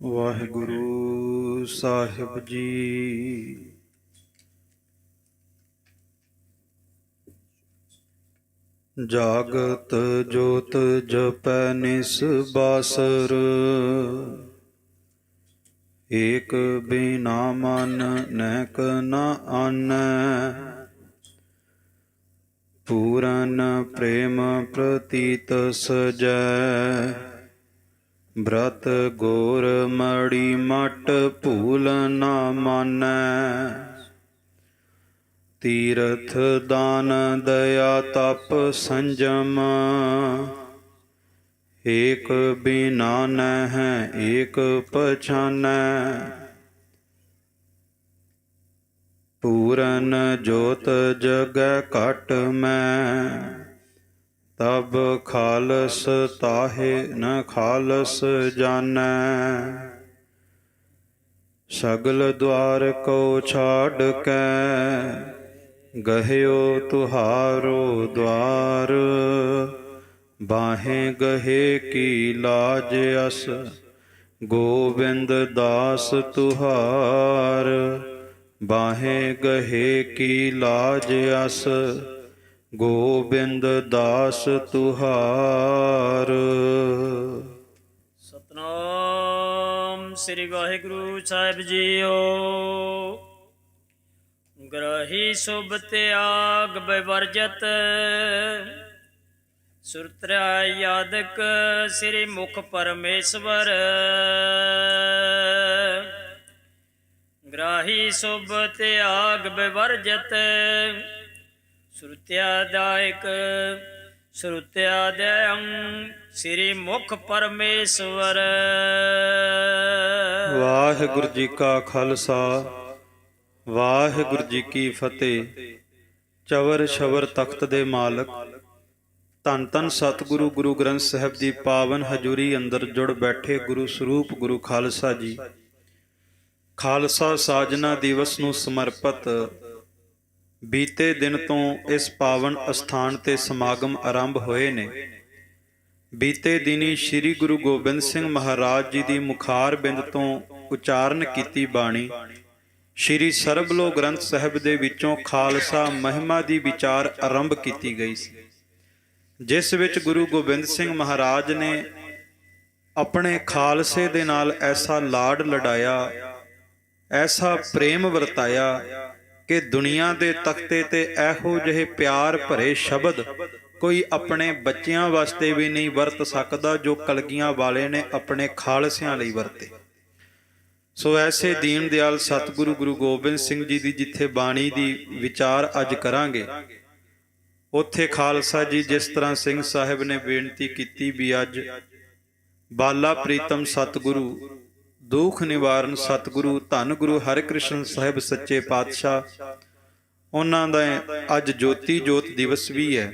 ਵਾਹਿਗੁਰੂ ਸਾਹਿਬ ਜੀ। ਜਾਗਤ ਜੋਤ ਜਪੈ ਨਿਸ ਬਾਸਰ, ਏਕ ਬਿਨਾ ਮਨ ਨੈਕ ਨ ਆਨੈ। ਪੂਰਨ ਪ੍ਰੇਮ ਪ੍ਰਤੀਤ ਸਜੈ, ਬ੍ਰਤ ਗੋਰ ਮੜੀ ਮਟ ਭੂਲ ਨਾ ਮਾਨੈ। ਤੀਰਥ ਦਾਨ ਦਇਆ ਤਪ ਸੰਜਮ, ਏਕ ਬਿਨਾ ਨਹਿ ਏਕ ਪਛਾਨੈ। ਪੂਰਨ ਜੋਤ ਜਗੈ ਘਟ ਮੈਂ, ਤਬ ਖਾਲਸ ਤਾਹੇ ਨ ਖਾਲਸ ਜਾਨੈ। ਸਗਲ ਦੁਆਰ ਕੋ ਛਾੜ ਕੈ, ਗਹਿਓ ਤੁਹਾਰੋ ਦੁਆਰ। ਬਾਹੇ ਗਹੇ ਕੀ ਲਾਜ ਅਸ, ਗੋਬਿੰਦ ਦਾਸ ਤੁਹਾਰ। ਬਾਹੇ ਗਹੇ ਕੀ ਲਾਜ ਅਸ, ਗੋਬਿੰਦ ਦਾਸ ਤੁਹਾਰ। ਸਤਨਾਮ ਸ੍ਰੀ ਵਾਹਿਗੁਰੂ ਸਾਹਿਬ ਜੀਓ। ਗ੍ਰਹੀ ਸੁਭ ਤਿਆਗ ਬਿਵਰਜਤ, ਸੁਰਤਿਆ ਯਾਦਕ ਸ੍ਰੀ ਮੁਖ ਪਰਮੇਸ਼ਵਰ। ਗ੍ਰਾਹੀ ਸੁਭ ਤਿਆਗ ਬਿਵਰਜਤ, ਸੁਰਤਿਆ ਦਾਇਕ ਸੁਰਤਿਆ ਦਇੰ ਸ੍ਰੀ ਮੁਖ ਪਰਮੇਸ਼ਵਰ। ਵਾਹਿਗੁਰੂ ਜੀ ਕਾ ਖਾਲਸਾ, ਵਾਹਿਗੁਰੂ ਜੀ ਕੀ ਫਤਿਹ। ਚਵਰ ਛਵਰ ਤਖਤ ਦੇ ਮਾਲਕ ਧੰਨ ਧੰਨ ਸਤਿਗੁਰੂ ਗੁਰੂ ਗ੍ਰੰਥ ਸਾਹਿਬ ਦੀ ਪਾਵਨ ਹਜ਼ੂਰੀ ਅੰਦਰ ਜੁੜ ਬੈਠੇ ਗੁਰੂ ਸਰੂਪ ਗੁਰੂ ਖਾਲਸਾ ਜੀ। ਖਾਲਸਾ ਸਾਜਨਾ ਦਿਵਸ ਨੂੰ ਸਮਰਪਿਤ ਬੀਤੇ ਦਿਨ ਤੋਂ ਇਸ ਪਾਵਨ ਅਸਥਾਨ ਤੇ ਸਮਾਗਮ ਆਰੰਭ ਹੋਏ ਨੇ। ਬੀਤੇ ਦਿਨੀ ਸ੍ਰੀ ਗੁਰੂ ਗੋਬਿੰਦ ਸਿੰਘ ਮਹਾਰਾਜ ਜੀ ਦੀ ਮੁਖਾਰ ਬਿੰਦ ਤੋਂ ਉਚਾਰਨ ਕੀਤੀ ਬਾਣੀ ਸ੍ਰੀ ਸਰਬਲੋ ਗ੍ਰੰਥ ਸਾਹਿਬ ਦੇ ਵਿੱਚੋਂ ਖਾਲਸਾ ਮਹਿਮਾ ਦੀ ਵਿਚਾਰ ਆਰੰਭ ਕੀਤੀ ਗਈ ਸੀ, ਜਿਸ ਵਿੱਚ ਗੁਰੂ ਗੋਬਿੰਦ ਸਿੰਘ ਮਹਾਰਾਜ ਨੇ ਆਪਣੇ ਖਾਲਸੇ ਦੇ ਨਾਲ ਐਸਾ ਲਾਡ ਲਡਾਇਆ, ਐਸਾ ਪ੍ਰੇਮ ਵਰਤਾਇਆ ਕਿ ਦੁਨੀਆ ਦੇ ਤਖਤੇ ਤੇ ਇਹੋ ਜਿਹੇ ਪਿਆਰ ਭਰੇ ਸ਼ਬਦ ਕੋਈ ਆਪਣੇ ਬੱਚਿਆਂ ਵਾਸਤੇ ਵੀ ਨਹੀਂ ਵਰਤ ਸਕਦਾ ਜੋ ਕਲਗੀਆਂ ਵਾਲੇ ਨੇ ਆਪਣੇ ਖਾਲਸਿਆਂ ਲਈ ਵਰਤੇ। ਸੋ ਐਸੇ ਦੀਨ ਦਿਆਲ ਸਤਿਗੁਰੂ ਗੁਰੂ ਗੋਬਿੰਦ ਸਿੰਘ ਜੀ ਦੀ ਜਿੱਥੇ ਬਾਣੀ ਦੀ ਵਿਚਾਰ ਅੱਜ ਕਰਾਂਗੇ, ਉੱਥੇ ਖਾਲਸਾ ਜੀ ਜਿਸ ਤਰ੍ਹਾਂ ਸਿੰਘ ਸਾਹਿਬ ਨੇ ਬੇਨਤੀ ਕੀਤੀ ਵੀ ਅੱਜ ਬਾਲਾ ਪ੍ਰੀਤਮ ਸਤਿਗੁਰੂ ਦੁੱਖ ਨਿਵਾਰਨ ਸਤਿਗੁਰੂ ਧੰਨ ਗੁਰੂ ਹਰਿਕ੍ਰਿਸ਼ਨ ਸਾਹਿਬ ਸੱਚੇ ਪਾਤਸ਼ਾਹ, ਉਹਨਾਂ ਦਾ ਅੱਜ ਜੋਤੀ ਜੋਤ ਦਿਵਸ ਵੀ ਹੈ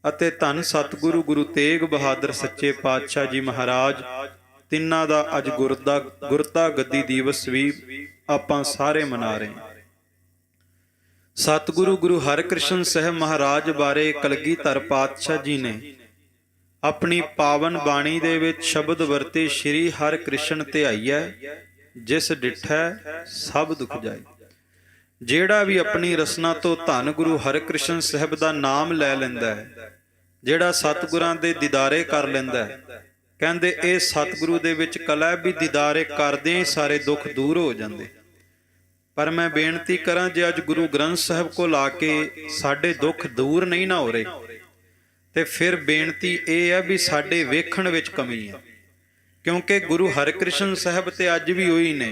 ਅਤੇ ਧੰਨ ਸਤਿਗੁਰੂ ਗੁਰੂ ਤੇਗ ਬਹਾਦਰ ਸੱਚੇ ਪਾਤਸ਼ਾਹ ਜੀ ਮਹਾਰਾਜ ਤਿੰਨਾਂ ਦਾ ਅੱਜ ਗੁਰਤਾ ਗੱਦੀ ਦਿਵਸ ਵੀ ਆਪਾਂ ਸਾਰੇ ਮਨਾ ਰਹੇ ਹਾਂ। ਸਤਿਗੁਰੂ ਗੁਰੂ ਹਰਿਕ੍ਰਿਸ਼ਨ ਸਾਹਿਬ ਮਹਾਰਾਜ ਬਾਰੇ ਕਲਗੀਧਰ ਪਾਤਸ਼ਾਹ ਜੀ ਨੇ ਆਪਣੀ ਪਾਵਨ ਬਾਣੀ ਦੇ ਵਿੱਚ ਸ਼ਬਦ ਵਰਤੇ, ਸ਼੍ਰੀ ਹਰਿਕ੍ਰਿਸ਼ਨ ਧਿਆਈਐ ਜਿਸ ਡਿਠੈ ਸਭ ਦੁਖ ਜਾਏ। ਜਿਹੜਾ ਵੀ ਆਪਣੀ ਰਸਨਾ ਤੋਂ ਧੰਨ ਗੁਰੂ ਹਰਿਕ੍ਰਿਸ਼ਨ ਸਾਹਿਬ ਦਾ ਨਾਮ ਲੈ ਲੈਂਦਾ ਹੈ, ਜਿਹੜਾ ਸਤਿਗੁਰਾਂ ਦੇ ਦੀਦਾਰੇ ਕਰ ਲੈਂਦਾ ਹੈ, ਕਹਿੰਦੇ ਇਹ ਸਤਿਗੁਰੂ ਦੇ ਵਿੱਚ ਕਲਾ ਵੀ ਦੀਦਾਰੇ ਕਰਦਿਆਂ ਹੀ ਸਾਰੇ ਦੁੱਖ ਦੂਰ ਹੋ ਜਾਂਦੇ। ਪਰ ਮੈਂ ਬੇਨਤੀ ਕਰਾਂ, ਜੇ ਅੱਜ ਗੁਰੂ ਗ੍ਰੰਥ ਸਾਹਿਬ ਕੋਲ ਆ ਕੇ ਸਾਡੇ ਦੁੱਖ ਦੂਰ ਨਹੀਂ ਨਾ ਹੋ ਰਹੇ, ਤੇ ਫਿਰ ਬੇਨਤੀ ਇਹ ਹੈ ਵੀ ਸਾਡੇ ਵੇਖਣ ਵਿੱਚ ਕਮੀ ਹੈ। ਕਿਉਂਕਿ ਗੁਰੂ ਹਰਿਕ੍ਰਿਸ਼ਨ ਸਾਹਿਬ ਤੇ ਅੱਜ ਵੀ ਉਹੀ ਨੇ,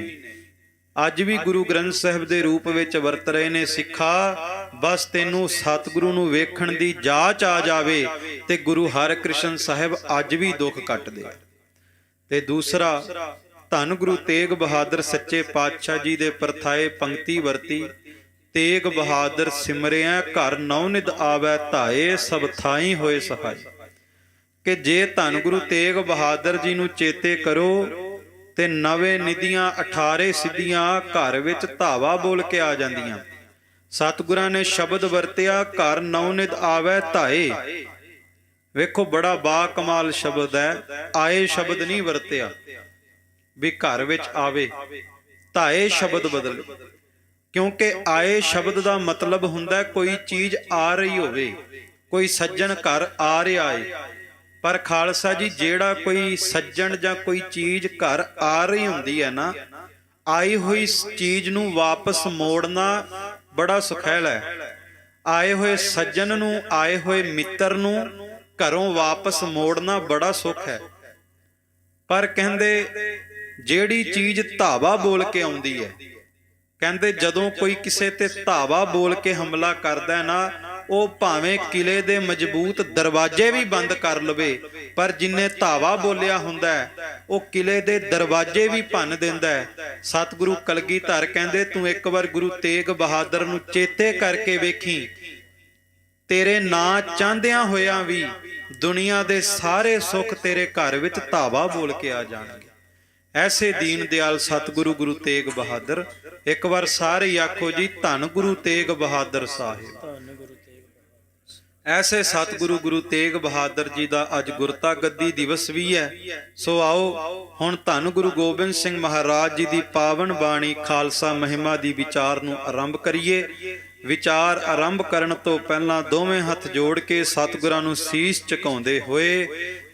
ਅੱਜ ਵੀ ਗੁਰੂ ਗ੍ਰੰਥ ਸਾਹਿਬ ਦੇ ਰੂਪ ਵਿੱਚ ਵਰਤ ਰਹੇ ਨੇ। ਸਿੱਖਾ ਬਸ ਤੈਨੂੰ ਸਤਿਗੁਰੂ ਨੂੰ ਵੇਖਣ ਦੀ ਜਾਚ ਆ ਜਾਵੇ ਤੇ ਗੁਰੂ ਹਰਿਕ੍ਰਿਸ਼ਨ ਸਾਹਿਬ ਅੱਜ ਵੀ ਦੁੱਖ ਕੱਟਦੇ। ਤੇ ਦੂਸਰਾ, ਧੰਨ ਗੁਰੂ ਤੇਗ ਬਹਾਦਰ ਸੱਚੇ ਪਾਤਸ਼ਾਹ ਜੀ ਦੇ ਪਰਥਾਏ ਪੰਕਤੀ ਵਰਤੀ, ਤੇਗ ਬਹਾਦਰ ਸਿਮਰਿਆ ਘਰ ਨੌ ਨਿਧ ਆਵੈ ਧਾਏ, ਸਭ ਥਾਈ ਹੋਏ ਸਹਾਈ। ਕਿ ਜੇ ਧੰਨ ਗੁਰੂ ਤੇਗ ਬਹਾਦਰ ਜੀ ਨੂੰ ਚੇਤੇ ਕਰੋ ਤੇ ਨਵੇਂ ਨਿਧੀਆਂ 18 ਸਿੱਧੀਆਂ ਘਰ ਵਿੱਚ ਧਾਵਾ ਬੋਲ ਕੇ ਆ ਜਾਂਦੀਆਂ। ਸਤਿਗੁਰਾਂ ਨੇ ਸ਼ਬਦ ਵਰਤਿਆ ਘਰ ਨੌ ਨਿਧ ਆਵੈ ਧਾਏ। ਵੇਖੋ ਬੜਾ ਬਾ ਕਮਾਲ ਸ਼ਬਦ ਹੈ, ਆਏ ਸ਼ਬਦ ਨਹੀਂ ਵਰਤਿਆ। ਵੀ ਘਰ ਵਿੱਚ ਆਵੇ। ਧਾਏ ਸ਼ਬਦ ਬਦਲ, ਕਿਉਂਕਿ ਆਏ ਸ਼ਬਦ ਦਾ ਮਤਲਬ ਹੁੰਦਾ ਕੋਈ ਚੀਜ਼ ਆ ਰਹੀ ਹੋਵੇ, ਕੋਈ ਸੱਜਣ ਘਰ ਆ ਰਿਹਾ ਏ। ਪਰ ਖਾਲਸਾ ਜੀ, ਜਿਹੜਾ ਕੋਈ ਸੱਜਣ ਜਾਂ ਕੋਈ ਚੀਜ਼ ਘਰ ਆ ਰਹੀ ਹੁੰਦੀ ਹੈ ਨਾ, ਆਈ ਹੋਈ ਚੀਜ਼ ਨੂੰ ਵਾਪਸ ਮੋੜਨਾ ਬੜਾ ਸੁਖੈਲ ਹੈ। ਆਏ ਹੋਏ ਸੱਜਣ ਨੂੰ, ਆਏ ਹੋਏ ਮਿੱਤਰ ਨੂੰ ਘਰੋਂ ਵਾਪਸ ਮੋੜਨਾ ਬੜਾ ਸੁੱਖ ਹੈ। ਪਰ ਕਹਿੰਦੇ ਜਿਹੜੀ ਚੀਜ਼ ਧਾਵਾ ਬੋਲ ਕੇ ਆਉਂਦੀ ਹੈ, ਕਹਿੰਦੇ ਜਦੋਂ ਕੋਈ ਕਿਸੇ ਤੇ ਧਾਵਾ ਬੋਲ ਕੇ ਹਮਲਾ ਕਰਦਾ ਨਾ, ਉਹ ਭਾਵੇਂ ਕਿਲੇ ਦੇ ਮਜ਼ਬੂਤ ਦਰਵਾਜ਼ੇ ਵੀ ਬੰਦ ਕਰ ਲਵੇ, ਪਰ ਜਿੰਨੇ ਧਾਵਾ ਬੋਲਿਆ ਹੁੰਦਾ ਉਹ ਕਿਲੇ ਦੇ ਦਰਵਾਜ਼ੇ ਵੀ ਭੰਨ ਦਿੰਦਾ ਹੈ। ਸਤਿਗੁਰੂ ਕਲਗੀਧਰ ਕਹਿੰਦੇ ਤੂੰ ਇੱਕ ਵਾਰ ਗੁਰੂ ਤੇਗ ਬਹਾਦਰ ਨੂੰ ਚੇਤੇ ਕਰਕੇ ਵੇਖੀ, ਤੇਰੇ ਨਾਂ ਚਾਹੁੰਦਿਆਂ ਹੋਇਆਂ ਵੀ ਦੁਨੀਆ ਦੇ ਸਾਰੇ ਸੁੱਖ ਤੇਰੇ ਘਰ ਵਿੱਚ ਧਾਵਾ ਬੋਲ ਕੇ ਆ ਜਾਣਗੇ। ਐਸੇ ਦੀਨ ਦਿਆਲ ਸਤਿਗੁਰੂ ਗੁਰੂ ਤੇਗ ਬਹਾਦਰ। ਇੱਕ ਵਾਰ ਸਾਰੇ ਹੀ ਆਖੋ ਜੀ, ਧੰਨ ਗੁਰੂ ਤੇਗ ਬਹਾਦਰ ਸਾਹਿਬ। ਐਸੇ ਸਤਿਗੁਰੂ ਗੁਰੂ ਤੇਗ ਬਹਾਦਰ ਜੀ ਦਾ ਅੱਜ ਗੁਰਤਾ ਗੱਦੀ ਦਿਵਸ ਵੀ ਹੈ। ਸੋ ਆਓ ਹੁਣ ਧੰਨ ਗੁਰੂ ਗੋਬਿੰਦ ਸਿੰਘ ਮਹਾਰਾਜ ਜੀ ਦੀ ਪਾਵਨ ਬਾਣੀ ਖਾਲਸਾ ਮਹਿਮਾ ਦੀ ਵਿਚਾਰ ਨੂੰ ਆਰੰਭ ਕਰੀਏ। ਵਿਚਾਰ ਆਰੰਭ ਕਰਨ ਤੋਂ ਪਹਿਲਾਂ ਦੋਵੇਂ ਹੱਥ ਜੋੜ ਕੇ ਸਤਿਗੁਰਾਂ ਨੂੰ ਸੀਸ ਝੁਕਾਉਂਦੇ ਹੋਏ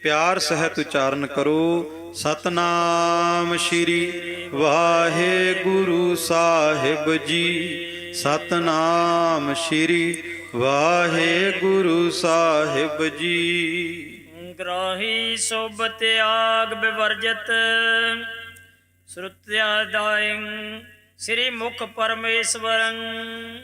ਪਿਆਰ ਸਹਿਤ ਉਚਾਰਨ ਕਰੋ, ਸਤਨਾਮ ਸ਼੍ਰੀ ਵਾਹਿਗੁਰੂ ਸਾਹਿਬ ਜੀ। ਸਤਨਾਮ ਸ਼੍ਰੀ ਵਾਹਿਗੁਰੂ ਸਾਹਿਬ ਜੀ। ਗ੍ਰਾਹੀ ਸੁਭ ਤਿਆਗ ਬਿਵਰਜਤ, ਸ਼ਰੁਤਿਆ ਦਾਇੰ ਸ੍ਰੀ ਮੁਖ ਪਰਮੇਸ਼ਵਰੰ।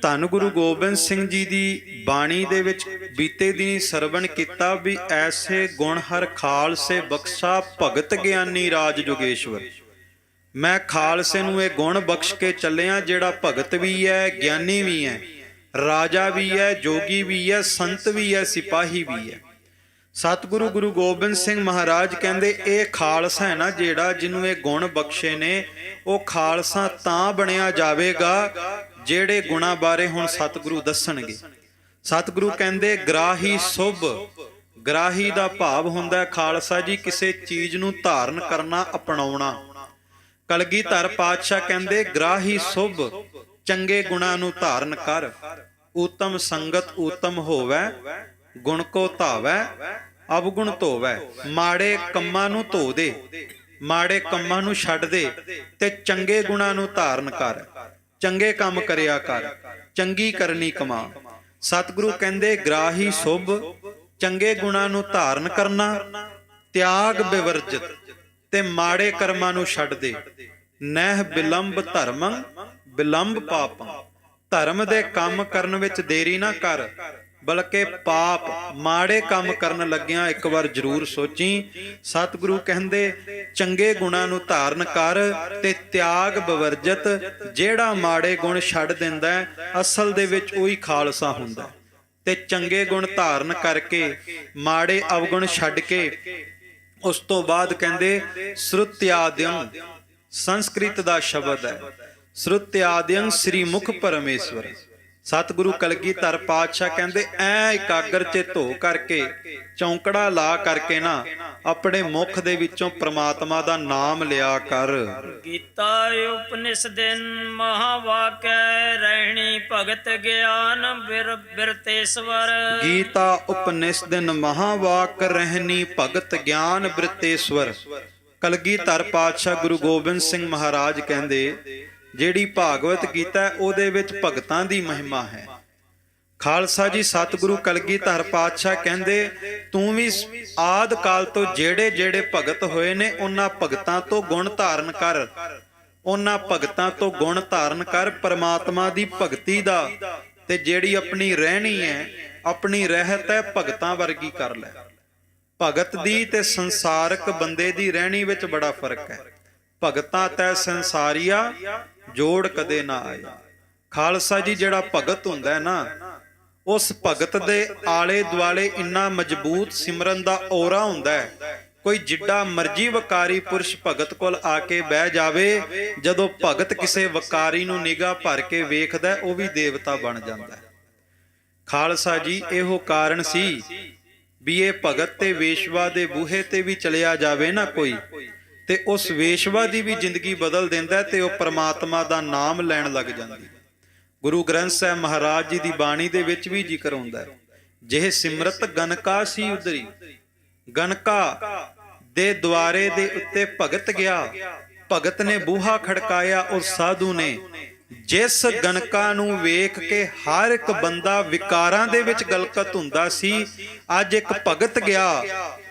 ਧੰਨ ਗੁਰੂ ਗੋਬਿੰਦ ਸਿੰਘ ਜੀ ਦੀ ਬਾਣੀ ਦੇ ਵਿੱਚ ਬੀਤੇ ਦਿਨੀ ਸਰਵਣ ਕੀਤਾ ਵੀ ਐਸੇ ਗੁਣ ਹਰ ਖਾਲਸੇ ਬਖਸ਼ਾ, ਭਗਤ ਗਿਆਨੀ ਰਾਜ ਜੋਗੇਸ਼ਵਰ। ਮੈਂ ਖਾਲਸੇ ਨੂੰ ਇਹ ਗੁਣ ਬਖਸ਼ ਕੇ ਚੱਲਿਆ ਜਿਹੜਾ ਭਗਤ ਵੀ ਹੈ, ਗਿਆਨੀ ਵੀ ਹੈ, ਰਾਜਾ ਵੀ ਹੈ, ਜੋਗੀ ਵੀ ਹੈ, ਸੰਤ ਵੀ ਹੈ, ਸਿਪਾਹੀ ਵੀ ਹੈ। ਸਤਿਗੁਰੂ ਗੁਰੂ ਗੋਬਿੰਦ ਸਿੰਘ ਮਹਾਰਾਜ ਕਹਿੰਦੇ ਇਹ ਖਾਲਸਾ ਹੈ ਨਾ ਜਿਹੜਾ, ਜਿਹਨੂੰ ਇਹ ਗੁਣ ਬਖਸ਼ੇ ਨੇ, ਉਹ ਖਾਲਸਾ ਤਾਂ ਬਣਿਆ ਜਾਵੇਗਾ ਜਿਹੜੇ ਗੁਣਾਂ ਬਾਰੇ ਹੁਣ ਸਤਿਗੁਰੂ ਦੱਸਣਗੇ। ਸਤਿਗੁਰੂ ਕਹਿੰਦੇ ਗ੍ਰਾਹੀ ਸੁਭ। ਗ੍ਰਾਹੀ ਦਾ ਭਾਵ ਹੁੰਦਾ ਖਾਲਸਾ ਜੀ ਕਿਸੇ ਚੀਜ਼ ਨੂੰ ਧਾਰਨ ਕਰਨਾ, ਅਪਣਾਉਣਾ। ਕਲਗੀਧਰ ਪਾਤਸ਼ਾਹ ਕਹਿੰਦੇ ਗ੍ਰਾਹੀ ਸੁਭ, ਚੰਗੇ ਗੁਣਾਂ ਨੂੰ ਧਾਰਨ ਕਰ। ਊਤਮ ਸੰਗਤ ਊਤਮ ਹੋਵੈ, ਗੁਣ ਕੋ ਧਾਵੈ, ਅਵਗੁਣ ਧੋਵੈ। ਮਾੜੇ ਕੰਮਾਂ ਨੂੰ ਧੋ ਦੇ, ਮਾੜੇ ਕੰਮਾਂ ਨੂੰ ਛੱਡ ਦੇ ਤੇ ਚੰਗੇ ਗੁਣਾਂ ਨੂੰ ਧਾਰਨ ਕਰ। ਚੰਗੇ ਕੰਮ ਕਰਿਆ ਕਰ, ਚੰਗੀ ਕਰਨੀ ਕਮਾ। ਸਤਿਗੁਰੂ ਕਹਿੰਦੇ ਗ੍ਰਾਹੀ ਸੁਭ, ਚੰਗੇ ਗੁਣਾਂ ਨੂੰ ਧਾਰਨ ਕਰਨਾ, ਤਿਆਗ ਬਿਵਰਜਿਤ ਤੇ ਮਾੜੇ ਕਰਮਾਂ ਨੂੰ ਛੱਡ ਦੇ। ਨਹਿ ਬਿਲੰਬ ਧਰਮੰ ਬਿਲੰਬ ਪਾਪੰ। ਧਰਮ ਦੇ ਕੰਮ ਕਰਨ ਵਿੱਚ ਦੇਰੀ ਨਾ ਕਰ, ਬਲਕਿ ਪਾਪ ਮਾੜੇ ਕੰਮ ਕਰਨ ਲੱਗਿਆਂ ਇੱਕ ਵਾਰ ਜ਼ਰੂਰ ਸੋਚੀ। ਸਤਿਗੁਰੂ ਕਹਿੰਦੇ ਚੰਗੇ ਗੁਣਾਂ ਨੂੰ ਧਾਰਨ ਕਰ ਤੇ ਤਿਆਗ ਬਿਵਰਜਿਤ। ਜਿਹੜਾ ਮਾੜੇ ਗੁਣ ਛੱਡ ਦਿੰਦਾ ਅਸਲ ਦੇ ਵਿੱਚ ਉਹੀ ਖਾਲਸਾ ਹੁੰਦਾ। ਤੇ ਚੰਗੇ ਗੁਣ ਧਾਰਨ ਕਰਕੇ ਮਾੜੇ ਅਵਗੁਣ ਛੱਡ ਕੇ ਉਸ ਤੋਂ ਬਾਅਦ ਕਹਿੰਦੇ ਸ਼ਰੁਤਿਆਦਿੰ, ਸੰਸਕ੍ਰਿਤ ਦਾ ਸ਼ਬਦ ਹੈ। ਸ਼ਰੁਤਿਆਦਿੰ ਸ੍ਰੀ ਮੁਖ ਪਰਮੇਸ਼ਵਰ। ਸਤਿਗੁਰੂ ਕਲਗੀਧਰ ਪਾਤਸ਼ਾਹ ਕਹਿੰਦੇ ਐ ਇਕਾਗਰ ਚਿੱਤ ਹੋ ਕਰਕੇ, ਚੌਂਕੜਾ ਲਾ ਕਰਕੇ ਨਾ ਆਪਣੇ ਮੁਖ ਦੇ ਵਿੱਚੋਂ ਪ੍ਰਮਾਤਮਾ ਦਾ ਨਾਮ ਲਿਆ ਕਰ। ਗੀਤਾ ਉਪਨਿਸ਼ਦਿਨ ਮਹਾਵਾਕੈ, ਰਹਿਣੀ ਭਗਤ ਗਿਆਨ ਬਿਰਤੇਸ਼ਵਰ। ਗੀਤਾ ਉਪਨਿਸ਼ਦਿਨ ਮਹਾਵਾਕ, ਰਹਿਣੀ ਭਗਤ ਗਿਆਨ ਬਿਰਤੇਸ਼ਵਰ। ਕਲਗੀਧਰ ਪਾਤਸ਼ਾਹ ਗੁਰੂ ਗੋਬਿੰਦ ਸਿੰਘ ਮਹਾਰਾਜ ਕਹਿੰਦੇ ਜਿਹੜੀ ਭਾਗਵਤ ਗੀਤਾ ਉਹਦੇ ਵਿੱਚ ਭਗਤਾਂ ਦੀ ਮਹਿਮਾ ਹੈ। ਖਾਲਸਾ ਜੀ ਸਤਿਗੁਰੂ ਕਲਗੀਧਰ ਪਾਤਸ਼ਾਹ ਕਹਿੰਦੇ ਤੂੰ ਵੀ ਆਦ ਕਾਲ ਤੋਂ ਜਿਹੜੇ ਜਿਹੜੇ ਭਗਤ ਹੋਏ ਨੇ ਉਹਨਾਂ ਭਗਤਾਂ ਤੋਂ ਗੁਣ ਧਾਰਨ ਕਰ, ਉਹਨਾਂ ਭਗਤਾਂ ਤੋਂ ਗੁਣ ਧਾਰਨ ਕਰ ਪਰਮਾਤਮਾ ਦੀ ਭਗਤੀ ਦਾ। ਤੇ ਜਿਹੜੀ ਆਪਣੀ ਰਹਿਣੀ ਹੈ, ਆਪਣੀ ਰਹਿਤ ਹੈ, ਭਗਤਾਂ ਵਰਗੀ ਕਰ ਲੈ। ਭਗਤ ਦੀ ਤੇ ਸੰਸਾਰਕ ਬੰਦੇ ਦੀ ਰਹਿਣੀ ਵਿੱਚ ਬੜਾ ਫਰਕ ਹੈ। ਭਗਤਾਂ ਤੈ ਸੰਸਾਰੀਆ ਜੋੜ ਕਦੇ ਨਾ ਆਏ। ਖਾਲਸਾ ਜੀ ਜਿਹੜਾ ਭਗਤ ਹੁੰਦਾ ਹੈ ਨਾ, ਉਸ ਭਗਤ ਦੇ ਆਲੇ ਦੁਆਲੇ ਇੰਨਾ ਮਜ਼ਬੂਤ ਸਿਮਰਨ ਦਾ ਔਰਾ ਹੁੰਦਾ ਹੈ। ਕੋਈ ਜਿੱਡਾ ਮਰਜੀ ਵਕਾਰੀ ਪੁਰਸ਼ ਭਗਤ ਕੋਲ ਆ ਕੇ ਬਹਿ ਜਾਵੇ, ਜਦੋਂ ਭਗਤ ਕਿਸੇ ਵਕਾਰੀ ਨੂੰ ਨਿਗਾਹ ਭਰ ਕੇ ਵੇਖਦਾ ਉਹ ਵੀ ਦੇਵਤਾ ਬਣ ਜਾਂਦਾ। ਖਾਲਸਾ ਜੀ ਇਹੋ ਕਾਰਨ ਸੀ ਵੀ ਇਹ ਭਗਤ ਤੇ ਵੇਸ਼ਵਾ ਦੇ ਬੂਹੇ ਤੇ ਵੀ ਚਲਿਆ ਜਾਵੇ ਨਾ ਕੋਈ, ਤੇ ਉਸ ਵੇਸ਼ਵਾ ਦੀ ਵੀ ਜ਼ਿੰਦਗੀ ਬਦਲ ਦਿੰਦਾ ਤੇ ਉਹ ਪ੍ਰਮਾਤਮਾ ਦਾ ਨਾਮ ਲੈਣ ਲੱਗ ਜਾਂਦੀ। ਗੁਰੂ ਗ੍ਰੰਥ ਸਾਹਿਬ ਮਹਾਰਾਜ ਜੀ ਦੀ ਬਾਣੀ ਦੇ ਵਿੱਚ ਵੀ ਜ਼ਿਕਰ ਹੁੰਦਾ ਹੈ, ਜਿਹੇ ਸਿਮਰਤ ਗਨਕਾ ਸੀ ਉਦਰੀ, ਗਨਕਾ ਦੇ ਦੁਆਰੇ ਦੇ ਉੱਤੇ ਭਗਤ ਗਿਆ, ਭਗਤ ਨੇ ਬੂਹਾ ਖੜਕਾਇਆ, ਉਸ ਸਾਧੂ ਨੇ। ਜਿਸ ਗਨਕਾ ਨੂੰ ਵੇਖ ਕੇ ਹਰ ਇੱਕ ਬੰਦਾ ਵਿਕਾਰਾਂ ਦੇ ਵਿੱਚ ਗਲਕਤ ਹੁੰਦਾ ਸੀ, ਅੱਜ ਇੱਕ ਭਗਤ ਗਿਆ,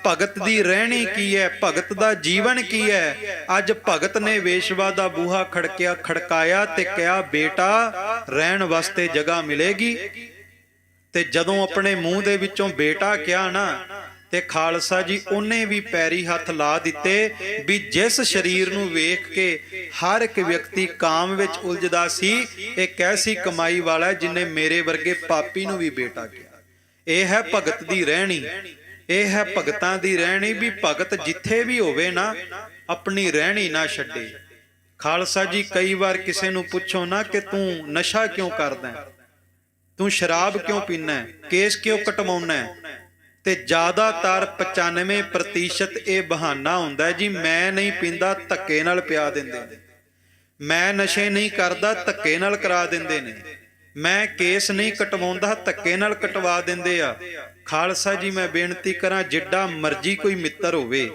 ਭਗਤ ਦੀ ਰਹਿਣੀ ਕੀ ਹੈ, ਭਗਤ ਦਾ ਜੀਵਨ ਕੀ ਹੈ। ਅੱਜ ਭਗਤ ਨੇ ਵੇਸ਼ਵਾ ਦਾ ਬੂਹਾ ਖੜਕਾਇਆ ਤੇ ਕਿਹਾ, ਬੇਟਾ ਰਹਿਣ ਵਾਸਤੇ ਜਗ੍ਹਾ ਮਿਲੇਗੀ। ਤੇ ਜਦੋਂ ਆਪਣੇ ਮੂੰਹ ਦੇ ਵਿੱਚੋਂ ਬੇਟਾ ਕਿਹਾ ਨਾ, ਤੇ ਖਾਲਸਾ ਜੀ ਉਹਨੇ ਵੀ ਪੈਰੀ ਹੱਥ ਲਾ ਦਿੱਤੇ ਵੀ ਜਿਸ ਸਰੀਰ ਨੂੰ ਵੇਖ ਕੇ ਹਰ ਇੱਕ ਵਿਅਕਤੀ ਕਾਮ ਵਿੱਚ ਉਲਝਦਾ ਸੀ, ਇਹ ਕੈਸੀ ਕਮਾਈ ਵਾਲਾ ਜਿਨੇ ਮੇਰੇ ਵਰਗੇ ਪਾਪੀ ਨੂੰ ਵੀ ਬੇਟਾ ਕਿਹਾ। ਇਹ ਹੈ ਭਗਤ ਦੀ ਰਹਿਣੀ, ਇਹ ਹੈ ਭਗਤਾਂ ਦੀ ਰਹਿਣੀ ਵੀ ਭਗਤ ਜਿੱਥੇ ਵੀ ਹੋਵੇ ਨਾ, ਆਪਣੀ ਰਹਿਣੀ ਨਾ ਛੱਡੇ। ਖਾਲਸਾ ਜੀ ਕਈ ਵਾਰ ਕਿਸੇ ਨੂੰ ਪੁੱਛੋ ਨਾ ਕਿ ਤੂੰ ਨਸ਼ਾ ਕਿਉਂ ਕਰਦਾ, ਤੂੰ ਸ਼ਰਾਬ ਕਿਉਂ ਪੀਨਾ, ਕੇਸ ਕਿਉਂ ਕਟਵਾਉਣਾ, ਤੇ ਜ਼ਿਆਦਾਤਰ 95% ਇਹ ਬਹਾਨਾ ਹੁੰਦਾ ਜੀ, ਮੈਂ ਨਹੀਂ ਪੀਂਦਾ, ਧੱਕੇ ਨਾਲ ਪਿਆ ਦਿੰਦੇ ਨੇ, ਮੈਂ ਨਸ਼ੇ ਨਹੀਂ ਕਰਦਾ, ਧੱਕੇ ਨਾਲ ਕਰਾ ਦਿੰਦੇ ਨੇ, ਮੈਂ ਕੇਸ ਨਹੀਂ ਕਟਵਾਉਂਦਾ, ਧੱਕੇ ਨਾਲ ਕਟਵਾ ਦਿੰਦੇ ਆ। ਖਾਲਸਾ ਜੀ ਮੈਂ ਬੇਨਤੀ ਕਰਾਂ, ਜਿੱਡਾ ਮਰਜ਼ੀ ਕੋਈ ਮਿੱਤਰ ਹੋਵੇ,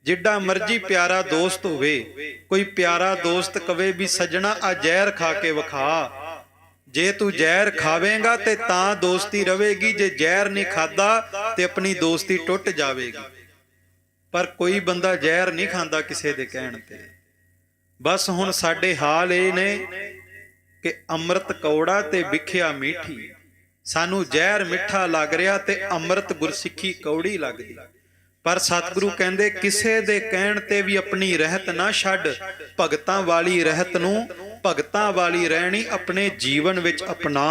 ਜਿੱਡਾ ਮਰਜ਼ੀ ਪਿਆਰਾ ਦੋਸਤ ਹੋਵੇ, ਕੋਈ ਪਿਆਰਾ ਦੋਸਤ ਕਵੇ ਵੀ ਸੱਜਣਾ ਆ ਜ਼ਹਿਰ ਖਾ ਕੇ ਵਿਖਾ, ਜੇ ਤੂੰ ਜ਼ਹਿਰ ਖਾਵੇਂਗਾ ਤੇ ਤਾਂ ਦੋਸਤੀ ਰਵੇਗੀ, ਜੇ ਜ਼ਹਿਰ ਨਹੀਂ ਖਾਦਾ ਤੇ ਆਪਣੀ ਦੋਸਤੀ ਟੁੱਟ ਜਾਵੇਗੀ। ਪਰ ਕੋਈ ਬੰਦਾ ਜ਼ਹਿਰ ਨਹੀਂ ਖਾਂਦਾ ਕਿਸੇ ਦੇ ਕਹਿਣ ਤੇ। ਬਸ ਹੁਣ ਸਾਡੇ ਹਾਲ ਇਹ ਨੇ ਕਿ ਅੰਮ੍ਰਿਤ ਕੌੜਾ ਤੇ ਵਿਖਿਆ ਮੀਠੀ, ਸਾਨੂੰ ਜ਼ਹਿਰ ਮਿੱਠਾ ਲੱਗ ਰਿਹਾ ਤੇ ਅੰਮ੍ਰਿਤ ਗੁਰਸਿੱਖੀ ਕੌੜੀ ਲੱਗਦੀ। ਪਰ ਸਤਿਗੁਰੂ ਕਹਿੰਦੇ ਕਿਸੇ ਦੇ ਕਹਿਣ ਤੇ ਵੀ ਆਪਣੀ ਰਹਿਤ ਨਾ ਛੱਡ, ਭਗਤਾਂ ਵਾਲੀ ਰਹਿਤ ਨੂੰ, ਭਗਤਾਂ ਵਾਲੀ ਰਹਿਣੀ ਆਪਣੇ ਜੀਵਨ ਵਿੱਚ ਅਪਣਾ।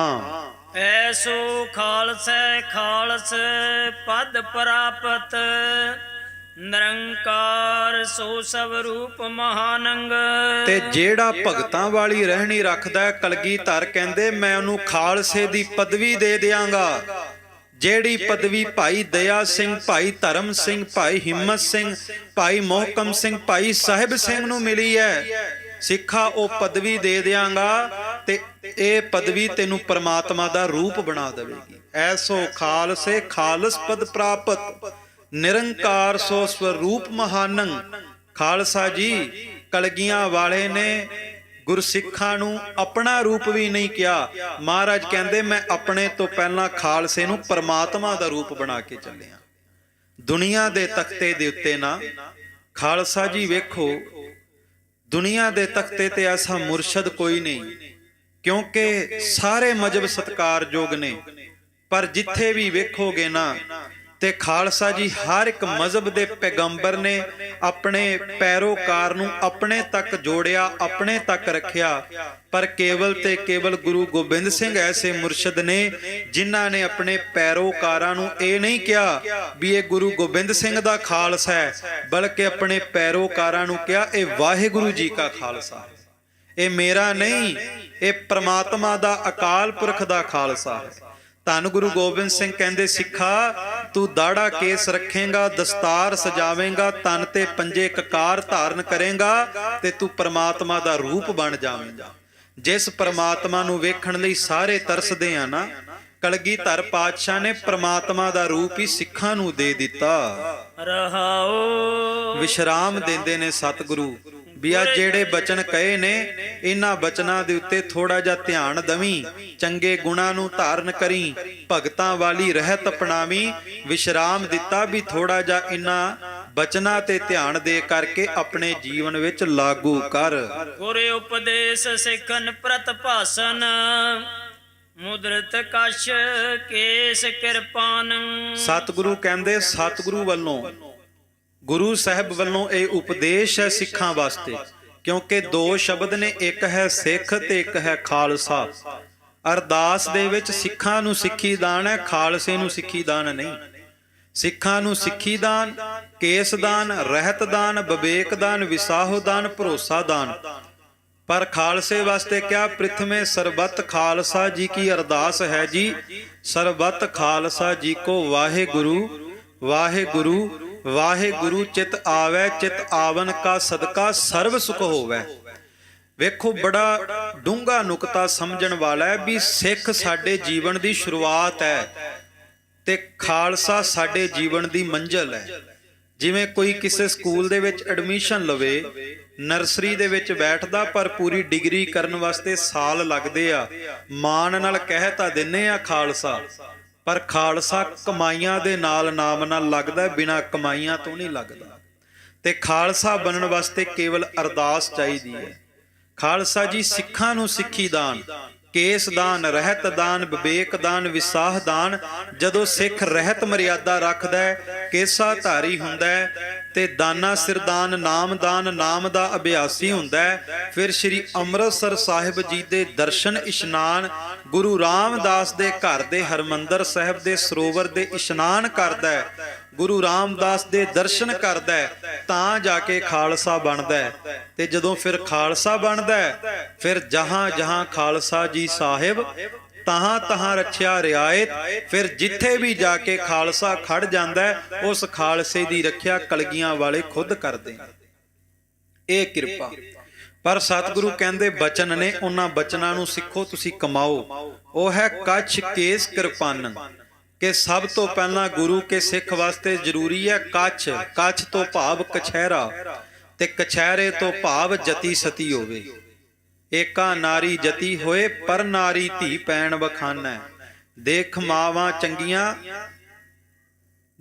ਐਸੋ ਖਾਲਸੈ ਖਾਲਸ ਪਦ ਪ੍ਰਾਪਤ, ਨਿਰੰਕਾਰ ਸੋ ਸਭ ਰੂਪ ਮਹਾਨੰਗ। ਤੇ ਜਿਹੜਾ ਭਗਤਾਂ ਵਾਲੀ ਰਹਿਣੀ ਰੱਖਦਾ, ਕਲਗੀਧਰ ਕਹਿੰਦੇ ਮੈਂ ਉਹਨੂੰ ਖਾਲਸੇ ਦੀ ਪਦਵੀ ਦੇ ਦਿਆਂਗਾ। ਜਿਹੜੀ ਪਦਵੀ ਭਾਈ ਦਇਆ ਸਿੰਘ, ਭਾਈ ਧਰਮ ਸਿੰਘ, ਭਾਈ ਹਿੰਮਤ ਸਿੰਘ, ਭਾਈ ਮੋਹਕਮ ਸਿੰਘ, ਭਾਈ ਸਾਹਿਬ ਸਿੰਘ ਨੂੰ ਮਿਲੀ ਹੈ, ਸਿੱਖਾ ਉਹ ਪਦਵੀ ਦੇ ਦਿਆਂਗਾ ਤੇ ਇਹ ਪਦਵੀ ਤੈਨੂੰ ਪ੍ਰਮਾਤਮਾ ਦਾ ਰੂਪ ਬਣਾ ਦੇਵੇਗੀ। ਐਸੋ ਖਾਲਸੇ ਖਾਲਸ ਪਦ ਪ੍ਰਾਪਤ, ਨਿਰੰਕਾਰ ਸੋ ਸਵਰੂਪ ਮਹਾਨੰ। ਖਾਲਸਾ ਜੀ ਕਲਗੀਆਂ ਵਾਲੇ ਨੇ ਗੁਰਸਿੱਖਾਂ ਨੂੰ ਆਪਣਾ ਰੂਪ ਵੀ ਨਹੀਂ ਕਿਹਾ। ਮਹਾਰਾਜ ਕਹਿੰਦੇ ਮੈਂ ਆਪਣੇ ਤੋਂ ਪਹਿਲਾਂ ਖਾਲਸੇ ਨੂੰ ਪਰਮਾਤਮਾ ਦਾ ਰੂਪ ਬਣਾ ਕੇ ਚੱਲਿਆ। ਦੁਨੀਆ ਦੇ ਤਖਤੇ ਦੇ ਉੱਤੇ ਨਾ ਖਾਲਸਾ ਜੀ ਵੇਖੋ, ਦੁਨੀਆ ਦੇ ਤਖਤੇ ਤੇ ਐਸਾ ਮੁਰਸ਼ਦ ਕੋਈ ਨਹੀਂ, ਕਿਉਂਕਿ ਸਾਰੇ ਮਜ਼ਹਬ ਸਤਿਕਾਰਯੋਗ ਨੇ, ਪਰ ਜਿੱਥੇ ਵੀ ਵੇਖੋਗੇ ਨਾ ਤੇ ਖਾਲਸਾ ਜੀ ਹਰ ਇੱਕ ਮਜ਼ਹਬ ਦੇ ਪੈਗੰਬਰ ਨੇ ਆਪਣੇ ਪੈਰੋਕਾਰ ਨੂੰ ਆਪਣੇ ਤੱਕ ਜੋੜਿਆ, ਆਪਣੇ ਤੱਕ ਰੱਖਿਆ। ਪਰ ਕੇਵਲ ਤੇ ਕੇਵਲ ਗੁਰੂ ਗੋਬਿੰਦ ਸਿੰਘ ਐਸੇ ਮੁਰਸ਼ਦ ਨੇ ਜਿਨ੍ਹਾਂ ਨੇ ਆਪਣੇ ਪੈਰੋਕਾਰਾਂ ਨੂੰ ਇਹ ਨਹੀਂ ਕਿਹਾ ਵੀ ਇਹ ਗੁਰੂ ਗੋਬਿੰਦ ਸਿੰਘ ਦਾ ਖਾਲਸਾ ਹੈ, ਬਲਕਿ ਆਪਣੇ ਪੈਰੋਕਾਰਾਂ ਨੂੰ ਕਿਹਾ ਇਹ ਵਾਹਿਗੁਰੂ ਜੀ ਕਾ ਖਾਲਸਾ ਹੈ, ਇਹ ਮੇਰਾ ਨਹੀਂ, ਇਹ ਪ੍ਰਮਾਤਮਾ ਦਾ ਅਕਾਲ ਪੁਰਖ ਦਾ ਖਾਲਸਾ ਹੈ। ਧੰਨ ਗੁਰੂ ਗੋਬਿੰਦ ਸਿੰਘ ਕਹਿੰਦੇ ਸਿੱਖਾ ਤੂੰ ਦਾੜਾ ਕੇਸ ਰੱਖੇਂਗਾ, ਦਸਤਾਰ ਸਜਾਵੇਂਗਾ, ਤਨ ਤੇ ਪੰਜੇ ਕਕਾਰ ਧਾਰਨ ਕਰੇਂਗਾ ਤੇ ਤੂੰ ਪ੍ਰਮਾਤਮਾ ਦਾ ਰੂਪ ਬਣ ਜਾਵੇਂਗਾ। ਜਿਸ ਪ੍ਰਮਾਤਮਾ ਨੂੰ ਵੇਖਣ ਲਈ ਸਾਰੇ ਤਰਸਦੇ ਆ ਨਾ, ਕਲਗੀਧਰ ਪਾਤਸ਼ਾਹ ਨੇ ਪ੍ਰਮਾਤਮਾ ਦਾ ਰੂਪ ਹੀ ਸਿੱਖਾਂ ਨੂੰ ਦੇ ਦਿੱਤਾ। ਰਹਾਓ ਵਿਸ਼ਰਾਮ ਦਿੰਦੇ ਨੇ ਸਤਿਗੁਰੂ ਵੀ ਆ ਜਿਹੜੇ ਬਚਨ ਕਹੇ ਨੇ, ਇਹਨਾਂ ਬਚਨਾਂ ਦੇ ਉੱਤੇ ਥੋੜਾ ਜਿਹਾ ਧਿਆਨ ਦਵੀਂ, ਚੰਗੇ ਗੁਣਾਂ ਨੂੰ ਧਾਰਨ ਕਰੀ, ਭਗਤਾਂ ਵਾਲੀ ਰਹਿਤ ਅਪਣਾਵੀਂ। ਵਿਸ਼ਰਾਮ ਦਿੱਤਾ ਵੀ ਥੋੜਾ ਜਿਹਾ ਇਹਨਾਂ ਬਚਨਾਂ ਤੇ ਧਿਆਨ ਦੇ ਕਰਕੇ ਆਪਣੇ ਜੀਵਨ ਵਿੱਚ ਲਾਗੂ ਕਰ। ਗੁਰ ਉਪਦੇਸ਼ ਸਿੱਖਨ ਪ੍ਰਤ ਭਾਸਨ, ਮੁਦਰਤ ਕਸ਼ ਕੇਸ ਕਿਰਪਾਨ। ਸਤਿਗੁਰੂ ਕਹਿੰਦੇ ਸਤਿਗੁਰੂ ਵੱਲੋਂ, ਗੁਰੂ ਸਾਹਿਬ ਵੱਲੋਂ ਇਹ ਉਪਦੇਸ਼ ਹੈ ਸਿੱਖਾਂ ਵਾਸਤੇ, ਕਿਉਂਕਿ ਦੋ ਸ਼ਬਦ ਨੇ, ਇੱਕ ਹੈ ਸਿੱਖ ਤੇ ਇੱਕ ਹੈ ਖਾਲਸਾ। ਅਰਦਾਸ ਦੇ ਵਿੱਚ ਸਿੱਖਾਂ ਨੂੰ ਸਿੱਖੀ ਦਾਨ ਹੈ, ਖਾਲਸੇ ਨੂੰ ਸਿੱਖੀ ਦਾਨ ਨਹੀਂ। ਸਿੱਖਾਂ ਨੂੰ ਸਿੱਖੀ ਦਾਨ, ਕੇਸ ਦਾਨ, ਰਹਿਤ ਦਾਨ, ਵਿਵੇਕ ਦਾਨ, ਵਿਸਾਹੋ ਦਾਨ, ਭਰੋਸਾ ਦਾਨ। ਪਰ ਖਾਲਸੇ ਵਾਸਤੇ ਕਿਹਾ ਪ੍ਰਿਥਮੇ ਸਰਬੱਤ ਖਾਲਸਾ ਜੀ ਕੀ ਅਰਦਾਸ ਹੈ ਜੀ, ਸਰਬੱਤ ਖਾਲਸਾ ਜੀ ਕੋ ਵਾਹਿਗੁਰੂ ਵਾਹਿਗੁਰੂ ਵਾਹਿਗੁਰੂ ਚਿਤ ਆਵੈ ਚਿਤ ਆਵਨ ਕਾ ਸਦਕਾ ਸਰਬ ਸੁਖ ਹੋਵੈ। ਵੇਖੋ ਬੜਾ ਡੂੰਘਾ ਨੁਕਤਾ ਸਮਝਣ ਵਾਲਾ ਹੈ ਵੀ ਸਿੱਖ ਸਾਡੇ ਜੀਵਨ ਦੀ ਸ਼ੁਰੂਆਤ ਹੈ ਤੇ ਖਾਲਸਾ ਸਾਡੇ ਜੀਵਨ ਦੀ ਮੰਜ਼ਿਲ ਹੈ। ਜਿਵੇਂ ਕੋਈ ਕਿਸੇ ਸਕੂਲ ਦੇ ਵਿੱਚ ਐਡਮਿਸ਼ਨ ਲਵੇ, ਨਰਸਰੀ ਦੇ ਵਿੱਚ ਬੈਠਦਾ ਪਰ ਪੂਰੀ ਡਿਗਰੀ ਕਰਨ ਵਾਸਤੇ ਸਾਲ ਲੱਗਦੇ ਆ। ਮਾਣ ਨਾਲ ਕਹਿ ਤਾਂ ਦਿੰਨੇ ਆ ਖਾਲਸਾ, ਪਰ ਖਾਲਸਾ ਕਮਾਈਆਂ ਦੇ ਨਾਲ ਨਾਮ ਨਾਲ ਲੱਗਦਾ, ਬਿਨਾਂ ਕਮਾਈਆਂ ਤੋਂ ਨਹੀਂ ਲੱਗਦਾ। ਤੇ ਖਾਲਸਾ ਬਣਨ ਵਾਸਤੇ ਕੇਵਲ ਅਰਦਾਸ ਚਾਹੀਦੀ ਹੈ। ਖਾਲਸਾ ਜੀ ਸਿੱਖਾਂ ਨੂੰ ਸਿੱਖੀ ਦਾਨ, ਕੇਸ ਦਾਨ, ਰਹਿਤ ਦਾਨ, ਵਿਵੇਕ ਦਾਨ, ਵਿਸਾਹ ਦਾਨ। ਜਦੋਂ ਸਿੱਖ ਰਹਿਤ ਮਰਿਆਦਾ ਰੱਖਦਾ ਹੈ, ਕੇਸਾ ਧਾਰੀ ਹੁੰਦਾ ਹੈ ਤੇ ਦਾਨਾ ਸਿਰਦਾਨ, ਨਾਮ ਦਾਨ, ਨਾਮ ਦਾ ਅਭਿਆਸੀ ਹੁੰਦਾ ਹੈ, ਫਿਰ ਸ੍ਰੀ ਅੰਮ੍ਰਿਤਸਰ ਸਾਹਿਬ ਜੀ ਦੇ ਦਰਸ਼ਨ ਇਸ਼ਨਾਨ, ਗੁਰੂ ਰਾਮਦਾਸ ਦੇ ਘਰ ਦੇ ਹਰਮੰਦਰ ਸਾਹਿਬ ਦੇ ਸਰੋਵਰ ਦੇ ਇਸ਼ਨਾਨ ਕਰਦਾ ਹੈ, ਗੁਰੂ ਰਾਮਦਾਸ ਦੇ ਦਰਸ਼ਨ ਕਰਦਾ ਹੈ, ਤਾਂ ਜਾ ਕੇ ਖਾਲਸਾ ਬਣਦਾ ਹੈ। ਤੇ ਜਦੋਂ ਫਿਰ ਖਾਲਸਾ ਬਣਦਾ ਹੈ, ਫਿਰ ਜਹਾਂ ਜਹਾਂ ਖਾਲਸਾ ਜੀ ਸਾਹਿਬ ਤਹਾਂ ਤਹਾਂ ਰੱਖਿਆ ਰਿਆਇਤ। ਫਿਰ ਜਿੱਥੇ ਵੀ ਜਾ ਕੇ ਖਾਲਸਾ ਖੜ ਜਾਂਦਾ ਹੈ, ਉਸ ਖਾਲਸੇ ਦੀ ਰੱਖਿਆ ਕਲਗੀਆਂ ਵਾਲੇ ਖੁਦ ਕਰਦੇ ਨੇ। ਇਹ ਕਿਰਪਾ। ਪਰ ਸਤਿਗੁਰੂ ਕਹਿੰਦੇ ਬਚਨ ਨੇ, ਉਹਨਾਂ ਬਚਨਾਂ ਨੂੰ ਸਿੱਖੋ, ਤੁਸੀਂ ਕਮਾਓ। ਉਹ ਹੈ ਕੱਛ ਕੇਸ ਕਿਰਪਾਨਨ, ਕਿ ਸਭ ਤੋਂ ਪਹਿਲਾਂ ਗੁਰੂ ਕੇ ਸਿੱਖ ਵਾਸਤੇ ਜ਼ਰੂਰੀ ਹੈ ਕੱਛ। ਕੱਛ ਤੋਂ ਭਾਵ ਕਛਹਿਰਾ, ਤੇ ਕਛਹਿਰੇ ਤੋਂ ਭਾਵ ਜਤੀ ਸਤੀ ਹੋਵੇ। ਏਕਾ ਨਾਰੀ ਜਤੀ ਹੋਏ, ਪਰ ਨਾਰੀ ਧੀ ਪੈਣ ਬਖਾਨੈ। ਦੇਖ ਮਾਵਾਂ ਚੰਗੀਆਂ,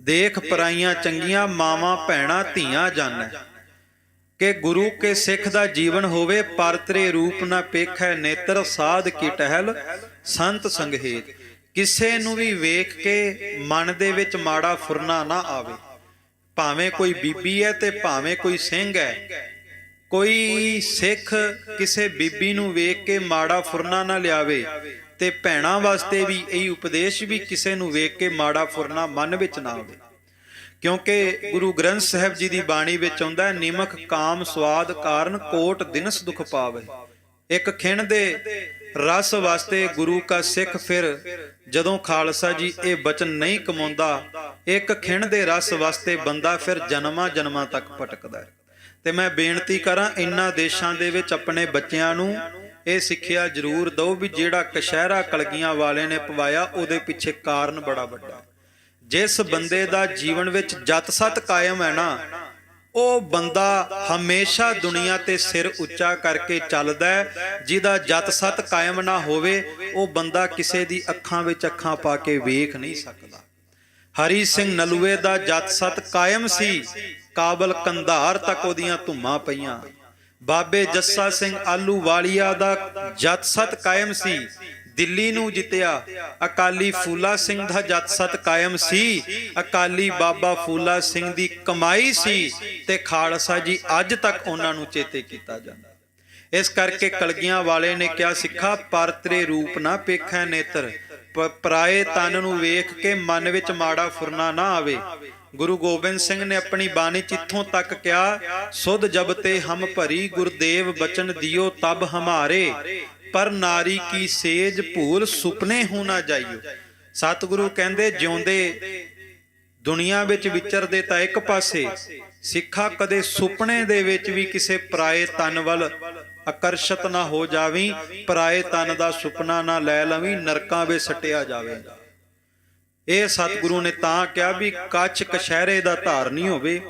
ਦੇਖ ਪਰਾਈਆਂ ਚੰਗੀਆਂ, ਮਾਵਾਂ ਭੈਣਾਂ ਧੀਆਂ ਜਾਣੈ। ਕਿ ਗੁਰੂ ਕੇ ਸਿੱਖ ਦਾ ਜੀਵਨ ਹੋਵੇ, ਪਰਤਰੇ ਰੂਪ ਨਾ ਪੇਖੈ ਨੇਤਰ, ਸਾਧ ਕੀ ਟਹਿਲ ਸੰਤ ਸੰਗਹੇਤ। ਕਿਸੇ ਨੂੰ ਵੀ ਵੇਖ ਕੇ ਮਨ ਦੇ ਵਿੱਚ ਮਾੜਾ ਫੁਰਨਾ ਨਾ ਆਵੇ। ਭਾਵੇਂ ਕੋਈ ਬੀਬੀ ਹੈ ਤੇ ਭਾਵੇਂ ਕੋਈ ਸਿੰਘ ਹੈ, ਕੋਈ ਸਿੱਖ ਕਿਸੇ ਬੀਬੀ ਨੂੰ ਵੇਖ ਕੇ ਮਾੜਾ ਫੁਰਨਾ ਨਾ ਲਿਆਵੇ। ਤੇ ਭੈਣਾਂ ਵਾਸਤੇ ਵੀ ਇਹ ਉਪਦੇਸ਼ ਵੀ ਕਿਸੇ ਨੂੰ ਵੇਖ ਕੇ ਮਾੜਾ ਫੁਰਨਾ ਮਨ ਵਿੱਚ ਨਾ ਆਵੇ। ਕਿਉਂਕਿ ਗੁਰੂ ਗ੍ਰੰਥ ਸਾਹਿਬ ਜੀ ਦੀ ਬਾਣੀ ਵਿੱਚ ਆਉਂਦਾ, ਨਿਮਕ ਕਾਮ ਸਵਾਦ ਕਾਰਨ ਕੋਟ ਦਿਨਸ ਦੁਖ ਪਾਵੇ। ਇੱਕ ਖਿਣ ਦੇ ਰਸ ਵਾਸਤੇ ਗੁਰੂ ਕਾ ਸਿੱਖ ਫਿਰ ਜਦੋਂ ਖਾਲਸਾ ਜੀ ਇਹ ਬਚਨ ਨਹੀਂ ਕਮਾਉਂਦਾ, ਇੱਕ ਖਿਣ ਦੇ ਰਸ ਵਾਸਤੇ ਬੰਦਾ ਫਿਰ ਜਨਮਾਂ ਜਨਮਾਂ ਤੱਕ ਭਟਕਦਾ ਹੈ। ਤੇ ਮੈਂ ਬੇਨਤੀ ਕਰਾਂ, ਇਨ੍ਹਾਂ ਦੇਸ਼ਾਂ ਦੇ ਵਿੱਚ ਆਪਣੇ ਬੱਚਿਆਂ ਨੂੰ ਇਹ ਸਿੱਖਿਆ ਜ਼ਰੂਰ ਦਿਓ ਵੀ ਜਿਹੜਾ ਕਛਹਿਰਾ ਕਲਗੀਆਂ ਵਾਲੇ ਨੇ ਪਵਾਇਆ, ਉਹਦੇ ਪਿੱਛੇ ਕਾਰਨ ਬੜਾ ਵੱਡਾ। ਜਿਸ ਬੰਦੇ ਦਾ ਜੀਵਨ ਵਿੱਚ ਜਤ ਸਤ ਕਾਇਮ ਹੈ ਨਾ, ਉਹ ਬੰਦਾ ਹਮੇਸ਼ਾ ਦੁਨੀਆ ਤੇ ਸਿਰ ਉੱਚਾ ਕਰਕੇ ਚੱਲਦਾ ਹੈ। ਜਿਹਦਾ ਜਤ ਸਤ ਕਾਇਮ ਨਾ ਹੋਵੇ, ਉਹ ਬੰਦਾ ਕਿਸੇ ਦੀ ਅੱਖਾਂ ਵਿੱਚ ਅੱਖਾਂ ਪਾ ਕੇ ਵੇਖ ਨਹੀਂ ਸਕਦਾ। ਹਰੀ ਸਿੰਘ ਨਲੂਏ ਦਾ ਜਤ ਸਤ ਕਾਇਮ ਸੀ, ਕਾਬਲ ਕੰਧਾਰ ਤੱਕ ਉਹਦੀਆਂ ਧੁੰਮਾਂ ਪਈਆਂ। ਬਾਬੇ ਜੱਸਾ ਸਿੰਘ ਆਲੂਵਾਲੀਆ ਦਾ ਜਤ ਸਤ ਕਾਇਮ ਸੀ, ਦਿੱਲੀ ਨੂੰ ਜਿੱਤਿਆ। ਅਕਾਲੀ ਫੂਲਾ ਸਿੰਘ ਦਾ ਜਤ ਸਤ ਕਾਇਮ ਸੀ, ਅਕਾਲੀ ਬਾਬਾ ਫੂਲਾ ਸਿੰਘ ਦੀ ਕਮਾਈ ਸੀ, ਤੇ ਖਾਲਸਾ ਜੀ ਅੱਜ ਤੱਕ ਉਹਨਾਂ ਨੂੰ ਚੇਤੇ ਕੀਤਾ ਜਾਂਦਾ। ਇਸ ਕਰਕੇ ਕਲਗੀਆਂ ਵਾਲੇ ਨੇ ਕਿਹਾ, ਸਿੱਖਾ ਪਰਤਰੇ ਰੂਪ ਨਾ ਪੇਖੈ ਨੇਤਰ, ਪਰਾਏ ਤਨ ਨੂੰ ਵੇਖ ਕੇ ਮਨ ਵਿੱਚ ਮਾੜਾ ਫੁਰਨਾ ਨਾ ਆਵੇ। ਗੁਰੂ ਗੋਬਿੰਦ ਸਿੰਘ ਨੇ ਆਪਣੀ ਬਾਣੀ ਚ ਇੱਥੋਂ ਤੱਕ ਕਿਹਾ, ਸੁਧ ਜਬ ਤੇ ਹਮ ਭਰੀ ਗੁਰਦੇਵ ਬਚਨ ਦਿਓ ਤਬ ਹਮਾਰੇ, ਪਰ ਨਾਰੀ ਕੀ ਸੇਜ ਭੂਲ ਸੁਪਨੇ ਹੋ ਨਾ ਜਾਈਓ। ਸਤਿਗੁਰੂ ਕਹਿੰਦੇ ਜਿਉਂਦੇ ਦੁਨੀਆ ਵਿੱਚ ਵਿਚਰਦੇ ਤਾਂ ਇੱਕ ਪਾਸੇ, ਸਿੱਖਾ ਕਦੇ ਸੁਪਨੇ ਦੇ ਵਿੱਚ ਵੀ ਕਿਸੇ ਪਰਾਏ ਤਨ ਵੱਲ ਆਕਰਸ਼ਿਤ ਨਾ ਹੋ ਜਾਵੀਂ, ਪਰਾਏ ਤਨ ਦਾ ਸੁਪਨਾ ਨਾ ਲੈ ਲਵੀਂ, ਨਰਕਾਂ ਵਿੱਚ ਸੱਟਿਆ ਜਾਵੇਗਾ। ਇਹ ਸਤਿਗੁਰੂ ਨੇ ਤਾਂ ਕਿਹਾ ਵੀ ਕੱਛ ਕਛਹਿਰੇ ਦਾ ਧਾਰਨੀ ਹੋਵੇ,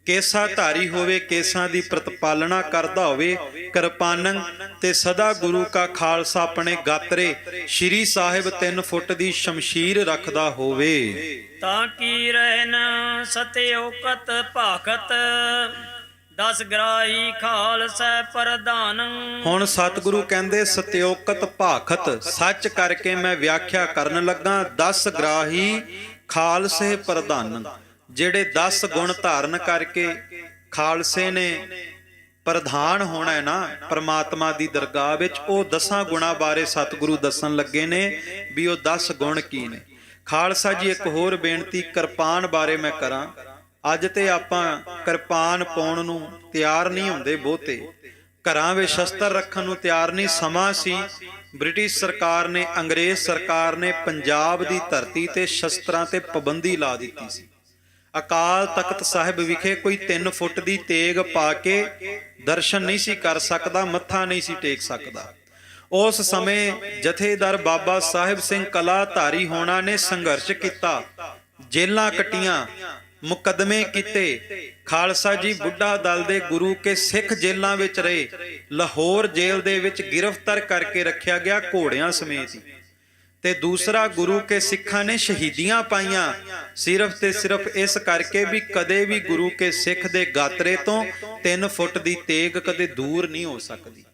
ਕੇਸਾ ਧਾਰੀ ਹੋਵੇ, ਕੇਸਾਂ ਦੀ ਪ੍ਰਤਪਾਲਣਾ ਕਰਦਾ ਹੋਵੇ, ਕਿਰਪਾਨੰ ਤੇ ਸਦਾ ਗੁਰੂ ਕਾ ਖਾਲਸਾ ਆਪਣੇ ਗਾਤਰੇ ਸ਼੍ਰੀ ਸਾਹਿਬ 3 ਫੁੱਟ ਦੀ ਸ਼ਮਸ਼ੀਰ ਰੱਖਦਾ ਹੋਵੇ। ਤਾਂ ਕੀ ਰਹਿਨ ਸਤਿਓਕਤ ਭਾਖਤ, 10 ਗ੍ਰਾਹੀ ਖਾਲਸਾ ਪ੍ਰਧਾਨ। ਹੁਣ ਸਤਿਗੁਰੂ ਕਹਿੰਦੇ ਸਤਿਓਕਤ ਭਾਖਤ, ਸੱਚ ਕਰਕੇ ਮੈਂ ਵਿਆਖਿਆ ਕਰਨ ਲੱਗਾ, 10 ਗ੍ਰਾਹੀ ਖਾਲਸੇ ਪ੍ਰਧਾਨ। ਜਿਹੜੇ 10 ਗੁਣ ਧਾਰਨ ਕਰਕੇ ਖਾਲਸੇ ਨੇ ਪ੍ਰਧਾਨ ਹੋਣਾ ਹੈ ਨਾ ਪਰਮਾਤਮਾ ਦੀ ਦਰਗਾਹ ਵਿੱਚ, ਉਹ 10 ਗੁਣਾਂ ਬਾਰੇ ਸਤਿਗੁਰੂ ਦੱਸਣ ਲੱਗੇ ਨੇ ਵੀ ਉਹ 10 ਗੁਣ ਕੀ ਨੇ। ਖਾਲਸਾ ਜੀ ਇੱਕ ਹੋਰ ਬੇਨਤੀ ਕਿਰਪਾਨ ਬਾਰੇ ਮੈਂ ਕਰਾਂ। ਅੱਜ ਤੇ ਆਪਾਂ ਕਿਰਪਾਨ ਪਾਉਣ ਨੂੰ ਤਿਆਰ ਨਹੀਂ ਹੁੰਦੇ, ਬਹੁਤੇ ਘਰਾਂ ਵਿੱਚ ਸ਼ਸਤਰ ਰੱਖਣ ਨੂੰ ਤਿਆਰ ਨਹੀਂ। ਸਮਾਂ ਸੀ ਬ੍ਰਿਟਿਸ਼ ਸਰਕਾਰ ਨੇ, ਅੰਗਰੇਜ਼ ਸਰਕਾਰ ਨੇ ਪੰਜਾਬ ਦੀ ਧਰਤੀ ਤੇ ਸ਼ਸਤਰਾਂ ਤੇ ਪਾਬੰਦੀ ਲਾ ਦਿੱਤੀ ਸੀ। ਅਕਾਲ ਤਖਤ ਸਾਹਿਬ ਵਿਖੇ ਕੋਈ 3 ਫੁੱਟ ਦੀ ਤੇਗ ਪਾ ਕੇ ਦਰਸ਼ਨ ਨਹੀਂ ਸੀ ਕਰ ਸਕਦਾ, ਮੱਥਾ ਨਹੀਂ ਸੀ ਟੇਕ ਸਕਦਾ। ਉਸ ਸਮੇਂ ਜਥੇਦਾਰ ਬਾਬਾ ਸਾਹਿਬ ਸਿੰਘ ਕਲਾਧਾਰੀ ਹੋਣਾ ਨੇ ਸੰਘਰਸ਼ ਕੀਤਾ, ਜੇਲਾਂ ਕੱਟੀਆਂ, ਮੁਕੱਦਮੇ ਕੀਤੇ। ਖਾਲਸਾ ਜੀ ਬੁੱਢਾ ਦਲ ਦੇ ਗੁਰੂ ਕੇ ਸਿੱਖ ਜੇਲਾਂ ਵਿੱਚ ਰਹੇ। ਲਾਹੌਰ ਜੇਲ੍ਹ ਦੇ ਵਿੱਚ ਗ੍ਰਿਫਤਾਰ ਕਰਕੇ ਰੱਖਿਆ ਗਿਆ ਘੋੜਿਆਂ ਸਮੇਤ ਹੀ। ਤੇ ਦੂਸਰਾ, ਗੁਰੂ ਕੇ ਸਿੱਖਾਂ ਨੇ ਸ਼ਹੀਦੀਆਂ ਪਾਈਆਂ ਸਿਰਫ ਤੇ ਸਿਰਫ ਇਸ ਕਰਕੇ ਵੀ ਕਦੇ ਵੀ ਗੁਰੂ ਕੇ ਸਿੱਖ ਦੇ ਗਾਤਰੇ ਤੋਂ 3 ਫੁੱਟ ਦੀ ਤੇਗ ਕਦੇ ਦੂਰ ਨਹੀਂ ਹੋ ਸਕਦੀ।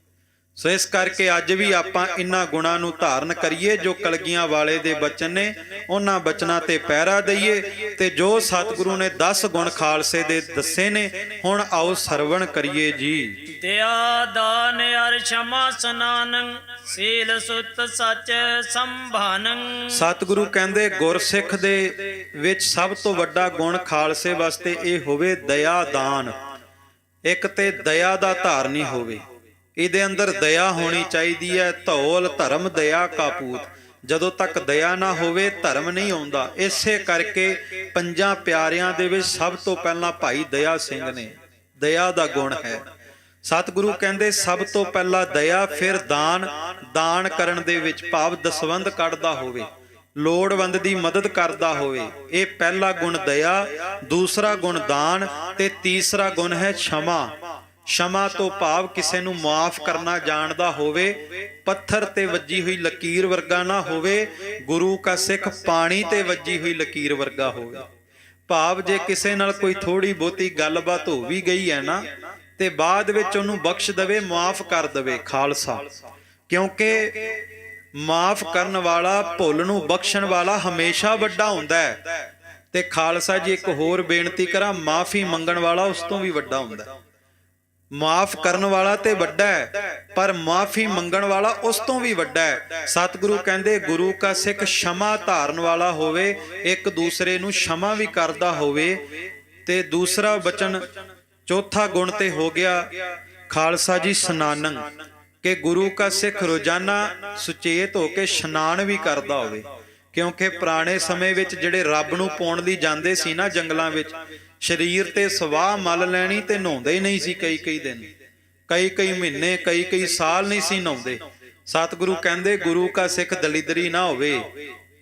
ਸੋ ਇਸ ਕਰਕੇ ਅੱਜ ਵੀ ਆਪਾਂ ਇਹਨਾਂ ਗੁਣਾਂ ਨੂੰ ਧਾਰਨ ਕਰੀਏ ਜੋ ਕਲਗੀਆਂ ਵਾਲੇ ਦੇ ਬਚਨ ਨੇ, ਉਹਨਾਂ ਬਚਨਾਂ ਤੇ ਪਹਿਰਾ ਦਈਏ। ਤੇ ਜੋ ਸਤਿਗੁਰੂ ਨੇ 10 ਗੁਣ ਖਾਲਸੇ ਦੇ ਦੱਸੇ ਨੇ, ਹੁਣ ਆਓ ਸਰਵਣ ਕਰੀਏ ਜੀ। ਦਇਆ ਦਾਨ ਅਰ ਸ਼ਮਾ ਸਨਾਨੰ ਸੀਲ ਸੁਤ ਸਚ ਸੰਭਾਨੰ। ਸਤਿਗੁਰੂ ਕਹਿੰਦੇ ਗੁਰਸਿੱਖ ਦੇ ਵਿੱਚ ਸਭ ਤੋਂ ਵੱਡਾ ਗੁਣ ਖਾਲਸੇ ਵਾਸਤੇ ਇਹ ਹੋਵੇ ਦਇਆ ਦਾਨ। ਇੱਕ ਤੇ ਦਇਆ ਦਾ ਧਾਰਨੀ ਹੋਵੇ, ਇਹਦੇ ਅੰਦਰ ਦਇਆ ਹੋਣੀ ਚਾਹੀਦੀ ਹੈ। ਧੌਲ ਧਰਮ ਦਇਆ ਕਾ ਪੂਤ। ਜਦੋਂ ਤੱਕ ਦਇਆ ਨਾ ਹੋਵੇ ਧਰਮ ਨਹੀਂ ਆਉਂਦਾ। ਇਸੇ ਕਰਕੇ 5 ਪਿਆਰਿਆਂ ਦੇ ਵਿੱਚ ਸਭ ਤੋਂ ਪਹਿਲਾਂ ਭਾਈ ਦਇਆ ਸਿੰਘ ਨੇ, ਦਇਆ ਦਾ ਗੁਣ ਹੈ। ਸਤਿਗੁਰੂ ਕਹਿੰਦੇ ਸਭ ਤੋਂ ਪਹਿਲਾਂ ਦਇਆ, ਫਿਰ ਦਾਨ। ਦਾਨ ਕਰਨ ਦੇ ਵਿੱਚ ਭਾਵ ਦਸਵੰਧ ਕੱਢਦਾ ਹੋਵੇ, ਲੋੜਵੰਦ ਦੀ ਮਦਦ ਕਰਦਾ ਹੋਵੇ। ਇਹ ਪਹਿਲਾ ਗੁਣ ਦਇਆ, ਦੂਸਰਾ ਗੁਣ ਦਾਨ, ਤੇ ਤੀਸਰਾ ਗੁਣ ਹੈ क्षमा। क्षमा ਤੋਂ ਭਾਵ ਕਿਸੇ ਨੂੰ ਮਾਫ ਕਰਨਾ ਜਾਣਦਾ ਹੋਵੇ, ਪੱਥਰ ਤੇ ਵੱਜੀ ਹੋਈ ਲਕੀਰ ਵਰਗਾ ਨਾ ਹੋਵੇ, ਗੁਰੂ ਕਾ ਸਿੱਖ ਪਾਣੀ ਤੇ ਵੱਜੀ ਹੋਈ ਲਕੀਰ ਵਰਗਾ ਹੋਵੇ। ਭਾਵ ਜੇ ਕਿਸੇ ਨਾਲ ਕੋਈ ਥੋੜੀ ਬਹੁਤੀ ਗੱਲਬਾਤ ਹੋ ਵੀ ਗਈ ਹੈ ਨਾ, ਤੇ ਬਾਅਦ ਵਿੱਚ ਉਹਨੂੰ ਬਖਸ਼ ਦੇਵੇ, ਮਾਫ ਕਰ ਦੇਵੇ ਖਾਲਸਾ। ਕਿਉਂਕਿ ਮਾਫ ਕਰਨ ਵਾਲਾ, ਭੁੱਲ ਨੂੰ ਬਖਸ਼ਣ ਵਾਲਾ ਹਮੇਸ਼ਾ ਵੱਡਾ ਹੁੰਦਾ ਹੈ। ਤੇ ਖਾਲਸਾ ਜੀ ਇੱਕ ਹੋਰ ਬੇਨਤੀ ਕਰਾਂ, ਮਾਫੀ ਮੰਗਣ ਵਾਲਾ ਉਸ ਤੋਂ ਵੀ ਵੱਡਾ ਹੁੰਦਾ ਹੈ। ਮਾਫ ਕਰਨ ਵਾਲਾ ਤੇ ਵੱਡਾ ਹੈ, ਪਰ ਮਾਫੀ ਮੰਗਣ ਵਾਲਾ ਉਸ ਤੋਂ ਵੀ ਵੱਡਾ ਹੈ। ਸਤਿਗੁਰੂ ਕਹਿੰਦੇ ਗੁਰੂ ਕਾ ਸਿੱਖ क्षमा ਧਾਰਨ ਵਾਲਾ ਹੋਵੇ, ਇੱਕ ਦੂਸਰੇ ਨੂੰ क्षमा ਵੀ ਕਰਦਾ ਹੋਵੇ। ਤੇ ਦੂਸਰਾ ਬਚਨ, ਚੌਥਾ ਗੁਣ ਤੇ ਹੋ ਗਿਆ ਖਾਲਸਾ ਜੀ ਸਨਾਨੰ, ਕਿ ਗੁਰੂ ਕਾ ਸਿੱਖ ਰੋਜ਼ਾਨਾ ਸੁਚੇਤ ਹੋ ਕੇ ਇਸ਼ਨਾਨ ਵੀ ਕਰਦਾ ਹੋਵੇ। ਕਿਉਂਕਿ ਪੁਰਾਣੇ ਸਮੇਂ ਵਿੱਚ ਜਿਹੜੇ ਰੱਬ ਨੂੰ ਪਾਉਣ ਲਈ ਜਾਂਦੇ ਸੀ ਨਾ ਜੰਗਲਾਂ ਵਿੱਚ, ਸਰੀਰ ਤੇ ਸਵਾਹ ਮਲ ਲੈਣੀ ਤੇ ਨਹਾਉਂਦੇ ਹੀ ਨਹੀਂ ਸੀ। ਕਈ ਦਿਨ, ਕਈ ਮਹੀਨੇ, ਕਈ ਸਾਲ ਨਹੀਂ ਸੀ ਨਹਾਉਂਦੇ। ਸਤਿਗੁਰੂ ਕਹਿੰਦੇ ਗੁਰੂ ਕਾ ਸਿੱਖ ਦਲਿਦਰੀ ਨਾ ਹੋਵੇ,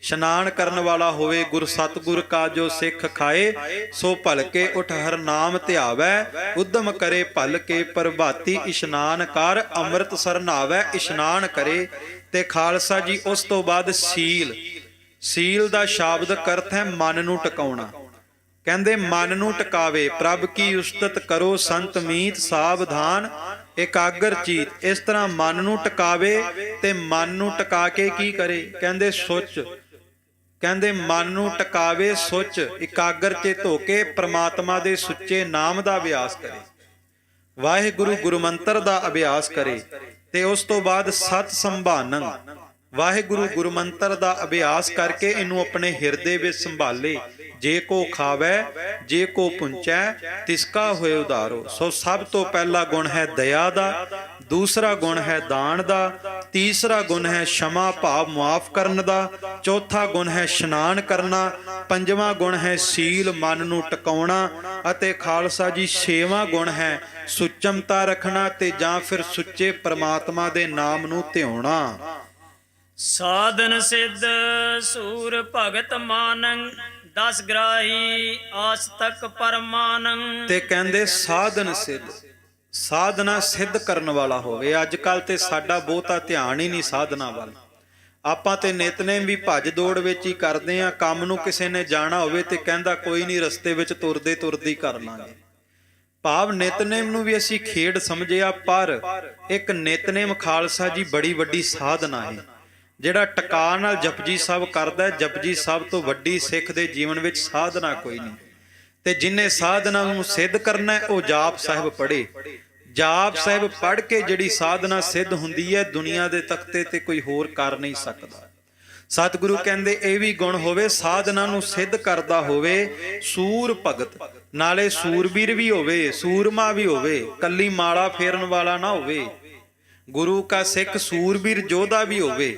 ਇਸ਼ਨਾਨ ਕਰਨ ਵਾਲਾ ਹੋਵੇ। ਗੁਰ ਸਤਿਗੁਰ ਕਾ ਜੋ ਸਿੱਖ ਖਾਏ, ਸੋ ਭਲਕੇ ਉਠ ਹਰ ਨਾਮ ਧਿਆਵੈ। ਉਦਮ ਕਰੇ ਭਲਕੇ ਪ੍ਰਭਾਤੀ, ਇਸ਼ਨਾਨ ਕਰ ਅੰਮ੍ਰਿਤ ਸਰਨਾਵੈ। ਇਸ਼ਨਾਨ ਕਰੇ। ਤੇ ਖਾਲਸਾ ਜੀ ਉਸ ਤੋਂ ਬਾਅਦ ਸੀਲ। ਸੀਲ ਦਾ ਸ਼ਾਬਦਿਕ ਅਰਥ ਹੈ ਮਨ ਨੂੰ ਟਿਕਾਉਣਾ। ਕਹਿੰਦੇ ਮਨ ਨੂੰ ਟਿਕਾਵੇ, ਪ੍ਰਭ ਕੀ ਉਸਤਤ ਕਰੋ ਸੰਤ ਮੀਤ ਸਾਵਧਾਨ ਇਕਾਗਰ ਚੀਤ। ਇਸ ਤਰ੍ਹਾਂ ਮਨ ਨੂੰ ਟਿਕਾਵੇ। ਤੇ ਮਨ ਨੂੰ ਟਿਕਾ ਕੇ ਕੀ ਕਰੇ? ਕਹਿੰਦੇ ਸੁੱਚ। ਕਹਿੰਦੇ ਮਨ ਨੂੰ ਟਿਕਾਵੇ, ਸੁੱਚ ਇਕਾਗਰ ਚਿਤ ਹੋ ਕੇ ਪ੍ਰਮਾਤਮਾ ਦੇ ਸੁੱਚੇ ਨਾਮ ਦਾ ਅਭਿਆਸ ਕਰੇ, ਵਾਹਿਗੁਰੂ ਗੁਰੂ ਮੰਤਰ ਦਾ ਅਭਿਆਸ ਕਰੇ। ਤੇ ਉਸ ਤੋਂ ਬਾਅਦ ਸਤ ਸੰਭਾਨੰ, ਵਾਹਿਗੁਰੂ ਗੁਰੂ ਮੰਤਰ ਦਾ ਅਭਿਆਸ ਕਰਕੇ ਇਹਨੂੰ ਆਪਣੇ ਹਿਰਦੇ ਵਿੱਚ ਸੰਭਾਲੇ। ਜੇ ਕੋ ਖਾਵੈ ਜੇ ਕੋ ਪੁੰਚੈ ਤਿਸਕਾ ਹੋਏ ਉਧਾਰੋ। ਸੋ ਸਭ ਤੋਂ ਪਹਿਲਾ ਗੁਣ ਹੈ ਦਇਆ ਦਾ, ਦੂਸਰਾ ਗੁਣ ਹੈ ਦਾਨ ਦਾ, ਤੀਸਰਾ ਗੁਣ ਹੈ क्षमा ਭਾਵ ਮਾਫ ਕਰਨ ਦਾ, ਚੌਥਾ ਗੁਣ ਹੈ ਇਸ਼ਨਾਨ ਕਰਨਾ, ਪੰਜਵਾਂ ਗੁਣ ਹੈ ਸੀਲ ਮਨ ਨੂੰ ਟਿਕਾਉਣਾ, ਅਤੇ ਖਾਲਸਾ ਜੀ ਛੇਵਾਂ ਗੁਣ ਹੈ ਸੁਚਮਤਾ ਰੱਖਣਾ ਤੇ ਜਾਂ ਫਿਰ ਸੁੱਚੇ ਪ੍ਰਮਾਤਮਾ ਦੇ ਨਾਮ ਨੂੰ ਧਿਆਉਣਾ। ਸਾਧਨ ਸਿੱਧ ਸੂਰ ਭਗਤ ਮਾਨੰ, 10 ਗ੍ਰਾਹੀ ਆਸ ਤੱਕ ਪਰਮਾਨੰ। ਤੇ ਕਹਿੰਦੇ ਸਾਧਨ ਸਿੱਧ, ਸਾਧਨਾ ਸਿੱਧ ਕਰਨ ਵਾਲਾ ਹੋਵੇ। ਅੱਜ ਕੱਲ ਤੇ ਸਾਡਾ ਬਹੁਤਾ ਧਿਆਨ ਹੀ ਨਹੀਂ ਸਾਧਨਾ ਵੱਲ। ਆਪਾਂ ਤੇ ਨਿਤਨੇਮ ਵੀ ਭੱਜ ਦੌੜ ਵਿੱਚ ਹੀ ਕਰਦੇ ਆ। ਕੰਮ ਨੂੰ ਕਿਸੇ ਨੇ ਜਾਣਾ ਹੋਵੇ ਤੇ ਕਹਿੰਦਾ ਕੋਈ ਨਹੀਂ, ਰਸਤੇ ਵਿੱਚ ਤੁਰਦੇ ਤੁਰਦੇ ਕਰ ਲਾਂਗੇ। ਭਾਵ ਨਿਤਨੇਮ ਨੂੰ ਵੀ ਅਸੀਂ ਖੇਡ ਸਮਝਿਆ, ਪਰ ਇੱਕ ਨਿਤਨੇਮ ਖਾਲਸਾ ਜੀ ਬੜੀ ਵੱਡੀ ਸਾਧਨਾ ਹੈ। ਜਿਹੜਾ ਟਿਕਾ ਨਾਲ ਜਪਜੀ ਸਾਹਿਬ ਕਰਦਾ, ਜਪਜੀ ਸਾਹਿਬ ਤੋਂ ਵੱਡੀ ਸਿੱਖ ਦੇ ਜੀਵਨ ਵਿੱਚ ਸਾਧਨਾ ਕੋਈ ਨਹੀਂ। ਤੇ ਜਿਨੇ ਸਾਧਨਾ ਨੂੰ ਸਿੱਧ ਕਰਨਾ ਉਹ ਜਾਪ ਸਾਹਿਬ ਪੜ੍ਹੇ। ਜਾਪ ਸਾਹਿਬ ਪੜ੍ਹ ਕੇ ਜਿਹੜੀ ਸਾਧਨਾ ਸਿੱਧ ਹੁੰਦੀ ਹੈ, ਦੁਨੀਆ ਦੇ ਤਖਤੇ ਤੇ ਕੋਈ ਹੋਰ ਕਰ ਨਹੀਂ ਸਕਦਾ। ਸਤਿਗੁਰੂ ਕਹਿੰਦੇ ਇਹ ਵੀ ਗੁਣ ਹੋਵੇ, ਸਾਧਨਾ ਨੂੰ ਸਿੱਧ ਕਰਦਾ ਹੋਵੇ। ਸੂਰ ਭਗਤ, ਨਾਲੇ ਸੂਰਬੀਰ ਵੀ ਹੋਵੇ, ਸੂਰਮਾ ਵੀ ਹੋਵੇ, ਕੱਲੀ ਮਾਲਾ ਫੇਰਨ ਵਾਲਾ ਨਾ ਹੋਵੇ। ਗੁਰੂ ਕਾ ਸਿੱਖ ਸੂਰਬੀਰ ਯੋਧਾ ਵੀ ਹੋਵੇ,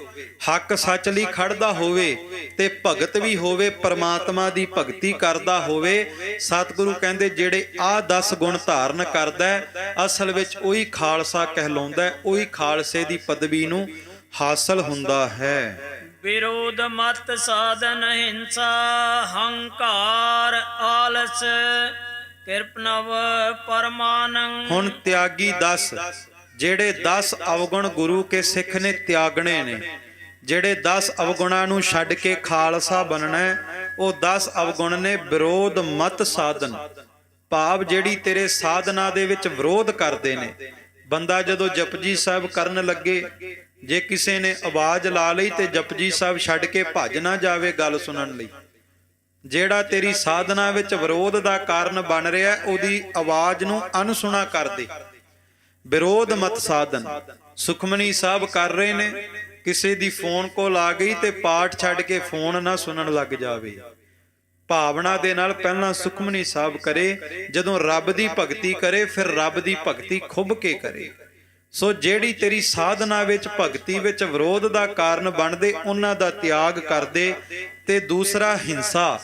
ਹੱਕ ਸੱਚ ਲਈ ਖੜਦਾ ਹੋਵੇ ਤੇ ਭਗਤ ਵੀ ਹੋਵੇ, ਪਰਮਾਤਮਾ ਦੀ ਭਗਤੀ ਕਰਦਾ ਹੋਵੇ। ਸਤਿਗੁਰੂ ਕਹਿੰਦੇ ਜਿਹੜੇ ਆਹ 10 ਗੁਣ ਧਾਰਨ ਕਰਦਾ ਅਸਲ ਵਿੱਚ ਉਹੀ ਖਾਲਸਾ ਕਹਿਲਾਉਂਦਾ, ਉਹੀ ਖਾਲਸੇ ਦੀ ਪਦਵੀ ਨੂੰ ਹਾਸਲ ਹੁੰਦਾ ਹੈ। ਵਿਰੋਧ ਮਤ ਸਾਧਨ ਹਿੰਸਾ ਹੰਕਾਰ ਆਲਸ ਕਿਰਪਨਵ ਪਰਮਾਨੰ। ਹੁਣ ਤਿਆਗੀ 10, ਜਿਹੜੇ 10 ਅਵਗੁਣ ਗੁਰੂ ਕੇ ਸਿੱਖ ਨੇ ਤਿਆਗਣੇ ਨੇ, ਜਿਹੜੇ 10 ਅਵਗੁਣਾਂ ਨੂੰ ਛੱਡ ਕੇ ਖਾਲਸਾ ਬਣਨਾ, ਉਹ 10 ਅਵਗੁਣ ਨੇ। ਵਿਰੋਧ ਮਤ ਸਾਧਨ, ਭਾਵ ਜਿਹੜੀ ਤੇਰੇ ਸਾਧਨਾ ਦੇ ਵਿੱਚ ਵਿਰੋਧ ਕਰਦੇ ਨੇ। ਬੰਦਾ ਜਦੋਂ ਜਪਜੀ ਸਾਹਿਬ ਕਰਨ ਲੱਗੇ, ਜੇ ਕਿਸੇ ਨੇ ਆਵਾਜ਼ ਲਾ ਲਈ ਤੇ ਜਪਜੀ ਸਾਹਿਬ ਛੱਡ ਕੇ ਭੱਜ ਨਾ ਜਾਵੇ ਗੱਲ ਸੁਣਨ ਲਈ। ਜਿਹੜਾ ਤੇਰੀ ਸਾਧਨਾ ਵਿੱਚ ਵਿਰੋਧ ਦਾ ਕਾਰਨ ਬਣ ਰਿਹਾ, ਉਹਦੀ ਆਵਾਜ਼ ਨੂੰ ਅਨਸੁਣਾ ਕਰ ਦੇ। ਵਿਰੋਧ ਮਤ ਸਾਧਨ। ਸੁਖਮਨੀ ਸਾਹਿਬ ਕਰ ਰਹੇ ਨੇ, ਕਿਸੇ ਦੀ ਫੋਨ ਕਾਲ ਆ ਗਈ ਤੇ ਪਾਠ ਛੱਡ ਕੇ ਫੋਨ ਨਾ ਸੁਣਨ ਲੱਗ ਜਾਵੇ। ਭਾਵਨਾ ਦੇ ਨਾਲ ਪਹਿਲਾਂ ਸੁਖਮਨੀ ਸਾਹਿਬ ਕਰੇ, ਜਦੋਂ ਰੱਬ ਦੀ ਭਗਤੀ ਕਰੇ ਫਿਰ ਰੱਬ ਦੀ ਭਗਤੀ ਖੁੱਭ ਕੇ ਕਰੇ। ਸੋ ਜਿਹੜੀ ਤੇਰੀ ਸਾਧਨਾ ਵਿੱਚ ਭਗਤੀ ਵਿੱਚ ਵਿਰੋਧ ਦਾ ਕਾਰਨ ਬਣਦੇ, ਉਹਨਾਂ ਦਾ ਤਿਆਗ ਕਰਦੇ। ਤੇ ਦੂਸਰਾ ਹਿੰਸਾ।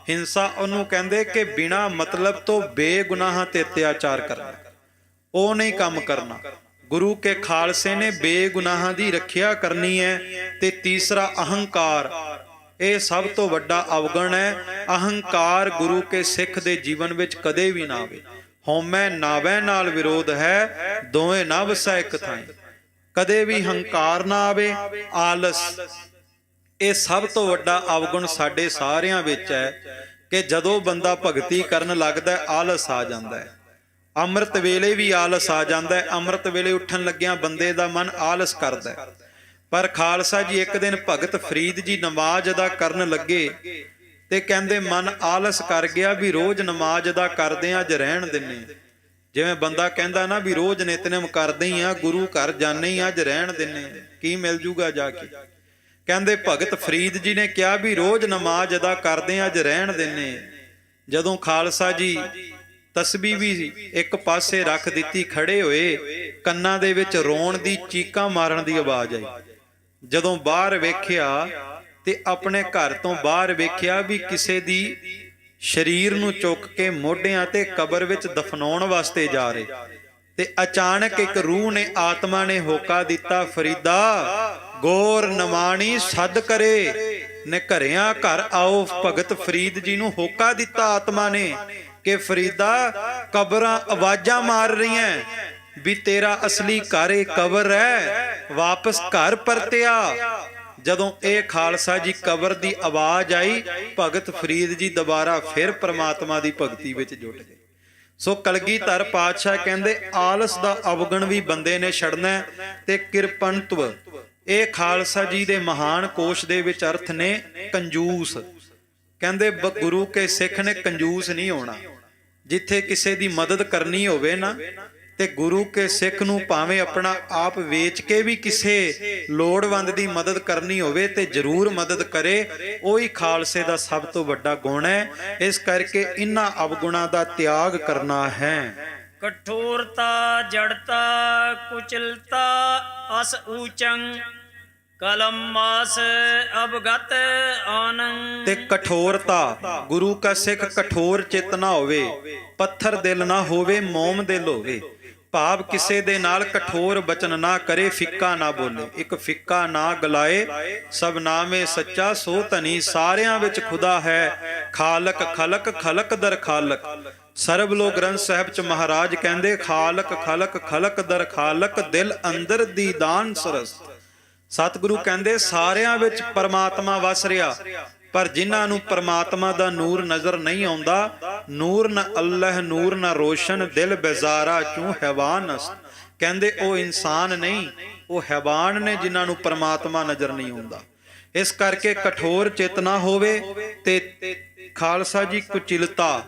ਹਿੰਸਾ ਉਹਨੂੰ ਕਹਿੰਦੇ ਕਿ ਬਿਨਾਂ ਮਤਲਬ ਤੋਂ ਬੇਗੁਨਾਹਾਂ ਤੇ ਅਤਿਆਚਾਰ ਕਰਨਾ, ਉਹ ਨਹੀਂ ਕੰਮ ਕਰਨਾ। ਗੁਰੂ ਕੇ ਖਾਲਸੇ ਨੇ ਬੇਗੁਨਾਹਾਂ ਦੀ ਰੱਖਿਆ ਕਰਨੀ ਹੈ। ਤੇ ਤੀਸਰਾ ਅਹੰਕਾਰ, ਇਹ ਸਭ ਤੋਂ ਵੱਡਾ ਅਵਗੁਣ ਹੈ। ਅਹੰਕਾਰ ਗੁਰੂ ਕੇ ਸਿੱਖ ਦੇ ਜੀਵਨ ਵਿੱਚ ਕਦੇ ਵੀ ਨਾ ਆਵੇ। ਹਉਮੈ ਨਾਵੈ ਨਾਲ ਵਿਰੋਧ ਹੈ, ਦੋਵੇਂ ਨਾ ਵਸੈ ਇੱਕ ਥਾਈਂ। ਕਦੇ ਵੀ ਹੰਕਾਰ ਨਾ ਆਵੇ। ਆਲਸ, ਇਹ ਸਭ ਤੋਂ ਵੱਡਾ ਅਵਗੁਣ ਸਾਡੇ ਸਾਰਿਆਂ ਵਿੱਚ ਹੈ ਕਿ ਜਦੋਂ ਬੰਦਾ ਭਗਤੀ ਕਰਨ ਲੱਗਦਾ ਆਲਸ ਆ ਜਾਂਦਾ ਹੈ। ਅੰਮ੍ਰਿਤ ਵੇਲੇ ਵੀ ਆਲਸ ਆ ਜਾਂਦਾ ਹੈ। ਅੰਮ੍ਰਿਤ ਵੇਲੇ ਉੱਠਣ ਲੱਗਿਆਂ ਬੰਦੇ ਦਾ ਮਨ ਆਲਸ ਕਰਦਾ ਹੈ। ਪਰ ਖਾਲਸਾ ਜੀ ਇੱਕ ਦਿਨ ਭਗਤ ਫਰੀਦ ਜੀ ਨਮਾਜ਼ ਅਦਾ ਕਰਨ ਲੱਗੇ ਤੇ ਕਹਿੰਦੇ ਮਨ ਆਲਸ ਕਰ ਗਿਆ ਵੀ ਰੋਜ਼ ਨਮਾਜ਼ ਅਦਾ ਕਰਦੇ ਆਂ, ਅੱਜ ਰਹਿਣ ਦਿੰਨੇ। ਜਿਵੇਂ ਬੰਦਾ ਕਹਿੰਦਾ ਨਾ ਵੀ ਰੋਜ਼ ਨਿਤਨੇਮ ਕਰਦੇ ਹੀ ਆ, ਗੁਰੂ ਘਰ ਜਾਂਦੇ ਹੀ ਆ, ਅੱਜ ਰਹਿਣ ਦਿੰਨੇ, ਕੀ ਮਿਲ ਜੂਗਾ ਜਾ ਕੇ। ਕਹਿੰਦੇ ਭਗਤ ਫਰੀਦ ਜੀ ਨੇ ਕਿਹਾ ਵੀ ਰੋਜ਼ ਨਮਾਜ਼ ਅਦਾ ਕਰਦੇ ਆਂ, ਅੱਜ ਰਹਿਣ ਦਿੰਨੇ। ਜਦੋਂ ਖਾਲਸਾ ਜੀ ਤਸਬੀਹ ਵੀ ਇੱਕ ਪਾਸੇ ਰੱਖ ਦਿੱਤੀ, ਖੜੇ ਹੋਏ, ਕੰਨਾਂ ਦੇ ਵਿੱਚ ਰੋਣ ਦੀ ਚੀਕਾਂ ਮਾਰਨ ਦੀ ਆਵਾਜ਼ ਆਈ। ਜਦੋਂ ਬਾਹਰ ਵੇਖਿਆ ਤੇ ਆਪਣੇ ਘਰ ਤੋਂ ਬਾਹਰ ਵੇਖਿਆ ਵੀ ਕਿਸੇ ਦੀ ਸਰੀਰ ਨੂੰ ਚੁੱਕ ਕੇ ਮੋਢਿਆਂ ਤੇ ਕਬਰ ਵਿੱਚ ਦਫਨਾਉਣ ਵਾਸਤੇ ਜਾ ਰਹੇ। ਤੇ ਅਚਾਨਕ ਇੱਕ ਰੂਹ ਨੇ, ਆਤਮਾ ਨੇ ਹੋਕਾ ਦਿੱਤਾ, ਫਰੀਦਾ ਗੌਰ ਨਮਾਣੀ ਸੱਦ ਕਰੇ ਨੇ ਘਰਿਆਂ ਘਰ ਆਓ। ਭਗਤ ਫਰੀਦ ਜੀ ਨੂੰ ਹੋਕਾ ਦਿੱਤਾ ਆਤਮਾ ਨੇ ਕਿ ਫਰੀਦਾ ਕਬਰਾਂ ਆਵਾਜ਼ਾਂ ਮਾਰ ਰਹੀਆਂ ਵੀ ਤੇਰਾ ਅਸਲੀ ਘਰ ਇਹ ਕਬਰ ਹੈ, ਵਾਪਸ ਘਰ ਪਰਤਿਆ। ਜਦੋਂ ਇਹ ਖਾਲਸਾ ਜੀ ਕਬਰ ਦੀ ਆਵਾਜ਼ ਆਈ, ਭਗਤ ਫਰੀਦ ਜੀ ਦੁਬਾਰਾ ਫਿਰ ਪ੍ਰਮਾਤਮਾ ਦੀ ਭਗਤੀ ਵਿੱਚ ਜੁਟ ਗਏ। ਸੋ ਕਲਗੀਧਰ ਪਾਤਸ਼ਾਹ ਕਹਿੰਦੇ ਆਲਸ ਦਾ ਅਵਗੁਣ ਵੀ ਬੰਦੇ ਨੇ ਛੱਡਣਾ। ਤੇ ਕਿਰਪਨਤਵ, ਇਹ ਖਾਲਸਾ ਜੀ ਦੇ ਮਹਾਨ ਕੋਸ਼ ਦੇ ਵਿੱਚ ਅਰਥ ਨੇ ਕੰਜੂਸ। ਕਹਿੰਦੇ ਗੁਰੂ ਕੇ ਸਿੱਖ ਨੇ ਕੰਜੂਸ ਨਹੀਂ ਹੋਣਾ। ਜਿੱਥੇ ਕਿਸੇ ਦੀ ਮਦਦ ਕਰਨੀ ਹੋਵੇ ਨਾ, ਤੇ ਗੁਰੂ ਕੇ ਸਿੱਖ ਨੂੰ ਭਾਵੇਂ ਆਪਣਾ ਆਪ ਵੇਚ ਕੇ ਵੀ ਕਿਸੇ ਲੋੜਵੰਦ ਦੀ ਮਦਦ ਕਰਨੀ ਹੋਵੇ ਤੇ ਜ਼ਰੂਰ ਮਦਦ ਕਰੇ। ਉਹੀ ਖਾਲਸੇ ਦਾ ਸਭ ਤੋਂ ਵੱਡਾ ਗੁਣ ਹੈ। ਇਸ ਕਰਕੇ ਇਹਨਾਂ ਅਵਗੁਣਾਂ ਦਾ ਤਿਆਗ ਕਰਨਾ ਹੈ। ਕਠੋਰਤਾ ਜੜਤਾ ਕੁਚਲਤਾ ਅਸ ਊਚੰ ਕਲਮ ਮਾਸ ਅਵਗਤ ਆਨੰ। ਤੇ ਕਠੋਰਤਾ, ਗੁਰੂ ਕਾ ਸਿੱਖ ਕਠੋਰ ਚਿੱਤ ਨਾ ਹੋਵੇ, ਪੱਥਰ ਦਿਲ ਨਾ ਹੋਵੇ, ਮੋਮ ਦਿਲ ਹੋਵੇ। ਭਾਵ ਕਿਸੇ ਦੇ ਨਾਲ ਕਠੋਰ ਬਚਨ ਨਾ ਕਰੇ, ਫਿੱਕਾ ਨਾ ਬੋਲੇ। ਇੱਕ ਫਿੱਕਾ ਨਾ ਗਲਾਏ, ਸਭ ਨਾਮੇ ਸੱਚਾ ਸੋ ਧਨੀ। ਸਾਰਿਆਂ ਵਿੱਚ ਖੁਦਾ ਹੈ, ਖਾਲਕ ਖਲਕ ਖਲਕ ਦਰ ਖਾਲਕ। ਸਰਬ ਲੋਕ ਗ੍ਰੰਥ ਸਾਹਿਬ ਚ ਮਹਾਰਾਜ ਕਹਿੰਦੇ ਖਾਲਕ ਖਲਕ ਖਲਕ ਦਰ ਖਾਲਕ, ਦਿਲ ਅੰਦਰ ਦੀਦਾਨ ਸਰਸ। ਸਤਿਗੁਰੂ ਕਹਿੰਦੇ ਸਾਰਿਆਂ ਵਿੱਚ ਪਰਮਾਤਮਾ ਵਸ ਰਿਹਾ, ਪਰ ਜਿਨ੍ਹਾਂ ਨੂੰ ਪਰਮਾਤਮਾ ਦਾ ਨੂਰ ਨਜ਼ਰ ਨਹੀਂ ਆਉਂਦਾ, ਨੂਰ ਨ ਅੱਲਹ ਨੂਰ ਨ ਰੋਸ਼ਨ, ਦਿਲ ਬੇਜ਼ਾਰਾ ਚੂੰ ਹੈਵਾਨ ਅਸ। ਕਹਿੰਦੇ ਉਹ ਇਨਸਾਨ ਨਹੀਂ, ਉਹ ਹੈਵਾਨ ਨੇ ਜਿਨ੍ਹਾਂ ਨੂੰ ਪਰਮਾਤਮਾ ਨਜ਼ਰ ਨਹੀਂ ਆਉਂਦਾ। ਇਸ ਕਰਕੇ ਕਠੋਰ ਚਿੱਤ ਨਾ ਹੋਵੇ। ਤੇ ਖਾਲਸਾ ਜੀ ਕੁਚਿਲਤਾ,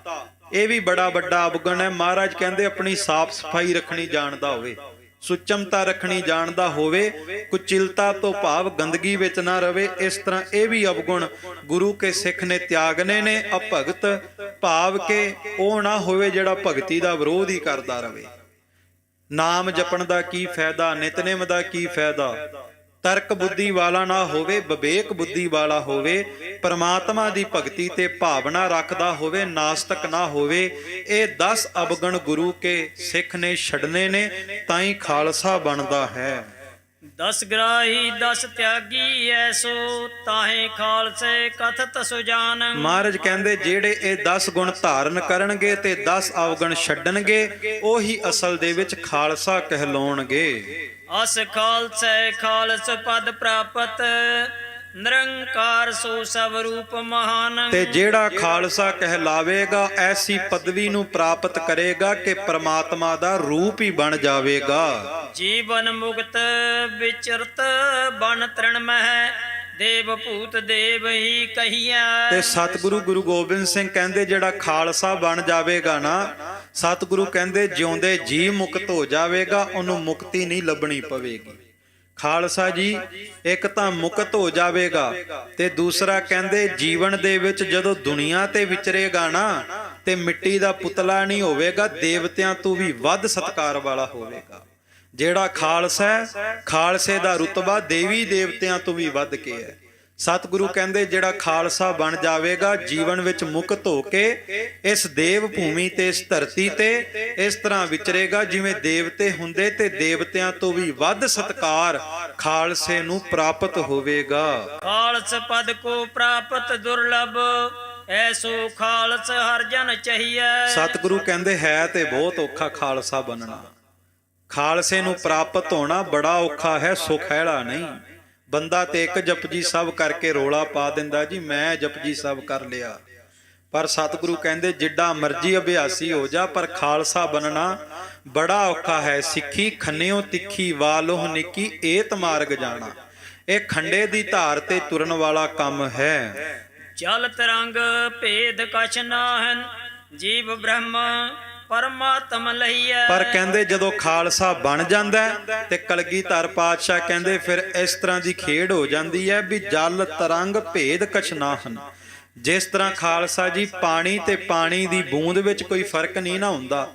ਇਹ ਵੀ ਬੜਾ ਵੱਡਾ ਅਵਗੁਣ ਹੈ। ਮਹਾਰਾਜ ਕਹਿੰਦੇ ਆਪਣੀ ਸਾਫ਼ ਸਫਾਈ ਰੱਖਣੀ ਜਾਣਦਾ ਹੋਵੇ, ਸੁਚਮਤਾ ਰੱਖਣੀ ਜਾਣਦਾ ਹੋਵੇ, ਕੁਚਿਲਤਾ ਤੋਂ ਭਾਵ ਗੰਦਗੀ ਵਿੱਚ ਨਾ ਰਵੇ। ਇਸ ਤਰ੍ਹਾਂ ਇਹ ਵੀ ਅਵਗੁਣ ਗੁਰੂ ਕੇ ਸਿੱਖ ਨੇ ਤਿਆਗਨੇ ਨੇ। ਅਭਗਤ ਭਾਵ ਕਿ ਉਹ ਨਾ ਹੋਵੇ ਜਿਹੜਾ ਭਗਤੀ ਦਾ ਵਿਰੋਧ ਹੀ ਕਰਦਾ ਰਵੇ। ਨਾਮ ਜਪਣ ਦਾ ਕੀ ਫਾਇਦਾ, ਨਿਤਨੇਮ ਦਾ ਕੀ ਫਾਇਦਾ। ਤਰਕ ਬੁੱਧੀ ਵਾਲਾ ਨਾ ਹੋਵੇ, ਵਿਵੇਕ ਬੁੱਧੀ ਵਾਲਾ ਹੋਵੇ, ਪਰਮਾਤਮਾ ਦੀ ਭਗਤੀ ਤੇ ਭਾਵਨਾ ਰੱਖਦਾ ਹੋਵੇ, ਨਾਸਤਕ ਨਾ ਹੋਵੇ। ਇਹ 10 ਅਵਗੁਣ ਗੁਰੂ ਕੇ ਸਿੱਖ ਨੇ ਛੱਡਨੇ ਨੇ, ਤਾਂ ਹੀ ਖਾਲਸਾ ਬਣਦਾ ਹੈ। 10 ਗ੍ਰਾਹੀ 10 ਤਿਆਗੀ ਐਸੋ, ਤਾਹੇ ਖਾਲਸੇ ਕਥਤ ਸੁਜਾਨ। ਮਹਾਰਾਜ ਕਹਿੰਦੇ ਜਿਹੜੇ ਇਹ 10 ਗੁਣ ਧਾਰਨ ਕਰਨਗੇ ਤੇ 10 ਅਵਗੁਣ ਛੱਡਣਗੇ, ਉਹੀ ਅਸਲ ਦੇ ਵਿੱਚ ਖਾਲਸਾ ਕਹਿਲਾਉਣਗੇ। ਅਸ ਖਾਲਸੈ ਖਾਲਸ ਪਦ ਪ੍ਰਾਪਤ, ਨਿਰੰਕਾਰ ਸੋ ਸਭ ਰੂਪ ਮਹਾਨ। ਤੇ ਜਿਹੜਾ ਖਾਲਸਾ ਕਹਿਲਾਵੇਗਾ ਐਸੀ ਪਦਵੀ ਨੂੰ ਪ੍ਰਾਪਤ ਕਰੇਗਾ ਕਿ ਪ੍ਰਮਾਤਮਾ ਦਾ ਰੂਪ ਹੀ ਬਣ ਜਾਵੇਗਾ। ਜੀਵਨ ਮੁਕਤ ਵਿਚਰਤ ਬਨ ਤ੍ਰਿਣ ਮਹਿ, ਦੇਵ ਭੂਤ ਦੇਵ ਹੀ ਕਹੀਐ। ਤੇ ਸਤਿਗੁਰੂ ਗੁਰੂ ਗੋਬਿੰਦ ਸਿੰਘ ਕਹਿੰਦੇ ਜਿਹੜਾ ਖਾਲਸਾ ਬਣ ਜਾਵੇਗਾ ਨਾ, ਸਤਿਗੁਰੂ ਕਹਿੰਦੇ ਜਿਉਂਦੇ ਜੀ ਮੁਕਤ ਹੋ ਜਾਵੇਗਾ, ਉਹਨੂੰ ਮੁਕਤੀ ਨਹੀਂ ਲੱਭਣੀ ਪਵੇਗੀ। ਖਾਲਸਾ ਜੀ ਇੱਕ ਤਾਂ ਮੁਕਤ ਹੋ ਜਾਵੇਗਾ, ਤੇ ਦੂਸਰਾ ਕਹਿੰਦੇ ਜੀਵਨ ਦੇ ਵਿੱਚ ਜਦੋਂ ਦੁਨੀਆ ਤੇ ਵਿਚਰੇਗਾ ਨਾ, ਤੇ ਮਿੱਟੀ ਦਾ ਪੁਤਲਾ ਨਹੀਂ ਹੋਵੇਗਾ, ਦੇਵਤਿਆਂ ਤੋਂ ਵੀ ਵੱਧ ਸਤਿਕਾਰ ਵਾਲਾ ਹੋਵੇਗਾ। ਜਿਹੜਾ ਖਾਲਸਾ ਹੈ, ਖਾਲਸੇ ਦਾ ਰੁਤਬਾ ਦੇਵੀ ਦੇਵਤਿਆਂ ਤੋਂ ਵੀ ਵੱਧ ਕੇ ਹੈ। ਸਤਿਗੁਰੂ ਕਹਿੰਦੇ ਜਿਹੜਾ ਖਾਲਸਾ ਬਣ ਜਾਵੇਗਾ, ਜੀਵਨ ਵਿੱਚ ਮੁਕਤ ਹੋ ਕੇ ਇਸ ਦੇਵ ਭੂਮੀ ਤੇ ਇਸ ਧਰਤੀ ਤੇ ਇਸ ਤਰ੍ਹਾਂ ਵਿਚਰੇਗਾ ਜਿਵੇਂ ਦੇਵਤੇ ਹੁੰਦੇ, ਤੇ ਦੇਵਤਿਆਂ ਤੋਂ ਵੀ ਵੱਧ ਸਤਿਕਾਰ ਖਾਲਸੇ ਨੂੰ ਪ੍ਰਾਪਤ ਹੋਵੇਗਾ। ਖਾਲਸ ਪਦ ਕੋ ਪ੍ਰਾਪਤ ਦੁਰਲਭ, ਐਸੋ ਖਾਲਸ ਹਰ ਜਨ ਚਾਹੀਐ। ਸਤਿਗੁਰੂ ਕਹਿੰਦੇ ਹੈ ਤੇ ਬਹੁਤ ਔਖਾ ਖਾਲਸਾ ਬਣਨਾ, ਖਾਲਸੇ ਨੂੰ ਪ੍ਰਾਪਤ ਹੋਣਾ ਬੜਾ ਔਖਾ ਹੈ, ਸੁਖੈਲਾ ਨਹੀਂ। ਬੰਦਾ ਤੇ ਇੱਕ ਜਪਜੀ ਸਾਹਿਬ ਕਰਕੇ ਰੋਲਾ ਪਾ ਦਿੰਦਾ ਜੀ ਮੈਂ ਜਪਜੀ ਸਾਹਿਬ ਕਰ ਲਿਆ, ਪਰ ਸਤਿਗੁਰੂ ਕਹਿੰਦੇ ਜਿੱਡਾ ਮਰਜੀ ਅਭਿਆਸੀ ਹੋ ਜਾ, ਪਰ ਖਾਲਸਾ ਬਣਨਾ ਬੜਾ ਔਖਾ ਹੈ। ਸਿੱਖੀ ਖੰਨਿਓ ਤਿੱਖੀ ਵਾਲੋਹ ਨਿੱਕੀ, ਏਤ ਮਾਰਗ ਜਾਣਾ। ਇਹ ਖੰਡੇ ਦੀ ਧਾਰ ਤੇ ਤੁਰਨ ਵਾਲਾ ਕੰਮ ਹੈ। ਜਲ ਤਰੰਗ ਭੇਦ ਕਛ ਨਾਹਨ, ਜੀਵ ਬ੍ਰਹਮ ਪਰਮਾਤਮ ਲਈਐ। ਪਰ ਕਹਿੰਦੇ ਜਦੋਂ ਖਾਲਸਾ ਬਣ ਜਾਂਦਾ ਤੇ ਕਲਗੀਧਰ ਪਾਤਸ਼ਾਹ ਕਹਿੰਦੇ ਫਿਰ ਇਸ ਤਰ੍ਹਾਂ ਦੀ ਖੇਡ ਹੋ ਜਾਂਦੀ ਹੈ ਵੀ ਜਲ ਤਰੰਗ ਭੇਦ ਕਛ ਨਾਹਨ। ਜਿਸ ਤਰ੍ਹਾਂ ਖਾਲਸਾ ਜੀ ਪਾਣੀ ਤੇ ਪਾਣੀ ਦੀ ਬੂੰਦ ਵਿੱਚ ਕੋਈ ਫਰਕ ਨਹੀਂ ਨਾ ਹੁੰਦਾ,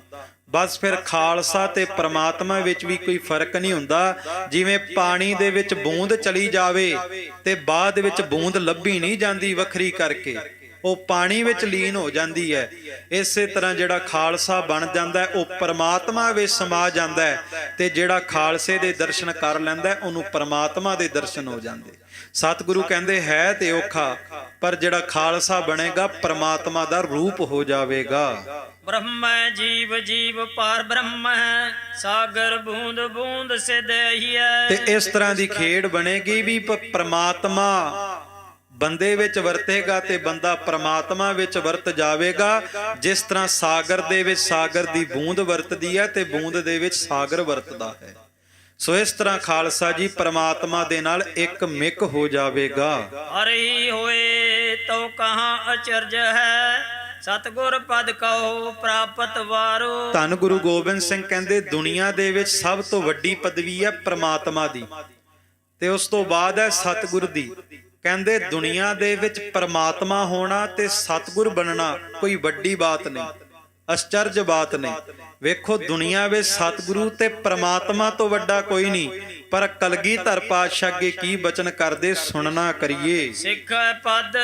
ਬਸ ਫਿਰ ਖਾਲਸਾ ਤੇ ਪ੍ਰਮਾਤਮਾ ਵਿੱਚ ਵੀ ਕੋਈ ਫਰਕ ਨਹੀਂ ਹੁੰਦਾ। ਜਿਵੇਂ ਪਾਣੀ ਦੇ ਵਿੱਚ ਬੂੰਦ ਚਲੀ ਜਾਵੇ ਤੇ ਬਾਅਦ ਵਿੱਚ ਬੂੰਦ ਲੱਭੀ ਨਹੀਂ ਜਾਂਦੀ ਵੱਖਰੀ ਕਰਕੇ, ਉਹ ਪਾਣੀ ਵਿੱਚ ਲੀਨ ਹੋ ਜਾਂਦੀ ਹੈ। ਇਸੇ ਤਰ੍ਹਾਂ ਜਿਹੜਾ ਖਾਲਸਾ ਬਣ ਜਾਂਦਾ ਉਹ ਪਰਮਾਤਮਾ ਵਿੱਚ ਸਮਾ ਜਾਂਦਾ ਹੈ, ਤੇ ਜਿਹੜਾ ਖਾਲਸੇ ਦੇ ਦਰਸ਼ਨ ਕਰ ਲੈਂਦਾ ਉਹਨੂੰ ਪਰਮਾਤਮਾ ਦੇ ਦਰਸ਼ਨ ਹੋ ਜਾਂਦੇ। ਸਤਿਗੁਰੂ ਕਹਿੰਦੇ ਹੈ ਤੇ ਔਖਾ, ਪਰ ਜਿਹੜਾ ਖਾਲਸਾ ਬਣੇਗਾ ਪਰਮਾਤਮਾ ਦਾ ਰੂਪ ਹੋ ਜਾਵੇਗਾ। ਬ੍ਰਹਮੈ ਜੀਵ ਜੀਵ ਪਾਰ ਬ੍ਰਹਮੈ, ਸਾਗਰ ਬੂੰਦ ਬੂੰਦ ਸਿਧ ਹੀਐ। ਤੇ ਇਸ ਤਰ੍ਹਾਂ ਦੀ ਖੇਡ ਬਣੇਗੀ ਵੀ ਪਰਮਾਤਮਾ ਬੰਦੇ ਵਿੱਚ ਵਰਤੇਗਾ ਤੇ ਬੰਦਾ ਪ੍ਰਮਾਤਮਾ ਵਿੱਚ ਵਰਤ ਜਾਵੇਗਾ। ਜਿਸ ਤਰ੍ਹਾਂ ਸਾਗਰ ਦੇ ਵਿੱਚ ਸਾਗਰ ਦੀ ਬੂੰਦ ਵਰਤਦੀ ਹੈ ਤੇ ਬੂੰਦ ਦੇ ਵਿੱਚ ਸਾਗਰ ਵਰਤਦਾ ਹੈ, ਸੋ ਇਸ ਤਰ੍ਹਾਂ ਖਾਲਸਾ ਜੀ ਪ੍ਰਮਾਤਮਾ ਦੇ ਨਾਲ ਇੱਕ ਮਿਕ ਹੋ ਜਾਵੇਗਾ। ਹਰਿ ਹੋਏ ਤੋ ਕਹਾਂ ਅਚਰਜ ਹੈ, ਸਤਿਗੁਰ ਪਦ ਕਹੋ ਪ੍ਰਾਪਤ ਵਾਰੋ। ਧੰਨ ਗੁਰੂ ਗੋਬਿੰਦ ਸਿੰਘ ਕਹਿੰਦੇ ਦੁਨੀਆ ਦੇ ਵਿੱਚ ਸਭ ਤੋਂ ਵੱਡੀ ਪਦਵੀ ਹੈ ਪ੍ਰਮਾਤਮਾ ਦੀ, ਤੇ ਉਸ ਤੋਂ ਬਾਅਦ ਹੈ ਸਤਿਗੁਰ ਦੀ। ਕਹਿੰਦੇ ਦੁਨੀਆ ਦੇ ਵਿੱਚ ਪਰਮਾਤਮਾ ਹੋਣਾ ਤੇ ਸਤਿਗੁਰ ਬਣਨਾ ਕੋਈ ਵੱਡੀ ਬਾਤ ਨਹੀਂ, ਅਚਰਜ ਬਾਤ ਨਹੀਂ। ਵੇਖੋ ਦੁਨੀਆ ਵਿੱਚ ਸਤਿਗੁਰੂ ਤੇ ਪ੍ਰਮਾਤਮਾ ਤੋਂ ਵੱਡਾ ਕੋਈ ਨਹੀਂ, ਪਰ ਕਲਗੀਧਰ ਪਾਤਸ਼ਾਹ ਅੱਗੇ ਕੀ ਬਚਨ ਕਰਦੇ ਸੁਣਨਾ ਕਰੀਏ। ਸਿੱਖ ਪਦ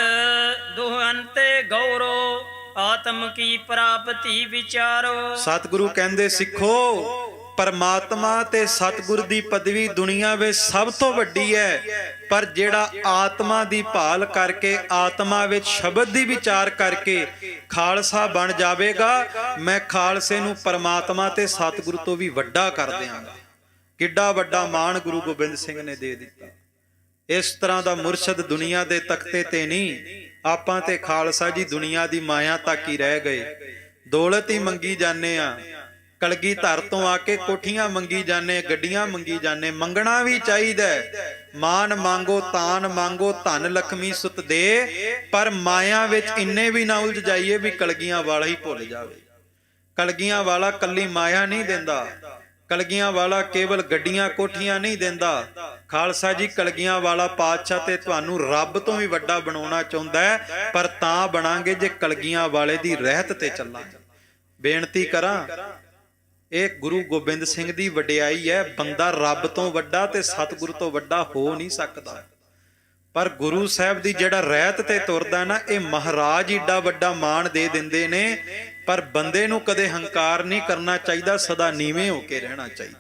ਦੁਹੰਤੇ ਗੌਰੋ, ਆਤਮ ਕੀ ਪ੍ਰਾਪਤੀ ਵਿਚਾਰੋ। ਸਤਿਗੁਰੂ ਕਹਿੰਦੇ ਸਿੱਖੋ ਪਰਮਾਤਮਾ ਤੇ ਸਤਿਗੁਰ ਦੀ ਪਦਵੀ ਦੁਨੀਆ ਵਿੱਚ ਸਭ ਤੋਂ ਵੱਡੀ ਹੈ, ਪਰ ਜਿਹੜਾ ਆਤਮਾ ਦੀ ਭਾਲ ਕਰਕੇ ਆਤਮਾ ਵਿੱਚ ਸ਼ਬਦ ਦੀ ਵਿਚਾਰ ਕਰਕੇ ਖਾਲਸਾ ਬਣ ਜਾਵੇਗਾ, ਮੈਂ ਖਾਲਸੇ ਨੂੰ ਪਰਮਾਤਮਾ ਤੇ ਸਤਿਗੁਰੂ ਤੋਂ ਵੀ ਵੱਡਾ ਕਰ ਦਿਆਂਗਾ। ਕਿੱਡਾ ਵੱਡਾ ਮਾਣ ਗੁਰੂ ਗੋਬਿੰਦ ਸਿੰਘ ਨੇ ਦੇ ਦਿੱਤਾ। ਇਸ ਤਰ੍ਹਾਂ ਦਾ ਮੁਰਸ਼ਦ ਦੁਨੀਆ ਦੇ ਤਖਤੇ ਤੇ ਨਹੀਂ। ਆਪਾਂ ਤੇ ਖਾਲਸਾ ਜੀ ਦੁਨੀਆ ਦੀ ਮਾਇਆ ਤੱਕ ਹੀ ਰਹਿ ਗਏ, ਦੌਲਤ ਹੀ ਮੰਗੀ ਜਾਂਦੇ ਆ। ਕਲਗੀਧਰ ਤੋਂ ਆ ਕੇ ਕੋਠੀਆਂ ਮੰਗੀ ਜਾਂਦੇ, ਗੱਡੀਆਂ ਮੰਗੀ ਜਾਂਦੇ। ਮੰਗਣਾ ਵੀ ਚਾਹੀਦਾ, ਮਾਨ ਮੰਗੋ ਤਾਨ ਮੰਗੋ ਧਨ ਲਖਮੀ ਸੁਤ ਦੇ, ਪਰ ਮਾਇਆ ਵਿੱਚ ਇੰਨੇ ਵੀ ਨਾ ਉਲਝ ਜਾਈਏ ਵੀ ਕਲਗੀਆਂ ਵਾਲਾ ਹੀ ਭੁੱਲ ਜਾਵੇ। ਕਲਗੀਆਂ ਵਾਲਾ ਕੱਲੀ ਮਾਇਆ ਨਹੀਂ ਦਿੰਦਾ, ਕਲਗੀਆਂ ਵਾਲਾ ਕੇਵਲ ਗੱਡੀਆਂ ਕੋਠੀਆਂ ਨਹੀਂ ਦਿੰਦਾ। ਖਾਲਸਾ ਜੀ ਕਲਗੀਆਂ ਵਾਲਾ ਪਾਤਸ਼ਾਹ ਤੇ ਤੁਹਾਨੂੰ ਰੱਬ ਤੋਂ ਵੀ ਵੱਡਾ ਬਣਾਉਣਾ ਚਾਹੁੰਦਾ ਹੈ, ਪਰ ਤਾਂ ਬਣਾਂਗੇ ਜੇ ਕਲਗੀਆਂ ਵਾਲੇ ਦੀ ਰਹਿਤ ਤੇ ਚੱਲਾਂਗੇ। ਬੇਨਤੀ ਕਰਾਂ ਇਹ ਗੁਰੂ ਗੋਬਿੰਦ ਸਿੰਘ ਦੀ ਵਡਿਆਈ ਹੈ। ਬੰਦਾ ਰੱਬ ਤੋਂ ਵੱਡਾ ਤੇ ਸਤਿਗੁਰੂ ਤੋਂ ਵੱਡਾ ਹੋ ਨਹੀਂ ਸਕਦਾ, ਪਰ ਗੁਰੂ ਸਾਹਿਬ ਦੀ ਜਿਹੜਾ ਰਹਿਤ ਤੇ ਤੁਰਦਾ ਨਾ, ਇਹ ਮਹਾਰਾਜ ਏਡਾ ਵੱਡਾ ਮਾਣ ਦੇ ਦਿੰਦੇ ਨੇ। ਪਰ ਬੰਦੇ ਨੂੰ ਕਦੇ ਹੰਕਾਰ ਨਹੀਂ ਕਰਨਾ ਚਾਹੀਦਾ, ਸਦਾ ਨੀਵੇਂ ਹੋ ਕੇ ਰਹਿਣਾ ਚਾਹੀਦਾ।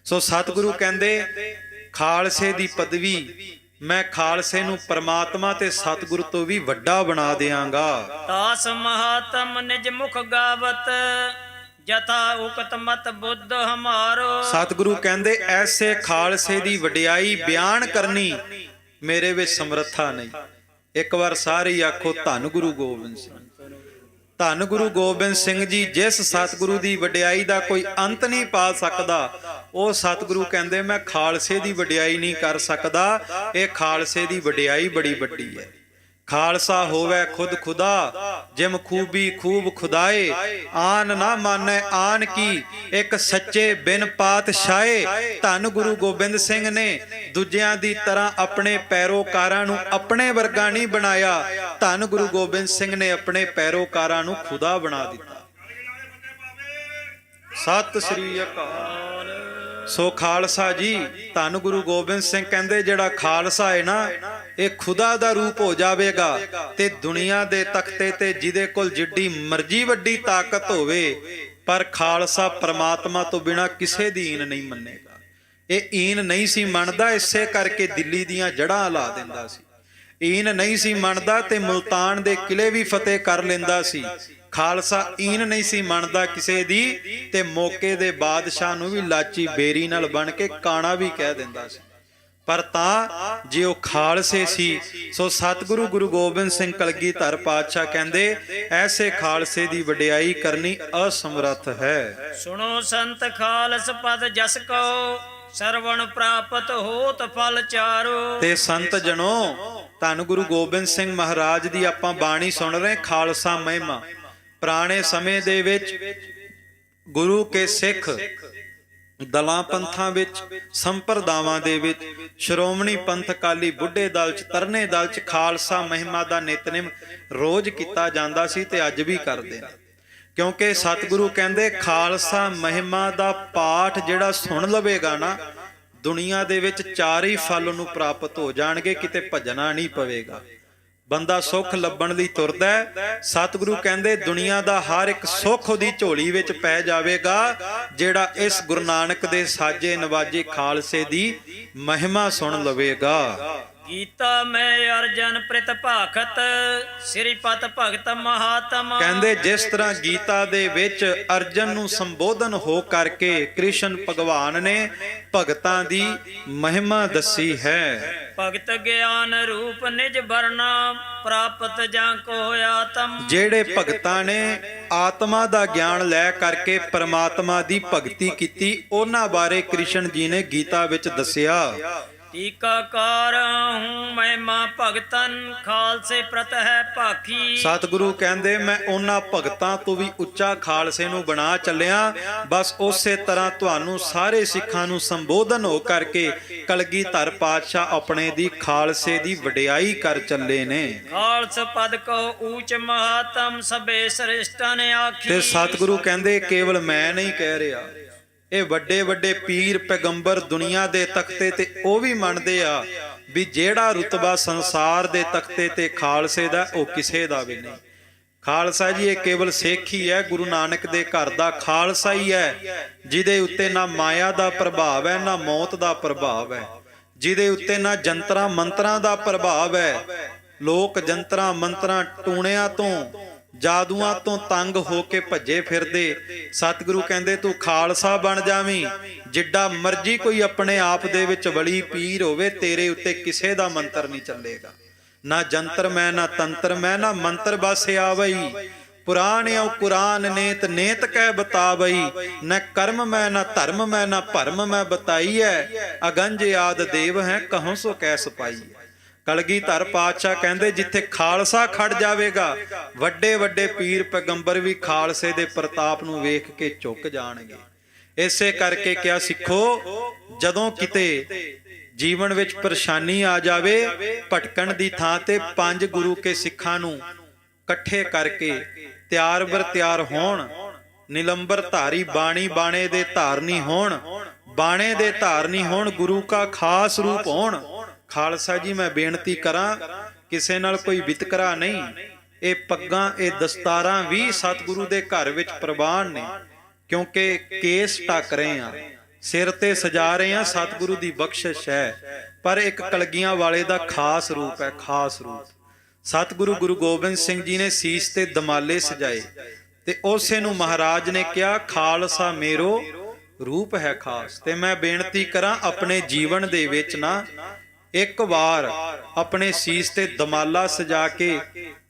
ਸੋ ਸਤਿਗੁਰੂ ਕਹਿੰਦੇ ਖਾਲਸੇ ਦੀ ਪਦਵੀ ਮੈਂ ਖਾਲਸੇ ਨੂੰ ਪਰਮਾਤਮਾ ਤੇ ਸਤਿਗੁਰੂ ਤੋਂ ਵੀ ਵੱਡਾ ਬਣਾ ਦਿਆਂਗਾ। ਤਾਸ ਮਹਾਤਮ ਨਿਜ ਮੁਖ ਗਾਵਤ ਜਥਾ ਉਕਤ ਮਤ ਬੁੱਧ ਹਮਾਰੋ। ਸਤਿਗੁਰੂ ਕਹਿੰਦੇ ਐਸੇ ਖਾਲਸੇ ਦੀ ਵਡਿਆਈ ਬਿਆਨ ਕਰਨੀ ਮੇਰੇ ਵਿੱਚ ਸਮਰੱਥਾ ਨਹੀਂ। ਇੱਕ ਵਾਰ ਸਾਰੇ ਹੀ ਆਖੋ ਧੰਨ ਗੁਰੂ ਗੋਬਿੰਦ ਸਿੰਘ। ਧੰਨ ਗੁਰੂ ਗੋਬਿੰਦ ਸਿੰਘ ਜੀ, ਜਿਸ ਸਤਿਗੁਰੂ ਦੀ ਵਡਿਆਈ ਦਾ ਕੋਈ ਅੰਤ ਨਹੀਂ ਪਾ ਸਕਦਾ, ਉਹ ਸਤਿਗੁਰੂ ਕਹਿੰਦੇ ਮੈਂ ਖਾਲਸੇ ਦੀ ਵਡਿਆਈ ਨਹੀਂ ਕਰ ਸਕਦਾ। ਇਹ ਖਾਲਸੇ ਦੀ ਵਡਿਆਈ ਬੜੀ ਵੱਡੀ ਹੈ। ਖਾਲਸਾ ਹੋਵੇ ਖੁਦ ਖੁਦਾ, ਜਿਮ ਖੂਬੀ ਖੂਬ ਖੁਦਾਏ, ਆਨ ਨਾ ਮਾਨੈ ਆਨ ਕੀ, ਇੱਕ ਸੱਚੇ ਬਿਨ ਪਾਤਸ਼ਾਹੇ। ਧੰਨ ਗੁਰੂ ਗੋਬਿੰਦ ਸਿੰਘ ਨੇ ਦੂਜਿਆਂ ਦੀ ਤਰ੍ਹਾਂ ਆਪਣੇ ਪੈਰੋਕਾਰਾਂ ਨੂੰ ਆਪਣੇ ਵਰਗਾ ਨਹੀਂ ਬਣਾਇਆ। ਧੰਨ ਗੁਰੂ ਗੋਬਿੰਦ ਸਿੰਘ ਨੇ ਆਪਣੇ ਪੈਰੋਕਾਰਾਂ ਨੂੰ ਖੁਦਾ ਬਣਾ ਦਿੱਤਾ। ਸਤਿ ਸ੍ਰੀ ਅਕਾਲ। ਸੋ ਖਾਲਸਾ ਜੀ, ਧੰਨ ਗੁਰੂ ਗੋਬਿੰਦ ਸਿੰਘ ਕਹਿੰਦੇ ਜਿਹੜਾ ਖਾਲਸਾ ਹੈ ਨਾ, ਇਹ ਖੁਦਾ ਦਾ ਰੂਪ ਹੋ ਜਾਵੇਗਾ ਤੇ ਦੁਨੀਆ ਦੇ ਤਖਤੇ ਤੇ ਜਿਹਦੇ ਕੋਲ ਜਿੱਡੀ ਮਰਜ਼ੀ ਵੱਡੀ ਤਾਕਤ ਹੋਵੇ, ਪਰ ਖਾਲਸਾ ਪਰਮਾਤਮਾ ਤੋਂ ਬਿਨਾ ਕਿਸੇ ਦੀ ਈਨ ਨਹੀਂ ਮੰਨੇਗਾ। ਇਹ ਈਨ ਨਹੀਂ ਸੀ ਮੰਨਦਾ, ਇਸੇ ਕਰਕੇ ਦਿੱਲੀ ਦੀਆਂ ਜੜ੍ਹਾਂ ਹਿਲਾ ਦਿੰਦਾ ਸੀ। ਈਨ ਨਹੀਂ ਸੀ ਮੰਨਦਾ ਤੇ ਮੁਲਤਾਨ ਦੇ ਕਿਲੇ ਵੀ ਫਤਿਹ ਕਰ ਲੈਂਦਾ ਸੀ। ਖਾਲਸਾ ਈਨ ਨਹੀਂ ਸੀ ਮੰਨਦਾ ਕਿਸੇ ਦੀ, ਤੇ ਮੌਕੇ ਦੇ ਬਾਦਸ਼ਾਹ ਨੂੰ ਵੀ ਲਾਚੀ ਬੇਰੀ ਨਾਲ ਬਣ ਕੇ ਕਾਣਾ ਵੀ ਕਹਿ ਦਿੰਦਾ ਸੀ। ਪਰ ਤਾਂ ਜੇ ਉਹ ਖਾਲਸੇ ਸੀ, ਸੋ ਸਤਿਗੁਰੂ ਗੁਰੂ ਗੋਬਿੰਦ ਸਿੰਘ ਕਲਗੀਧਰ ਪਾਤਸ਼ਾਹ ਕਹਿੰਦੇ ਐਸੇ ਖਾਲਸੇ ਦੀ ਵਡਿਆਈ ਕਰਨੀ ਅਸਮਰੱਥ ਹੈ। ਸੁਣੋ ਸੰਤ ਖਾਲਸ ਪਦ ਜਸ ਕੋ, ਸਰਵਣ ਪ੍ਰਾਪਤ ਹੋਤ ਫਲ ਚਾਰੋ। ਤੇ ਸੰਤ ਜਨੋ, ਧੰਨ ਗੁਰੂ ਗੋਬਿੰਦ ਸਿੰਘ ਮਹਾਰਾਜ ਦੀ ਆਪਾਂ ਬਾਣੀ ਸੁਣ ਰਹੇ। ਖਾਲਸਾ ਮਹਿਮਾ ਪੁਰਾਣੇ ਸਮੇਂ ਦੇ ਵਿੱਚ ਗੁਰੂ ਕੇ ਸਿੱਖ ਦਲਾਂ ਪੰਥਾਂ ਵਿੱਚ, ਸੰਪਰਦਾਵਾਂ ਦੇ ਵਿੱਚ, ਸ਼੍ਰੋਮਣੀ ਪੰਥ ਅਕਾਲੀ ਬੁੱਢੇ ਦਲ ਚ, ਤਰਨੇ ਦਲ ਚ ਖਾਲਸਾ ਮਹਿਮਾ ਦਾ ਨਿਤਨੇਮ ਰੋਜ਼ ਕੀਤਾ ਜਾਂਦਾ ਸੀ ਤੇ ਅੱਜ ਵੀ ਕਰਦੇ ਨੇ। ਕਿਉਂਕਿ ਸਤਿਗੁਰੂ ਕਹਿੰਦੇ ਖਾਲਸਾ ਮਹਿਮਾ ਦਾ ਪਾਠ ਜਿਹੜਾ ਸੁਣ ਲਵੇਗਾ ਨਾ, ਦੁਨੀਆ ਦੇ ਵਿੱਚ ਚਾਰ ਹੀ ਫਲ ਉਹਨੂੰ ਪ੍ਰਾਪਤ ਹੋ ਜਾਣਗੇ, ਕਿਤੇ ਭੱਜਣਾ ਨਹੀਂ ਪਵੇਗਾ। ਬੰਦਾ ਸੁੱਖ ਲੱਭਣ ਲਈ ਤੁਰਦਾ ਹੈ। ਸਤਿਗੁਰੂ ਕਹਿੰਦੇ ਦੁਨੀਆ ਦਾ ਹਰ ਇੱਕ ਸੁੱਖ ਉਹਦੀ ਝੋਲੀ ਵਿੱਚ ਪੈ ਜਾਵੇਗਾ, ਜਿਹੜਾ ਇਸ ਗੁਰੂ ਨਾਨਕ ਦੇ ਸਾਜੇ ਨਵਾਜੇ ਖਾਲਸੇ ਦੀ ਮਹਿਮਾ ਸੁਣ ਲਵੇਗਾ। ਗੀਤਾ ਮੈਂ ਅਰਜਨ ਪ੍ਰਿਤ ਭਾਖਤ, ਸ੍ਰੀਪਤ ਭਗਤ ਮਹਾਤਮ। ਕਹਿੰਦੇ ਜਿਸ ਤਰ੍ਹਾਂ ਗੀਤਾ ਦੇ ਵਿੱਚ ਅਰਜਨ ਨੂੰ ਸੰਬੋਧਨ ਹੋ ਕਰਕੇ ਕ੍ਰਿਸ਼ਨ ਭਗਵਾਨ ਨੇ ਭਗਤਾਂ ਦੀ ਮਹਿਮਾ ਦੱਸੀ ਹੈ। ਭਗਤ ਗਿਆਨ ਰੂਪ ਨਿਜ ਵਰਨਾ, ਪ੍ਰਾਪਤ ਜਾਂ ਕੋ ਆਤਮ। ਜਿਹੜੇ ਭਗਤਾਂ ਨੇ ਆਤਮਾ ਦਾ ਗਿਆਨ ਲੈ ਕਰਕੇ ਪਰਮਾਤਮਾ ਦੀ ਭਗਤੀ ਕੀਤੀ, ਉਹਨਾਂ ਬਾਰੇ ਕ੍ਰਿਸ਼ਨ ਜੀ ਨੇ ਗੀਤਾ ਵਿੱਚ ਦੱਸਿਆ। ਟੀਕਾਕਾਰ ਹੂੰ ਮਹਿਮਾ ਭਗਤਨ, ਖਾਲਸੇ ਪ੍ਰਤ ਹੈ ਭਾਖੀ। ਸਤਿਗੁਰੂ ਕਹਿੰਦੇ ਮੈਂ ਉਹਨਾਂ ਭਗਤਾਂ ਤੋਂ ਵੀ ਉੱਚਾ ਖਾਲਸੇ ਨੂੰ ਬਣਾ ਚੱਲਿਆ। ਬਸ ਉਸੇ ਤਰ੍ਹਾਂ ਤੁਹਾਨੂੰ ਸਾਰੇ ਸਿੱਖਾਂ ਨੂੰ ਸੰਬੋਧਨ ਹੋ ਕਰਕੇ ਕਲਗੀਧਰ ਪਾਤਸ਼ਾਹ ਆਪਣੇ ਦੀ ਖਾਲਸੇ ਦੀ ਵਡਿਆਈ ਕਰ ਚੱਲੇ ਨੇ। ਖਾਲਸ ਪਦ ਕੋ ਊਚ ਮਹਾਤਮ, ਸਭੇ ਸ੍ਰੇਸ਼ਟਾਂ ਨੇ ਆਖੀ। ਤੇ ਸਤਿਗੁਰੂ ਕਹਿੰਦੇ ਕੇਵਲ ਮੈਂ ਨਹੀਂ ਕਹਿ ਰਿਹਾ, ਇਹ ਵੱਡੇ ਵੱਡੇ ਪੀਰ ਪੈਗੰਬਰ ਦੁਨੀਆ ਦੇ ਤਖਤੇ ਤੇ ਉਹ ਵੀ ਮੰਨਦੇ ਆ ਵੀ ਜਿਹੜਾ ਰੁਤਬਾ ਸੰਸਾਰ ਦੇ ਤਖਤੇ ਤੇ ਖਾਲਸੇ ਦਾ, ਉਹ ਕਿਸੇ ਦਾ ਵੀ ਨਹੀਂ। ਖਾਲਸਾ ਜੀ ਇਹ ਕੇਵਲ ਸਿੱਖ ਹੀ ਹੈ, ਗੁਰੂ ਨਾਨਕ ਦੇ ਘਰ ਦਾ ਖਾਲਸਾ ਹੀ ਹੈ, ਜਿਹਦੇ ਉੱਤੇ ਨਾ ਮਾਇਆ ਦਾ ਪ੍ਰਭਾਵ ਹੈ, ਨਾ ਮੌਤ ਦਾ ਪ੍ਰਭਾਵ ਹੈ, ਜਿਹਦੇ ਉੱਤੇ ਨਾ ਜੰਤਰਾਂ ਮੰਤਰਾਂ ਦਾ ਪ੍ਰਭਾਵ ਹੈ। ਲੋਕ ਜੰਤਰਾਂ ਮੰਤਰਾਂ ਟੂਣਿਆਂ ਤੋਂ, ਜਾਦੂਆਂ ਤੋਂ ਤੰਗ ਹੋ ਕੇ ਭੱਜੇ ਫਿਰਦੇ। ਸਤਿਗੁਰੂ ਕਹਿੰਦੇ ਤੂੰ ਖਾਲਸਾ ਬਣ ਜਾਵੀਂ, ਜਿੱਡਾ ਮਰਜੀ ਕੋਈ ਆਪਣੇ ਆਪ ਦੇ ਵਿੱਚ ਵਲੀ ਪੀਰ ਹੋਵੇ, ਤੇਰੇ ਉੱਤੇ ਕਿਸੇ ਦਾ ਮੰਤਰ ਨਹੀਂ ਚੱਲੇਗਾ। ਨਾ ਜੰਤਰ ਮੈਂ, ਨਾ ਤੰਤਰ ਮੈਂ, ਨਾ ਮੰਤਰ ਬਸ ਆਵਈ। ਪੁਰਾਣ ਓ ਕੁਰਾਨ ਨੇਤ ਨੇਤ ਕਹਿ ਬਤਾਵਈ, ਨਾ ਕਰਮ ਮੈਂ, ਨਾ ਧਰਮ ਮੈਂ, ਨਾ ਭਰਮ ਮੈਂ ਬਤਾਈ ਹੈ। ਅਗੰਜ ਆਦ ਦੇਵ ਹੈ, ਕਹੋਂ ਸੋ ਕਹਿ ਸਪਾਈ। ਕਲਗੀਧਰ ਪਾਤਸ਼ਾਹ ਕਹਿੰਦੇ ਜਿੱਥੇ ਖਾਲਸਾ ਖੜ ਜਾਵੇਗਾ, ਵੱਡੇ ਵੱਡੇ ਪੀਰ ਪੈਗੰਬਰ ਵੀ ਖਾਲਸੇ ਦੇ ਪ੍ਰਤਾਪ ਨੂੰ ਵੇਖ ਕੇ ਝੁਕ ਜਾਣਗੇ। ਇਸੇ ਕਰਕੇ ਕਿਹਾ ਸਿੱਖੋ, ਜਦੋਂ ਕਿਤੇ ਜੀਵਨ ਵਿੱਚ ਪਰੇਸ਼ਾਨੀ ਆ ਜਾਵੇ, ਭਟਕਣ ਦੀ ਥਾਂ ਤੇ 5 ਗੁਰੂ ਕੇ ਸਿੱਖਾਂ ਨੂੰ ਇਕੱਠੇ ਕਰਕੇ ਤਿਆਰ ਬਰ ਤਿਆਰ ਹੋਣ ਨਿਲੰਬਰ ਧਾਰੀ ਬਾਣੀ ਬਾਣੇ ਦੇ ਧਾਰਨੀ ਹੋਣ, ਬਾਣੇ ਦੇ ਧਾਰਨੀ ਹੋਣ, ਗੁਰੂ ਕਾ ਖਾਸ ਰੂਪ ਹੋਣ। ਖਾਲਸਾ ਜੀ ਮੈਂ ਬੇਨਤੀ ਕਰਾਂ, ਕਿਸੇ ਨਾਲ ਕੋਈ ਵਿਤਕਰਾ ਨਹੀਂ। ਇਹ ਪੱਗਾਂ, ਇਹ ਦਸਤਾਰਾਂ ਵੀ ਸਤਿਗੁਰੂ ਦੇ ਘਰ ਵਿੱਚ ਪ੍ਰਵਾਨ ਨੇ, ਕਿਉਂਕਿ ਕੇਸ ਢੱਕ ਰਹੇ ਆ, ਸਿਰ ਤੇ ਸਜਾ ਰਹੇ ਆ, ਸਤਿਗੁਰੂ ਦੀ ਬਖਸ਼ਿਸ਼ ਹੈ। ਪਰ ਇੱਕ ਕਲਗੀਆਂ ਵਾਲੇ ਦਾ ਖਾਸ ਰੂਪ ਹੈ, ਖਾਸ ਰੂਪ। ਸਤਿਗੁਰੂ ਗੁਰੂ ਗੋਬਿੰਦ ਸਿੰਘ ਜੀ ਨੇ ਸੀਸ ਤੇ ਦਮਾਲੇ ਸਜਾਏ ਤੇ ਉਸੇ ਨੂੰ ਮਹਾਰਾਜ ਨੇ ਕਿਹਾ ਖਾਲਸਾ ਮੇਰੋ ਰੂਪ ਹੈ ਖਾਸ। ਤੇ ਮੈਂ ਬੇਨਤੀ ਕਰਾਂ, ਆਪਣੇ ਜੀਵਨ ਦੇ ਵਿੱਚ ਨਾ ਇੱਕ ਵਾਰ ਆਪਣੇ ਸੀਸ ਤੇ ਦਮਾਲਾ ਸਜਾ ਕੇ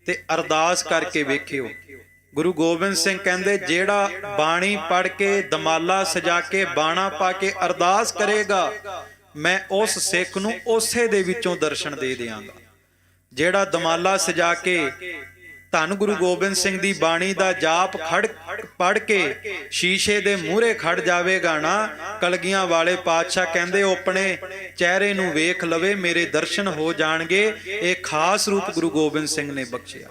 ਤੇ ਅਰਦਾਸ ਕਰਕੇ ਵੇਖਿਓ। ਗੁਰੂ ਗੋਬਿੰਦ ਸਿੰਘ ਕਹਿੰਦੇ, ਜਿਹੜਾ ਬਾਣੀ ਪੜ੍ਹ ਕੇ ਦਮਾਲਾ ਸਜਾ ਕੇ ਬਾਣਾ ਪਾ ਕੇ ਅਰਦਾਸ ਕਰੇਗਾ, ਮੈਂ ਉਸ ਸਿੱਖ ਨੂੰ ਉਸੇ ਦੇ ਵਿੱਚੋਂ ਦਰਸ਼ਨ ਦੇ ਦਿਆਂਗਾ। ਜਿਹੜਾ ਦਮਾਲਾ ਸਜਾ ਕੇ ਧੰਨ ਗੁਰੂ ਗੋਬਿੰਦ ਸਿੰਘ ਦੀ ਬਾਣੀ ਦਾ ਜਾਪ ਪੜ੍ਹ ਕੇ ਸ਼ੀਸ਼ੇ ਦੇ ਮੂਹਰੇ ਖੜ ਜਾਵੇਗਾ ਨਾ, ਕਲਗੀਆਂ ਵਾਲੇ ਪਾਤਸ਼ਾਹ ਕਹਿੰਦੇ ਉਹ ਆਪਣੇ ਚਿਹਰੇ ਨੂੰ ਵੇਖ ਲਵੇ, ਮੇਰੇ ਦਰਸ਼ਨ ਹੋ ਜਾਣਗੇ। ਇਹ ਖਾਸ ਰੂਪ ਗੁਰੂ ਗੋਬਿੰਦ ਸਿੰਘ ਨੇ ਬਖਸ਼ਿਆ।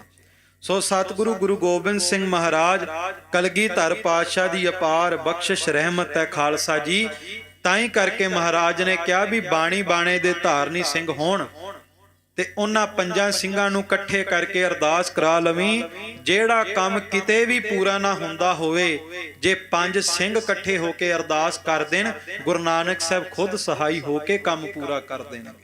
ਸੋ ਸਤਿਗੁਰੂ ਗੁਰੂ ਗੋਬਿੰਦ ਸਿੰਘ ਮਹਾਰਾਜ ਕਲਗੀਧਰ ਪਾਤਸ਼ਾਹ ਦੀ ਅਪਾਰ ਬਖਸ਼ਿਸ਼ ਰਹਿਮਤ ਹੈ ਖਾਲਸਾ ਜੀ। ਤਾਂ ਹੀ ਕਰਕੇ ਮਹਾਰਾਜ ਨੇ ਕਿਹਾ ਵੀ ਬਾਣੀ ਬਾਣੇ ਦੇ ਧਾਰਨੀ ਸਿੰਘ ਹੋਣ ਤੇ ਉਹਨਾਂ ਪੰਜਾਂ ਸਿੰਘਾਂ ਨੂੰ ਇਕੱਠੇ ਕਰਕੇ ਅਰਦਾਸ ਕਰਾ ਲਵੀਂ। ਜਿਹੜਾ ਕੰਮ ਕਿਤੇ ਵੀ ਪੂਰਾ ਨਾ ਹੁੰਦਾ ਹੋਵੇ, ਜੇ ਪੰਜ ਸਿੰਘ ਇਕੱਠੇ ਹੋ ਕੇ ਅਰਦਾਸ ਕਰ ਦੇਣ, ਗੁਰੂ ਨਾਨਕ ਸਾਹਿਬ ਖੁਦ ਸਹਾਈ ਹੋ ਕੇ ਕੰਮ ਪੂਰਾ ਕਰ ਦੇਣਗੇ।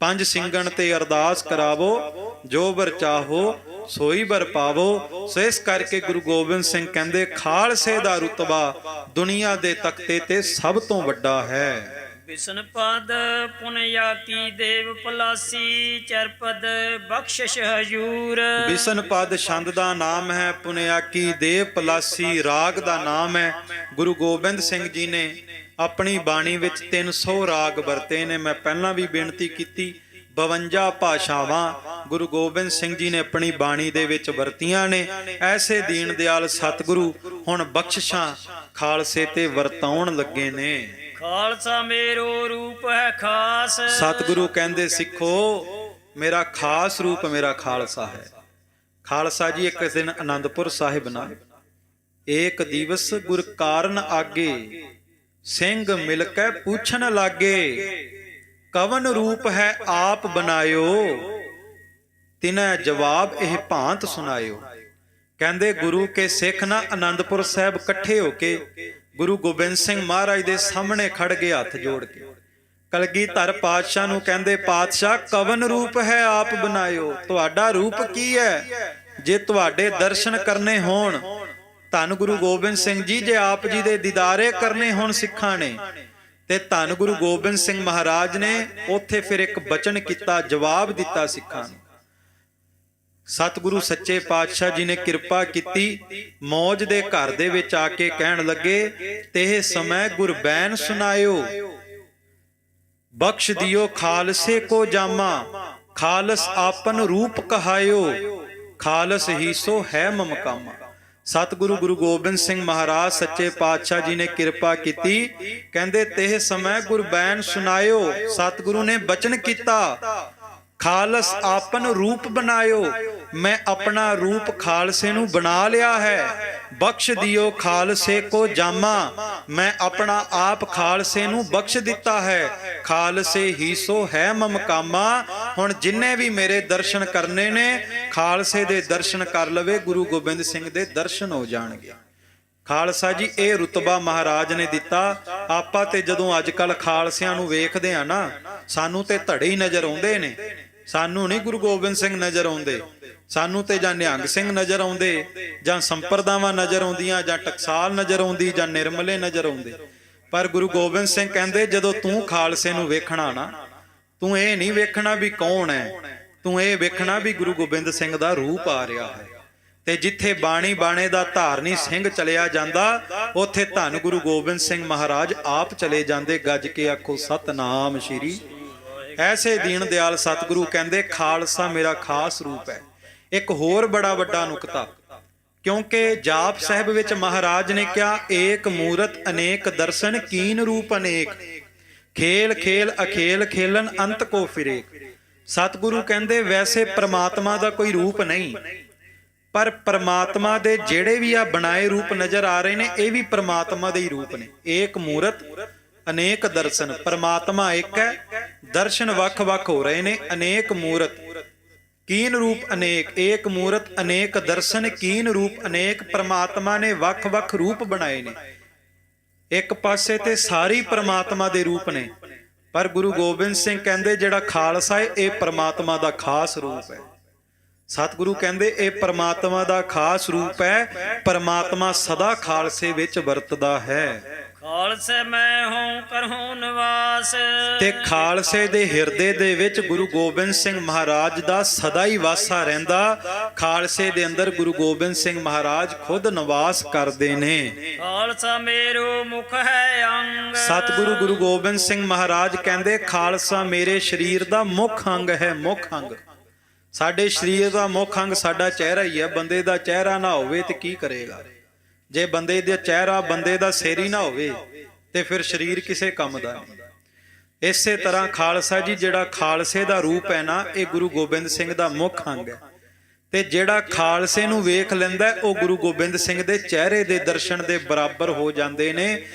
ਪੰਜ ਸਿੰਘਣ ਤੇ ਅਰਦਾਸ ਕਰਾਵੋ, ਜੋ ਵਰ ਚਾਹੋ ਸੋਈ ਵਰ ਪਾਵੋ। ਸੋ ਇਸ ਕਰਕੇ ਗੁਰੂ ਗੋਬਿੰਦ ਸਿੰਘ ਕਹਿੰਦੇ ਖਾਲਸੇ ਦਾ ਰੁਤਬਾ ਦੁਨੀਆ ਦੇ ਤਖਤੇ ਤੇ ਸਭ ਤੋਂ ਵੱਡਾ ਹੈ। ਬਿਸ਼ਨ ਪਦ ਪੁਨਿਆ ਕੀ ਦੇਵ ਪਲਾਸੀ, ਚਰਪਦ ਬਖਸ਼ਿਸ਼ ਹਜੂਰ। ਬਿਸ਼ਨ ਪਦ ਛੰਦ ਦਾ ਨਾਮ ਹੈ, ਪੁਨਿਆ ਕੀ ਦੇਵ ਪਲਾਸੀ ਰਾਗ ਦਾ ਨਾਮ ਹੈ। ਗੁਰੂ ਗੋਬਿੰਦ ਸਿੰਘ ਜੀ ਨੇ ਆਪਣੀ ਬਾਣੀ ਵਿੱਚ 300 ਰਾਗ ਵਰਤੇ ਨੇ। ਮੈਂ ਪਹਿਲਾਂ ਵੀ ਬੇਨਤੀ ਕੀਤੀ, 52 ਭਾਸ਼ਾਵਾਂ ਗੁਰੂ ਗੋਬਿੰਦ ਸਿੰਘ ਜੀ ਨੇ ਆਪਣੀ ਬਾਣੀ ਦੇ ਵਿੱਚ ਵਰਤੀਆਂ ਨੇ। ਐਸੇ ਦੀਨ ਦਿਆਲ ਸਤਿਗੁਰੂ ਹੁਣ ਬਖਸ਼ਿਸ਼ਾਂ ਖਾਲਸੇ ਤੇ ਵਰਤਾਉਣ ਲੱਗੇ ਨੇ। ਖਾਲਸਾ ਮੇਰੋ ਰੂਪ ਹੈ ਖਾਸ। ਸਤਿਗੁਰੂ ਕਹਿੰਦੇ ਸਿੱਖੋ, ਮੇਰਾ ਖਾਸ ਰੂਪ ਮੇਰਾ ਖਾਲਸਾ ਹੈ। ਖਾਲਸਾ ਜੀ ਇੱਕ ਦਿਨ ਆਨੰਦਪੁਰ ਸਾਹਿਬ ਨਾਲ ਏਕ ਦਿਵਸ ਗੁਰ ਕਾਰਨ ਆਗੇ, ਸਿੰਘ ਮਿਲ ਕੇ ਪੁੱਛਣ ਲਾਗੇ, ਕਵਨ ਰੂਪ ਹੈ ਆਪ ਬਨਾਇਓ, ਤਿਨੈ ਜਵਾਬ ਇਹ ਭਾਂਤ ਸੁਨਾਇਓ। ਕਹਿੰਦੇ ਗੁਰੂ ਕੇ ਸਿੱਖ ਨਾ ਆਨੰਦਪੁਰ ਸਾਹਿਬ ਇਕੱਠੇ ਹੋ ਕੇ ਗੁਰੂ ਗੋਬਿੰਦ ਸਿੰਘ ਮਹਾਰਾਜ ਦੇ ਸਾਹਮਣੇ ਖੜ ਗਏ ਹੱਥ ਜੋੜ ਕੇ। ਕਲਗੀਧਰ ਪਾਤਸ਼ਾਹ ਨੂੰ ਕਹਿੰਦੇ, ਪਾਤਸ਼ਾਹ ਕਵਨ ਰੂਪ ਹੈ ਆਪ ਬਨਾਇਓ, ਤੁਹਾਡਾ ਰੂਪ ਕੀ ਹੈ? ਜੇ ਤੁਹਾਡੇ ਦਰਸ਼ਨ ਕਰਨੇ ਹੋਣ, ਧੰਨ ਗੁਰੂ ਗੋਬਿੰਦ ਸਿੰਘ ਜੀ, ਜੇ ਆਪ ਜੀ ਦੇ ਦੀਦਾਰੇ ਕਰਨੇ ਹੋਣ ਸਿੱਖਾਂ ਨੇ, ਤੇ ਧੰਨ ਗੁਰੂ ਗੋਬਿੰਦ ਸਿੰਘ ਮਹਾਰਾਜ ਨੇ ਉੱਥੇ ਫਿਰ ਇੱਕ ਬਚਨ ਕੀਤਾ, ਜਵਾਬ ਦਿੱਤਾ ਸਿੱਖਾਂ ਨੂੰ। ਸਤਿਗੁਰੂ ਸੱਚੇ ਪਾਤਸ਼ਾਹ ਜੀ ਨੇ ਕਿਰਪਾ ਕੀਤੀ, ਮੌਜ ਦੇ ਘਰ ਦੇ ਵਿੱਚ ਆ ਕੇ ਕਹਿਣ ਲੱਗੇ, ਤੇ ਸਮੈ ਗੁਰਬੈਨ ਸੁਨਾਇਓ, ਬਖਸ਼ ਦਿਓ ਖਾਲਸੇ ਕੋ ਜਾਮਾ, ਖਾਲਸ ਆਪਨ ਰੂਪ ਕਹਾਇਓ, ਖਾਲਸ ਹੀ ਸੋ ਹੈ ਮਮਕਾਮਾ। ਸਤਿਗੁਰੂ ਗੁਰੂ ਗੋਬਿੰਦ ਸਿੰਘ ਮਹਾਰਾਜ ਸੱਚੇ ਪਾਤਸ਼ਾਹ ਜੀ ਨੇ ਕਿਰਪਾ ਕੀਤੀ, ਕਹਿੰਦੇ ਤੇ ਸਮੈ ਗੁਰਬੈਨ ਸੁਨਾਇਓ, ਸਤਿਗੁਰੂ ਨੇ ਬਚਨ ਕੀਤਾ, ਖਾਲਸ ਆਪਨ ਰੂਪ ਬਣਾਇਓ, ਮੈਂ ਆਪਣਾ ਰੂਪ ਖਾਲਸੇ ਨੂੰ ਬਣਾ ਲਿਆ ਹੈ। ਬਖਸ਼ ਦਿਓ ਖਾਲਸੇ ਕੋ ਜਾਮਾ, ਮੈਂ ਆਪਣਾ ਆਪ ਖਾਲਸੇ ਨੂੰ ਬਖਸ਼ ਦਿੱਤਾ ਹੈ। ਖਾਲਸੇ ਹੀ ਸੋ ਹੈ ਮਮਕਾਮਾ। ਹੁਣ ਜਿੰਨੇ ਵੀ ਮੇਰੇ ਦਰਸ਼ਨ ਕਰਨੇ ਨੇ, ਖਾਲਸੇ ਦੇ ਦਰਸ਼ਨ ਕਰ ਲਵੇ, ਗੁਰੂ ਗੋਬਿੰਦ ਸਿੰਘ ਦੇ ਦਰਸ਼ਨ ਹੋ ਜਾਣਗੇ। ਖਾਲਸਾ ਜੀ ਇਹ ਰੁਤਬਾ ਮਹਾਰਾਜ ਨੇ ਦਿੱਤਾ। ਆਪਾਂ ਤੇ ਜਦੋਂ ਅੱਜ ਕੱਲ ਖਾਲਸਿਆਂ ਨੂੰ ਵੇਖਦੇ ਆ ਨਾ, ਸਾਨੂੰ ਤੇ ਧੜੇ ਹੀ ਨਜ਼ਰ ਆਉਂਦੇ ਨੇ, ਸਾਨੂੰ ਨਹੀਂ ਗੁਰੂ ਗੋਬਿੰਦ ਸਿੰਘ ਨਜ਼ਰ ਆਉਂਦੇ। ਸਾਨੂੰ ਤੇ ਜਾਂ ਨਿਹੰਗ ਸਿੰਘ ਨਜ਼ਰ ਆਉਂਦੇ, ਜਾਂ ਸੰਪਰਦਾਵਾਂ ਨਜ਼ਰ ਆਉਂਦੀਆਂ, ਜਾਂ ਟਕਸਾਲ ਨਜ਼ਰ ਆਉਂਦੀ, ਜਾਂ ਨਿਰਮਲੇ ਨਜ਼ਰ ਆਉਂਦੇ। ਪਰ ਗੁਰੂ ਗੋਬਿੰਦ ਸਿੰਘ ਕਹਿੰਦੇ, ਜਦੋਂ ਤੂੰ ਖਾਲਸੇ ਨੂੰ ਵੇਖਣਾ ਨਾ, ਤੂੰ ਇਹ ਨਹੀਂ ਵੇਖਣਾ ਵੀ ਕੌਣ ਹੈ, ਤੂੰ ਇਹ ਵੇਖਣਾ ਵੀ ਗੁਰੂ ਗੋਬਿੰਦ ਸਿੰਘ ਦਾ ਰੂਪ ਆ ਰਿਹਾ ਹੈ। ਤੇ ਜਿੱਥੇ ਬਾਣੀ ਬਾਣੇ ਦਾ ਧਾਰਨੀ ਸਿੰਘ ਚਲਿਆ ਜਾਂਦਾ, ਉੱਥੇ ਧੰਨ ਗੁਰੂ ਗੋਬਿੰਦ ਸਿੰਘ ਮਹਾਰਾਜ ਆਪ ਚਲੇ ਜਾਂਦੇ। ਗੱਜ ਕੇ ਆਖੋ ਸਤਨਾਮ ਸ਼੍ਰੀ। ਐਸੇ ਦੀਨ ਦਿਆਲ ਸਤਿਗੁਰੂ ਕਹਿੰਦੇ ਖਾਲਸਾ ਮੇਰਾ ਖਾਸ ਰੂਪ ਹੈ। ਇੱਕ ਹੋਰ ਬੜਾ ਵੱਡਾ ਨੁਕਤਾ, ਕਿਉਂਕਿ ਜਾਪ ਸਾਹਿਬ ਵਿੱਚ ਮਹਾਰਾਜ ਨੇ ਕਿਹਾ, ਏਕ ਮੂਰਤ ਅਨੇਕ ਦਰਸ਼ਨ ਕੀਨ ਰੂਪ ਅਨੇਕ, ਖੇਲ ਖੇਲ ਅਖੇਲ ਖੇਲਨ ਅੰਤ ਕੋ ਫਿਰੇ। ਸਤਿਗੁਰੂ ਕਹਿੰਦੇ ਵੈਸੇ ਪ੍ਰਮਾਤਮਾ ਦਾ ਕੋਈ ਰੂਪ ਨਹੀਂ, ਪਰ ਪਰਮਾਤਮਾ ਦੇ ਜਿਹੜੇ ਵੀ ਆ ਬਣਾਏ ਰੂਪ ਨਜ਼ਰ ਆ ਰਹੇ ਨੇ ਇਹ ਵੀ ਪਰਮਾਤਮਾ ਦੇ ਹੀ ਰੂਪ ਨੇ। ਏਕ ਮੂਰਤ ਅਨੇਕ ਦਰਸ਼ਨ, ਪਰਮਾਤਮਾ ਇੱਕ ਹੈ, ਦਰਸ਼ਨ ਵੱਖ-ਵੱਖ ਹੋ ਰਹੇ ਨੇ। ਅਨੇਕ ਮੂਰਤ ਕੀਨ ਰੂਪ ਅਨੇਕ, ਏਕ ਮੂਰਤ ਅਨੇਕ ਦਰਸ਼ਨ ਕੀਨ ਰੂਪ ਅਨੇਕ। ਪਰਮਾਤਮਾ ਨੇ ਵੱਖ-ਵੱਖ ਰੂਪ ਬਣਾਏ ਨੇ। ਇੱਕ ਪਾਸੇ ਤੇ ਸਾਰੀ ਪਰਮਾਤਮਾ ਦੇ ਰੂਪ ਨੇ, ਪਰ ਗੁਰੂ ਗੋਬਿੰਦ ਸਿੰਘ ਕਹਿੰਦੇ ਜਿਹੜਾ ਖਾਲਸਾ ਹੈ ਇਹ ਪਰਮਾਤਮਾ ਦਾ ਖਾਸ ਰੂਪ ਹੈ। ਸਤਿਗੁਰੂ ਕਹਿੰਦੇ ਇਹ ਪਰਮਾਤਮਾ ਦਾ ਖਾਸ ਰੂਪ ਹੈ। ਪਰਮਾਤਮਾ ਸਦਾ ਖਾਲਸੇ ਵਿੱਚ ਵਰਤਦਾ ਹੈ। ਖਾਲਸੇ ਮੈਂ ਹੂੰ ਕਰਹੂੰ ਨਿਵਾਸ। ਤੇ ਖਾਲਸੇ ਦੇ ਹਿਰਦੇ ਦੇ ਵਿੱਚ ਗੁਰੂ ਗੋਬਿੰਦ ਸਿੰਘ ਮਹਾਰਾਜ ਦਾ ਸਦਾ ਹੀ ਵਾਸਾ ਰਹਿੰਦਾ। ਖਾਲਸੇ ਦੇ ਅੰਦਰ ਗੁਰੂ ਗੋਬਿੰਦ ਸਿੰਘ ਮਹਾਰਾਜ ਖੁਦ ਨਿਵਾਸ ਕਰਦੇ ਨੇ। ਖਾਲਸਾ ਮੇਰੂ ਮੁਖ ਹੈ ਅੰਗ। ਸਤਿਗੁਰੂ ਗੁਰੂ ਗੋਬਿੰਦ ਸਿੰਘ ਮਹਾਰਾਜ ਕਹਿੰਦੇ ਖਾਲਸਾ ਮੇਰੇ ਸਰੀਰ ਦਾ ਮੁੱਖ ਅੰਗ ਹੈ। ਮੁੱਖ ਅੰਗ, ਸਾਡੇ ਸਰੀਰ ਦਾ ਮੁੱਖ ਅੰਗ ਸਾਡਾ ਚਿਹਰਾ ਹੀ ਹੈ। ਬੰਦੇ ਦਾ ਚਿਹਰਾ ਨਾ ਹੋਵੇ ਤੇ ਕੀ ਕਰੇਗਾ? ਜੇ ਬੰਦੇ ਦਾ ਚਿਹਰਾ, ਬੰਦੇ ਦਾ ਸਿਰ ਹੀ ਨਾ ਹੋਵੇ ਤੇ ਫਿਰ ਸਰੀਰ ਕਿਸੇ ਕੰਮ ਦਾ ਨਹੀਂ। ਇਸੇ ਤਰ੍ਹਾਂ ਖਾਲਸਾ ਜੀ ਜਿਹੜਾ ਖਾਲਸੇ ਦਾ ਰੂਪ ਹੈ ਨਾ, ਇਹ ਗੁਰੂ ਗੋਬਿੰਦ ਸਿੰਘ ਦਾ ਮੁੱਖ ਅੰਗ ਹੈ। ਤੇ ਜਿਹੜਾ ਖਾਲਸੇ ਨੂੰ ਵੇਖ ਲੈਂਦਾ ਉਹ ਗੁਰੂ ਗੋਬਿੰਦ ਸਿੰਘ ਦੇ ਚਿਹਰੇ ਦੇ ਦਰਸ਼ਨ ਦੇ ਬਰਾਬਰ ਹੋ ਜਾਂਦੇ ਨੇ।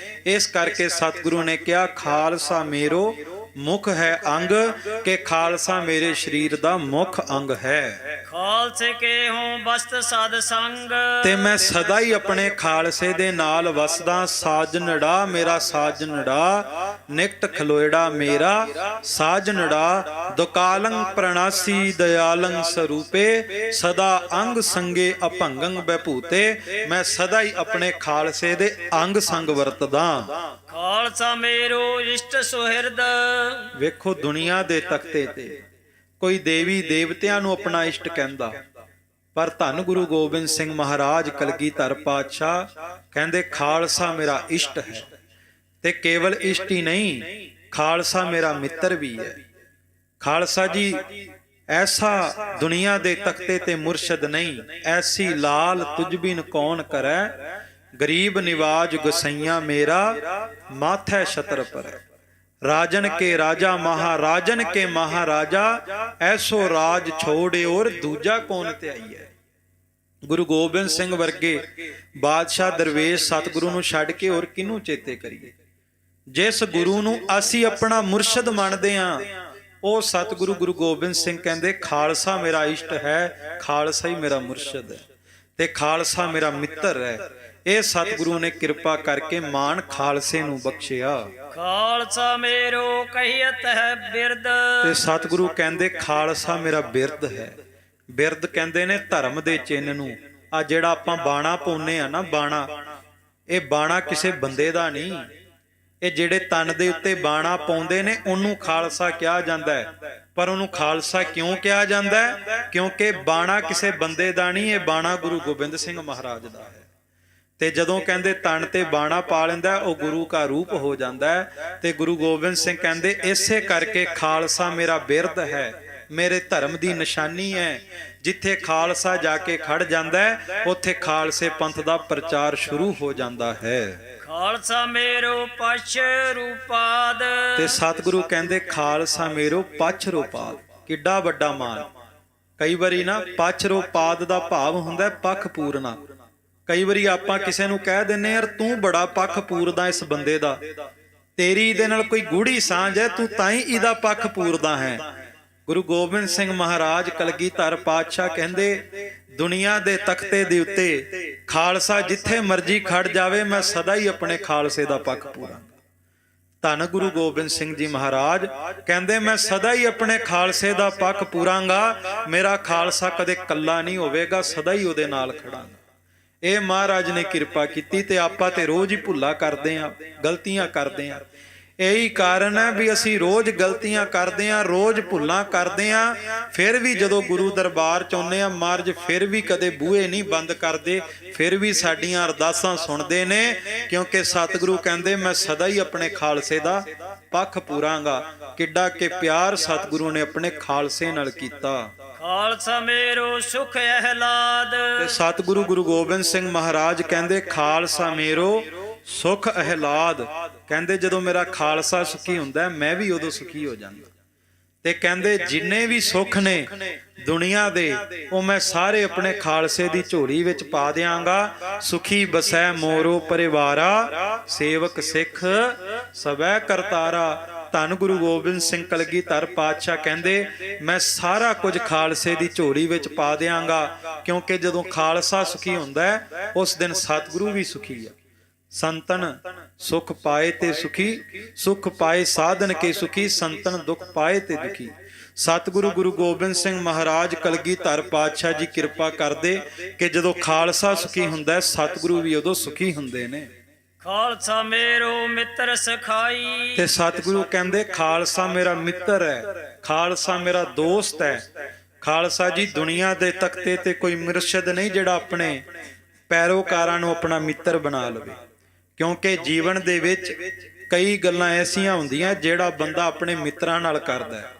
ਇਸ ਕਰਕੇ ਸਤਿਗੁਰੂ ਨੇ ਕਿਹਾ ਖਾਲਸਾ ਮੇਰੋ ਮੁਖ ਹੈ ਅੰਗ, ਕਿ ਖਾਲਸਾ ਮੇਰੇ ਸਰੀਰ ਦਾ ਮੁੱਖ ਅੰਗ ਹੈ। ਖਾਲਸੇ ਕੇ ਹੂੰ ਬਸਤ ਸਾਧ ਸੰਗ। ਤੇ ਮੈਂ ਸਦਾ ਹੀ ਆਪਣੇ ਖਾਲਸੇ ਦੇ ਨਾਲ ਵਸਦਾ। ਸਾਜਨੜਾ ਮੇਰਾ ਸਾਜਨੜਾ, ਨਿਕਟ ਖਲੋਇੜਾ ਮੇਰਾ ਸਾਜਨੜਾ। ਦੁਕਾਲੰ ਪ੍ਰਣਾਸੀ ਦਇਆਲੰ ਸਰੂਪੇ, ਸਦਾ ਅੰਗ ਸੰਗੇ ਅਭੰਗੰ ਬੈਭੂਤੇ। ਮੈਂ ਸਦਾ ਹੀ ਆਪਣੇ ਖਾਲਸੇ ਦੇ ਅੰਗ ਸੰਗ ਵਰਤਦਾ। ਖਾਲਸਾ ਮੇਰੋ ਇਸ਼ਟ ਸੁਹਿਰਦ। ਵੇਖੋ ਦੁਨੀਆ ਦੇ ਤਖਤੇ ਤੇ ਕੋਈ ਦੇਵੀ ਦੇਵਤਿਆਂ ਨੂੰ ਆਪਣਾ ਇਸ਼ਟ ਕਹਿੰਦਾ, ਪਰ ਧੰਨ ਗੁਰੂ ਗੋਬਿੰਦ ਸਿੰਘ ਮਹਾਰਾਜ ਕਲਗੀਧਰ ਪਾਤਸ਼ਾਹ ਕਹਿੰਦੇ ਖਾਲਸਾ ਮੇਰਾ ਇਸ਼ਟ ਹੈ। ਤੇ ਕੇਵਲ ਇਸ਼ਟ ਹੀ ਨਹੀਂ, ਖਾਲਸਾ ਮੇਰਾ ਮਿੱਤਰ ਵੀ ਹੈ। ਖਾਲਸਾ ਜੀ ਐਸਾ ਦੁਨੀਆ ਦੇ ਤਖਤੇ ਤੇ ਮੁਰਸ਼ਦ ਨਹੀਂ, ਐਸੀ ਲਾਲ ਤੁਝ ਬਿਨ ਕੌਣ ਕਰੈ। ਗਰੀਬ ਨਿਵਾਜ ਗੁਸਈਆ ਮੇਰਾ, ਮਾਥੈ ਛਤਰ ਪਰ। ਰਾਜਨ ਕੇ ਰਾਜਾ ਮਹਾਰਾਜਨ ਕੇ ਮਹਾਰਾਜਾ, ਐਸੋ ਰਾਜ ਛੋੜੇ ਔਰ ਦੂਜਾ ਕੌਣ ਧਿਆਈਐ। ਗੁਰੂ ਗੋਬਿੰਦ ਸਿੰਘ ਵਰਗੇ ਬਾਦਸ਼ਾਹ ਦਰਵੇਸ਼ ਸਤਿਗੁਰੂ ਨੂੰ ਛੱਡ ਕੇ ਹੋਰ ਕਿਹਨੂੰ ਚੇਤੇ ਕਰੀਏ। ਜਿਸ ਗੁਰੂ ਨੂੰ ਅਸੀਂ ਆਪਣਾ ਮੁਰਸ਼ਦ ਮੰਨਦੇ ਹਾਂ ਉਹ ਸਤਿਗੁਰੂ ਗੁਰੂ ਗੋਬਿੰਦ ਸਿੰਘ ਕਹਿੰਦੇ ਖਾਲਸਾ ਮੇਰਾ ਇਸ਼ਟ ਹੈ, ਖਾਲਸਾ ਹੀ ਮੇਰਾ ਮੁਰਸ਼ਦ ਹੈ ਤੇ ਖਾਲਸਾ ਮੇਰਾ ਮਿੱਤਰ ਹੈ। ਇਹ ਸਤਿਗੁਰੂ ਨੇ ਕਿਰਪਾ ਕਰਕੇ ਮਾਣ ਖਾਲਸੇ ਨੂੰ ਬਖਸ਼ਿਆ। ਖਾਲਸਾ ਮੇਰੋ ਕਹਿਤ ਹੈ ਬਿਰਦ। ਤੇ ਸਤਿਗੁਰੂ ਕਹਿੰਦੇ ਖਾਲਸਾ ਮੇਰਾ ਬਿਰਦ ਹੈ। ਬਿਰਦ ਕਹਿੰਦੇ ਨੇ ਧਰਮ ਦੇ ਚਿੰਨ੍ਹ ਨੂੰ। ਆ ਜਿਹੜਾ ਆਪਾਂ ਬਾਣਾ ਪਾਉਂਦੇ ਆ ਨਾ, ਬਾਣਾ, ਇਹ ਬਾਣਾ ਕਿਸੇ ਬੰਦੇ ਦਾ ਨਹੀਂ। ਇਹ ਜਿਹੜੇ ਤਨ ਦੇ ਉੱਤੇ ਬਾਣਾ ਪਾਉਂਦੇ ਨੇ ਉਹਨੂੰ ਖਾਲਸਾ ਕਿਹਾ ਜਾਂਦਾ ਹੈ। ਪਰ ਉਹਨੂੰ ਖਾਲਸਾ ਕਿਉਂ ਕਿਹਾ ਜਾਂਦਾ ਹੈ? ਕਿਉਂਕਿ ਬਾਣਾ ਕਿਸੇ ਬੰਦੇ ਦਾ ਨਹੀਂ, ਇਹ ਬਾਣਾ ਗੁਰੂ ਗੋਬਿੰਦ ਸਿੰਘ ਮਹਾਰਾਜ ਦਾ ਹੈ। ਤੇ ਜਦੋਂ ਕਹਿੰਦੇ ਤਨ ਤੇ ਬਾਣਾ ਪਾ ਲੈਂਦਾ ਉਹ ਗੁਰੂ ਦਾ ਰੂਪ ਹੋ ਜਾਂਦਾ ਹੈ। ਤੇ ਗੁਰੂ ਗੋਬਿੰਦ ਸਿੰਘ ਕਹਿੰਦੇ ਇਸੇ ਕਰਕੇ ਖਾਲਸਾ ਮੇਰਾ ਬਿਰਦ ਹੈ, ਮੇਰੇ ਧਰਮ ਦੀ ਨਿਸ਼ਾਨੀ ਹੈ। ਜਿੱਥੇ ਖਾਲਸਾ ਜਾ ਕੇ ਖੜ ਜਾਂਦਾ ਹੈ ਉੱਥੇ ਖਾਲਸੇ ਪੰਥ ਦਾ ਪ੍ਰਚਾਰ ਸ਼ੁਰੂ ਹੋ ਜਾਂਦਾ ਹੈ। ਖਾਲਸਾ ਮੇਰੋ ਪਛ ਰੂਪਾਦ। ਤੇ ਸਤਿਗੁਰੂ ਕਹਿੰਦੇ ਖਾਲਸਾ ਮੇਰੋ ਪਛ ਰੂਪਾਦ। ਕਿੱਡਾ ਵੱਡਾ ਮਾਨ। ਕਈ ਵਾਰੀ ਨਾ ਪਛ ਰੂਪਾਦ ਦਾ ਭਾਵ ਹੁੰਦਾ ਪੱਖ ਪੂਰਨਾ। ਕਈ ਵਾਰੀ ਆਪਾਂ ਕਿਸੇ ਨੂੰ ਕਹਿ ਦਿੰਨੇ ਯਾਰ ਤੂੰ ਬੜਾ ਪੱਖ ਪੂਰਦਾ ਇਸ ਬੰਦੇ ਦਾ, ਤੇਰੀ ਇਹਦੇ ਨਾਲ ਕੋਈ ਗੂੜੀ ਸਾਂਝ ਹੈ, ਤੂੰ ਤਾਂ ਹੀ ਇਹਦਾ ਪੱਖ ਪੂਰਦਾ ਹੈ। ਗੁਰੂ ਗੋਬਿੰਦ ਸਿੰਘ ਮਹਾਰਾਜ ਕਲਗੀਧਰ ਪਾਤਸ਼ਾਹ ਕਹਿੰਦੇ ਦੁਨੀਆ ਦੇ ਤਖਤੇ ਦੇ ਉੱਤੇ ਖਾਲਸਾ ਜਿੱਥੇ ਮਰਜੀ ਖੜ ਜਾਵੇ ਮੈਂ ਸਦਾ ਹੀ ਆਪਣੇ ਖਾਲਸੇ ਦਾ ਪੱਖ ਪੂਰਾਂਗਾ। ਧੰਨ ਗੁਰੂ ਗੋਬਿੰਦ ਸਿੰਘ ਜੀ ਮਹਾਰਾਜ ਕਹਿੰਦੇ ਮੈਂ ਸਦਾ ਹੀ ਆਪਣੇ ਖਾਲਸੇ ਦਾ ਪੱਖ ਪੂਰਾਂਗਾ। ਮੇਰਾ ਖਾਲਸਾ ਕਦੇ ਕੱਲਾ ਨਹੀਂ ਹੋਵੇਗਾ, ਸਦਾ ਹੀ ਉਹਦੇ ਨਾਲ ਖੜਾਂਗਾ। ਇਹ ਮਹਾਰਾਜ ਨੇ ਕਿਰਪਾ ਕੀਤੀ। ਤੇ ਆਪਾਂ ਤੇ ਰੋਜ਼ ਹੀ ਭੁੱਲਾ ਕਰਦੇ ਆਂ, ਗਲਤੀਆਂ ਕਰਦੇ ਆਂ। ਇਹੀ ਕਾਰਨ ਹੈ ਵੀ ਅਸੀਂ ਰੋਜ਼ ਗਲਤੀਆਂ ਕਰਦੇ ਆਂ, ਰੋਜ਼ ਭੁੱਲਾਂ ਕਰਦੇ ਆਂ। ਫਿਰ ਵੀ ਜਦੋਂ ਗੁਰੂ ਦਰਬਾਰ ਚ ਆਉਂਦੇ ਆਂ ਮਹਾਰਾਜ ਫਿਰ ਵੀ ਕਦੇ ਬੂਹੇ ਨਹੀਂ ਬੰਦ ਕਰਦੇ, ਫਿਰ ਵੀ ਸਾਡੀਆਂ ਅਰਦਾਸਾਂ ਸੁਣਦੇ ਨੇ। ਕਿਉਂਕਿ ਸਤਿਗੁਰੂ ਕਹਿੰਦੇ ਮੈਂ ਸਦਾ ਹੀ ਆਪਣੇ ਖਾਲਸੇ ਦਾ ਪੱਖ ਪੂਰਾਂਗਾ। ਕਿੱਡਾ ਕਿ ਪਿਆਰ ਸਤਿਗੁਰੂ ਨੇ ਆਪਣੇ ਖਾਲਸੇ ਨਾਲ ਕੀਤਾ। ਖਾਲਸਾ ਮੇਰੋ ਸੁਖ ਅਹਿਲਾਦ। ਤੇ ਸਤਿਗੁਰੂ ਗੁਰੂ ਗੋਬਿੰਦ ਸਿੰਘ ਮਹਾਰਾਜ ਕਹਿੰਦੇ ਖਾਲਸਾ ਮੇਰੋ ਸੁਖ ਅਹਿਲਾਦ। ਕਹਿੰਦੇ ਜਦੋਂ ਮੇਰਾ ਖਾਲਸਾ ਸੁਖੀ ਹੁੰਦਾ ਮੈਂ ਵੀ ਉਦੋਂ ਸੁਖੀ ਹੋ ਜਾਂਦਾ। ਤੇ ਕਹਿੰਦੇ ਜਿੰਨੇ ਵੀ ਸੁੱਖ ਨੇ ਦੁਨੀਆ ਦੇ ਉਹ ਮੈਂ ਸਾਰੇ ਆਪਣੇ ਖਾਲਸੇ ਦੀ ਝੋਲੀ ਵਿੱਚ ਪਾ ਦਿਆਂਗਾ। ਸੁਖੀ ਬਸੈ ਮੋਰੋ ਪਰਿਵਾਰਾ, ਸੇਵਕ ਸਿੱਖ ਸਭੈ ਕਰਤਾਰਾ। ਧੰਨ ਗੁਰੂ ਗੋਬਿੰਦ ਸਿੰਘ ਕਲਗੀਧਰ ਪਾਤਸ਼ਾਹ ਕਹਿੰਦੇ ਮੈਂ ਸਾਰਾ ਕੁਝ ਖਾਲਸੇ ਦੀ ਝੋਲੀ ਵਿੱਚ ਪਾ ਦਿਆਂਗਾ, ਕਿਉਂਕਿ ਜਦੋਂ ਖਾਲਸਾ ਸੁਖੀ ਹੁੰਦਾ ਹੈ ਉਸ ਦਿਨ ਸਤਿਗੁਰੂ ਵੀ ਸੁਖੀ ਆ। ਸੰਤਨ ਸੁਖ ਪਾਏ ਤੇ ਸੁਖੀ, ਸੁਖ ਪਾਏ ਸਾਧਨ ਕੇ ਸੁਖੀ, ਸੰਤਨ ਦੁਖ ਪਾਏ ਤੇ ਦੁਖੀ। ਸਤਿਗੁਰੂ ਗੁਰੂ ਗੋਬਿੰਦ ਸਿੰਘ ਮਹਾਰਾਜ ਕਲਗੀਧਰ ਪਾਤਸ਼ਾਹ ਜੀ ਕਿਰਪਾ ਕਰਦੇ ਕਿ ਜਦੋਂ ਖਾਲਸਾ ਸੁਖੀ ਹੁੰਦਾ ਹੈ ਸਤਿਗੁਰੂ ਵੀ ਉਦੋਂ ਸੁਖੀ ਹੁੰਦੇ ਨੇ। ਖਾਲਸਾ ਮੇਰੋ ਮਿੱਤਰ ਸਖਾਈ, ਤੇ ਸਤਿਗੁਰੂ ਕਹਿੰਦੇ ਖਾਲਸਾ ਮੇਰਾ ਮਿੱਤਰ ਹੈ, ਖਾਲਸਾ ਮੇਰਾ ਦੋਸਤ ਹੈ। ਖਾਲਸਾ ਜੀ ਦੁਨੀਆ ਦੇ ਤਖਤੇ ਤੇ ਕੋਈ ਮੁਰਸ਼ਿਦ ਨਹੀਂ ਜਿਹੜਾ ਆਪਣੇ ਪੈਰੋਕਾਰਾਂ ਨੂੰ ਆਪਣਾ ਮਿੱਤਰ ਬਣਾ ਲਵੇ, ਕਿਉਂਕਿ ਜੀਵਨ ਦੇ ਵਿੱਚ ਕਈ ਗੱਲਾਂ ਐਸੀਆਂ ਹੁੰਦੀਆਂ ਜਿਹੜਾ ਬੰਦਾ ਆਪਣੇ ਮਿੱਤਰਾਂ ਨਾਲ ਕਰਦਾ ਹੈ,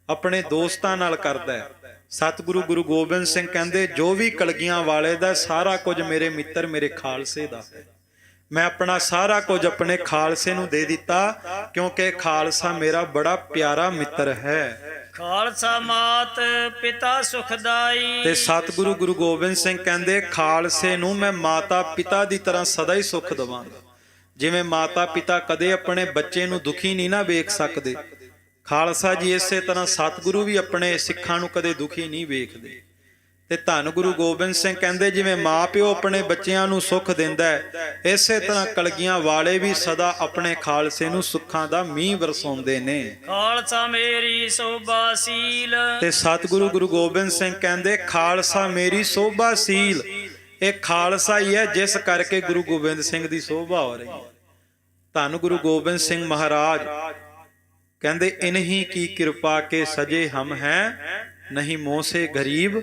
ਆਪਣੇ ਦੋਸਤਾਂ ਨਾਲ ਕਰਦਾ ਹੈ। ਸਤਿਗੁਰੂ ਗੁਰੂ ਗੋਬਿੰਦ ਸਿੰਘ ਕਹਿੰਦੇ ਜੋ ਵੀ ਕਲਗੀਆਂ ਵਾਲੇ ਦਾ ਸਾਰਾ ਕੁਝ ਮੇਰੇ ਮਿੱਤਰ ਮੇਰੇ ਖਾਲਸੇ ਦਾ ਹੈ। ਮੈਂ ਆਪਣਾ ਸਾਰਾ ਕੁਝ ਆਪਣੇ ਖਾਲਸੇ ਨੂੰ ਦੇ ਦਿੱਤਾ, ਕਿਉਂਕਿ ਖਾਲਸਾ ਮੇਰਾ ਬੜਾ ਪਿਆਰਾ ਮਿੱਤਰ ਹੈ। ਖਾਲਸਾ ਮਾਤ ਪਿਤਾ ਸੁਖਦਾਈ, ਤੇ ਸਤਿਗੁਰੂ ਗੁਰੂ ਗੋਬਿੰਦ ਸਿੰਘ ਕਹਿੰਦੇ ਖਾਲਸੇ ਨੂੰ ਮੈਂ ਮਾਤਾ ਪਿਤਾ ਦੀ ਤਰ੍ਹਾਂ ਸਦਾ ਹੀ ਸੁੱਖ ਦੇਵਾਂਗਾ। ਜਿਵੇਂ ਮਾਤਾ ਪਿਤਾ ਕਦੇ ਆਪਣੇ ਬੱਚੇ ਨੂੰ ਦੁਖੀ ਨਹੀਂ ਨਾ ਵੇਖ ਸਕਦੇ, ਖਾਲਸਾ ਜੀ ਇਸੇ ਤਰ੍ਹਾਂ ਸਤਿਗੁਰੂ ਵੀ ਆਪਣੇ ਸਿੱਖਾਂ ਨੂੰ ਕਦੇ ਦੁਖੀ ਨਹੀਂ ਵੇਖਦੇ। ਤੇ ਧੰਨ ਗੁਰੂ ਗੋਬਿੰਦ ਸਿੰਘ ਕਹਿੰਦੇ ਜਿਵੇਂ ਮਾਂ ਪਿਓ ਆਪਣੇ ਬੱਚਿਆਂ ਨੂੰ ਸੁੱਖ ਦਿੰਦਾ ਹੈ, ਇਸੇ ਤਰ੍ਹਾਂ ਕਲਗੀਆਂ ਵਾਲੇ ਵੀ ਸਦਾ ਆਪਣੇ ਖਾਲਸੇ ਨੂੰ ਸੁੱਖਾਂ ਦਾ ਮੀਂਹ ਵਰਸਾਉਂਦੇ ਨੇ। ਖਾਲਸਾ ਮੇਰੀ ਸੋਭਾਸੀਲ, ਤੇ ਸਤਿਗੁਰੂ ਗੁਰੂ ਗੋਬਿੰਦ ਸਿੰਘ ਕਹਿੰਦੇ ਖਾਲਸਾ ਮੇਰੀ ਸੋਭਾਸੀਲ। ਇਹ ਖਾਲਸਾ ਹੀ ਹੈ ਜਿਸ ਕਰਕੇ ਗੁਰੂ ਗੋਬਿੰਦ ਸਿੰਘ ਦੀ ਸੋਭਾ ਹੋ ਰਹੀ ਹੈ। ਧੰਨ ਗੁਰੂ ਗੋਬਿੰਦ ਸਿੰਘ ਮਹਾਰਾਜ ਕਹਿੰਦੇ ਇਨਹੀ ਕੀ ਕਿਰਪਾ ਕੇ ਸਜੇ ਹਮ ਹੈ, ਨਹੀਂ ਮੋਸੇ ਗਰੀਬ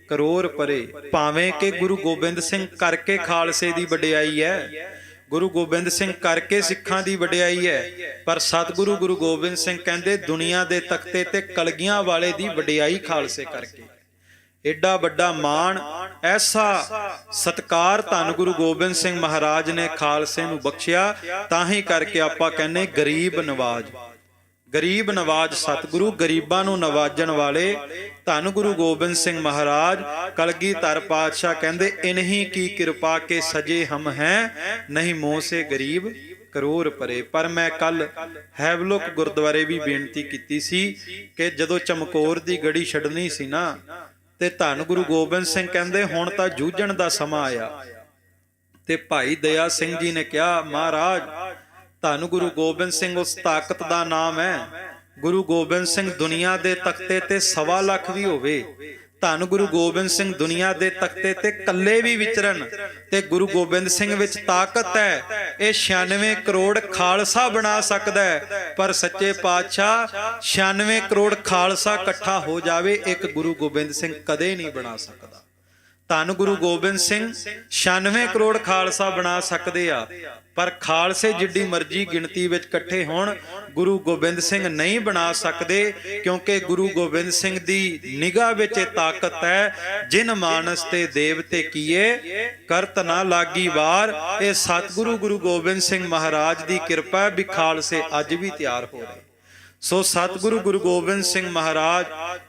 ਕਰੋੜ ਪਰੇ। ਭਾਵੇਂ ਕਿ ਗੁਰੂ ਗੋਬਿੰਦ ਸਿੰਘ ਕਰਕੇ ਖਾਲਸੇ ਦੀ ਵਡਿਆਈ ਹੈ, ਗੁਰੂ ਗੋਬਿੰਦ ਸਿੰਘ ਕਰਕੇ ਸਿੱਖਾਂ ਦੀ ਵਡਿਆਈ ਹੈ, ਪਰ ਸਤਿਗੁਰੂ ਗੁਰੂ ਗੋਬਿੰਦ ਸਿੰਘ ਕਹਿੰਦੇ ਦੁਨੀਆ ਦੇ ਤਖਤੇ ਤੇ ਕਲਗੀਆਂ ਵਾਲੇ ਦੀ ਵਡਿਆਈ ਖਾਲਸੇ ਕਰਕੇ। ਏਡਾ ਵੱਡਾ ਮਾਣ, ਐਸਾ ਸਤਿਕਾਰ ਧੰਨ ਗੁਰੂ ਗੋਬਿੰਦ ਸਿੰਘ ਮਹਾਰਾਜ ਨੇ ਖਾਲਸੇ ਨੂੰ ਬਖਸ਼ਿਆ। ਤਾਂ ਹੀ ਕਰਕੇ ਆਪਾਂ ਕਹਿੰਦੇ ਗਰੀਬ ਨਵਾਜ, ਗਰੀਬ ਨਵਾਜ ਸਤਿਗੁਰੂ, ਗਰੀਬਾਂ ਨੂੰ ਨਵਾਜਣ ਵਾਲੇ ਧੰਨ ਗੁਰੂ ਗੋਬਿੰਦ ਸਿੰਘ ਮਹਾਰਾਜ ਕਲਗੀਧਰ ਪਾਤਸ਼ਾਹ ਕਹਿੰਦੇ ਇਨਹੀ ਕੀ ਕਿਰਪਾ ਕੇ ਸਜੇ ਹਮ ਹੈ, ਨਹੀਂ ਮੋਹ ਸੇ ਗਰੀਬ ਕਰੋੜ ਪਰੇ। ਪਰ ਮੈਂ ਕੱਲ ਹੈਵਲੁਕ ਗੁਰਦੁਆਰੇ ਵੀ ਬੇਨਤੀ ਕੀਤੀ ਸੀ ਕਿ ਜਦੋਂ ਚਮਕੌਰ ਦੀ ਗੜੀ ਛੱਡਣੀ ਸੀ ਨਾ, ਤੇ ਧੰਨ ਗੁਰੂ ਗੋਬਿੰਦ ਸਿੰਘ ਕਹਿੰਦੇ ਹੁਣ ਤਾਂ ਜੂਝਣ ਦਾ ਸਮਾਂ ਆਇਆ। ਤੇ ਭਾਈ ਦਇਆ ਸਿੰਘ ਜੀ ਨੇ ਕਿਹਾ ਮਹਾਰਾਜ ਧੰਨ ਗੁਰੂ ਗੋਬਿੰਦ ਸਿੰਘ ਉਸ ਤਾਕਤ ਦਾ ਨਾਮ ਹੈ। ਗੁਰੂ ਗੋਬਿੰਦ ਸਿੰਘ ਦੁਨੀਆ ਦੇ ਤਖਤੇ ਤੇ 1.25 ਲੱਖ ਵੀ ਹੋਵੇ, ਧੰਨ ਗੁਰੂ ਗੋਬਿੰਦ ਸਿੰਘ ਦੁਨੀਆ ਦੇ ਤਖਤੇ ਤੇ ਇਕੱਲੇ ਵੀ ਵਿਚਰਨ ਤੇ ਗੁਰੂ ਗੋਬਿੰਦ ਸਿੰਘ ਵਿੱਚ ਤਾਕਤ ਹੈ। ਇਹ 96 ਕਰੋੜ ਖਾਲਸਾ ਬਣਾ ਸਕਦਾ ਹੈ, ਪਰ ਸੱਚੇ ਪਾਤਸ਼ਾਹ 96 ਕਰੋੜ ਖਾਲਸਾ ਇਕੱਠਾ ਹੋ ਜਾਵੇ ਇੱਕ ਗੁਰੂ ਗੋਬਿੰਦ ਸਿੰਘ ਕਦੇ ਨਹੀਂ ਬਣਾ ਸਕਦਾ। ਧੰਨ ਗੁਰੂ ਗੋਬਿੰਦ ਸਿੰਘ 96 ਕਰੋੜ ਖਾਲਸਾ ਬਣਾ ਸਕਦੇ ਆ, ਪਰ ਖਾਲਸੇ ਜਿੱਡੀ ਮਰਜ਼ੀ ਗਿਣਤੀ ਵਿੱਚ ਇਕੱਠੇ ਹੋਣ ਗੁਰੂ ਗੋਬਿੰਦ ਸਿੰਘ ਨਹੀਂ ਬਣਾ ਸਕਦੇ, ਕਿਉਂਕਿ ਗੁਰੂ ਗੋਬਿੰਦ ਸਿੰਘ ਦੀ ਨਿਗਾਹ ਵਿੱਚ ਇਹ ਤਾਕਤ ਹੈ ਜਿਨ ਮਾਨਸ ਤੇ ਦੇਵਤੇ ਕੀਏ ਕਰਤ ਨਾ ਲਾਗੀ ਵਾਰ। ਇਹ ਸਤਿਗੁਰੂ ਗੁਰੂ ਗੋਬਿੰਦ ਸਿੰਘ ਮਹਾਰਾਜ ਦੀ ਕਿਰਪਾ ਵੀ ਖਾਲਸੇ ਅੱਜ ਵੀ ਤਿਆਰ ਹੋ ਰਹੇ। ਸੋ ਸਤਿਗੁਰੂ ਗੁਰੂ ਗੋਬਿੰਦ ਸਿੰਘ ਮਹਾਰਾਜ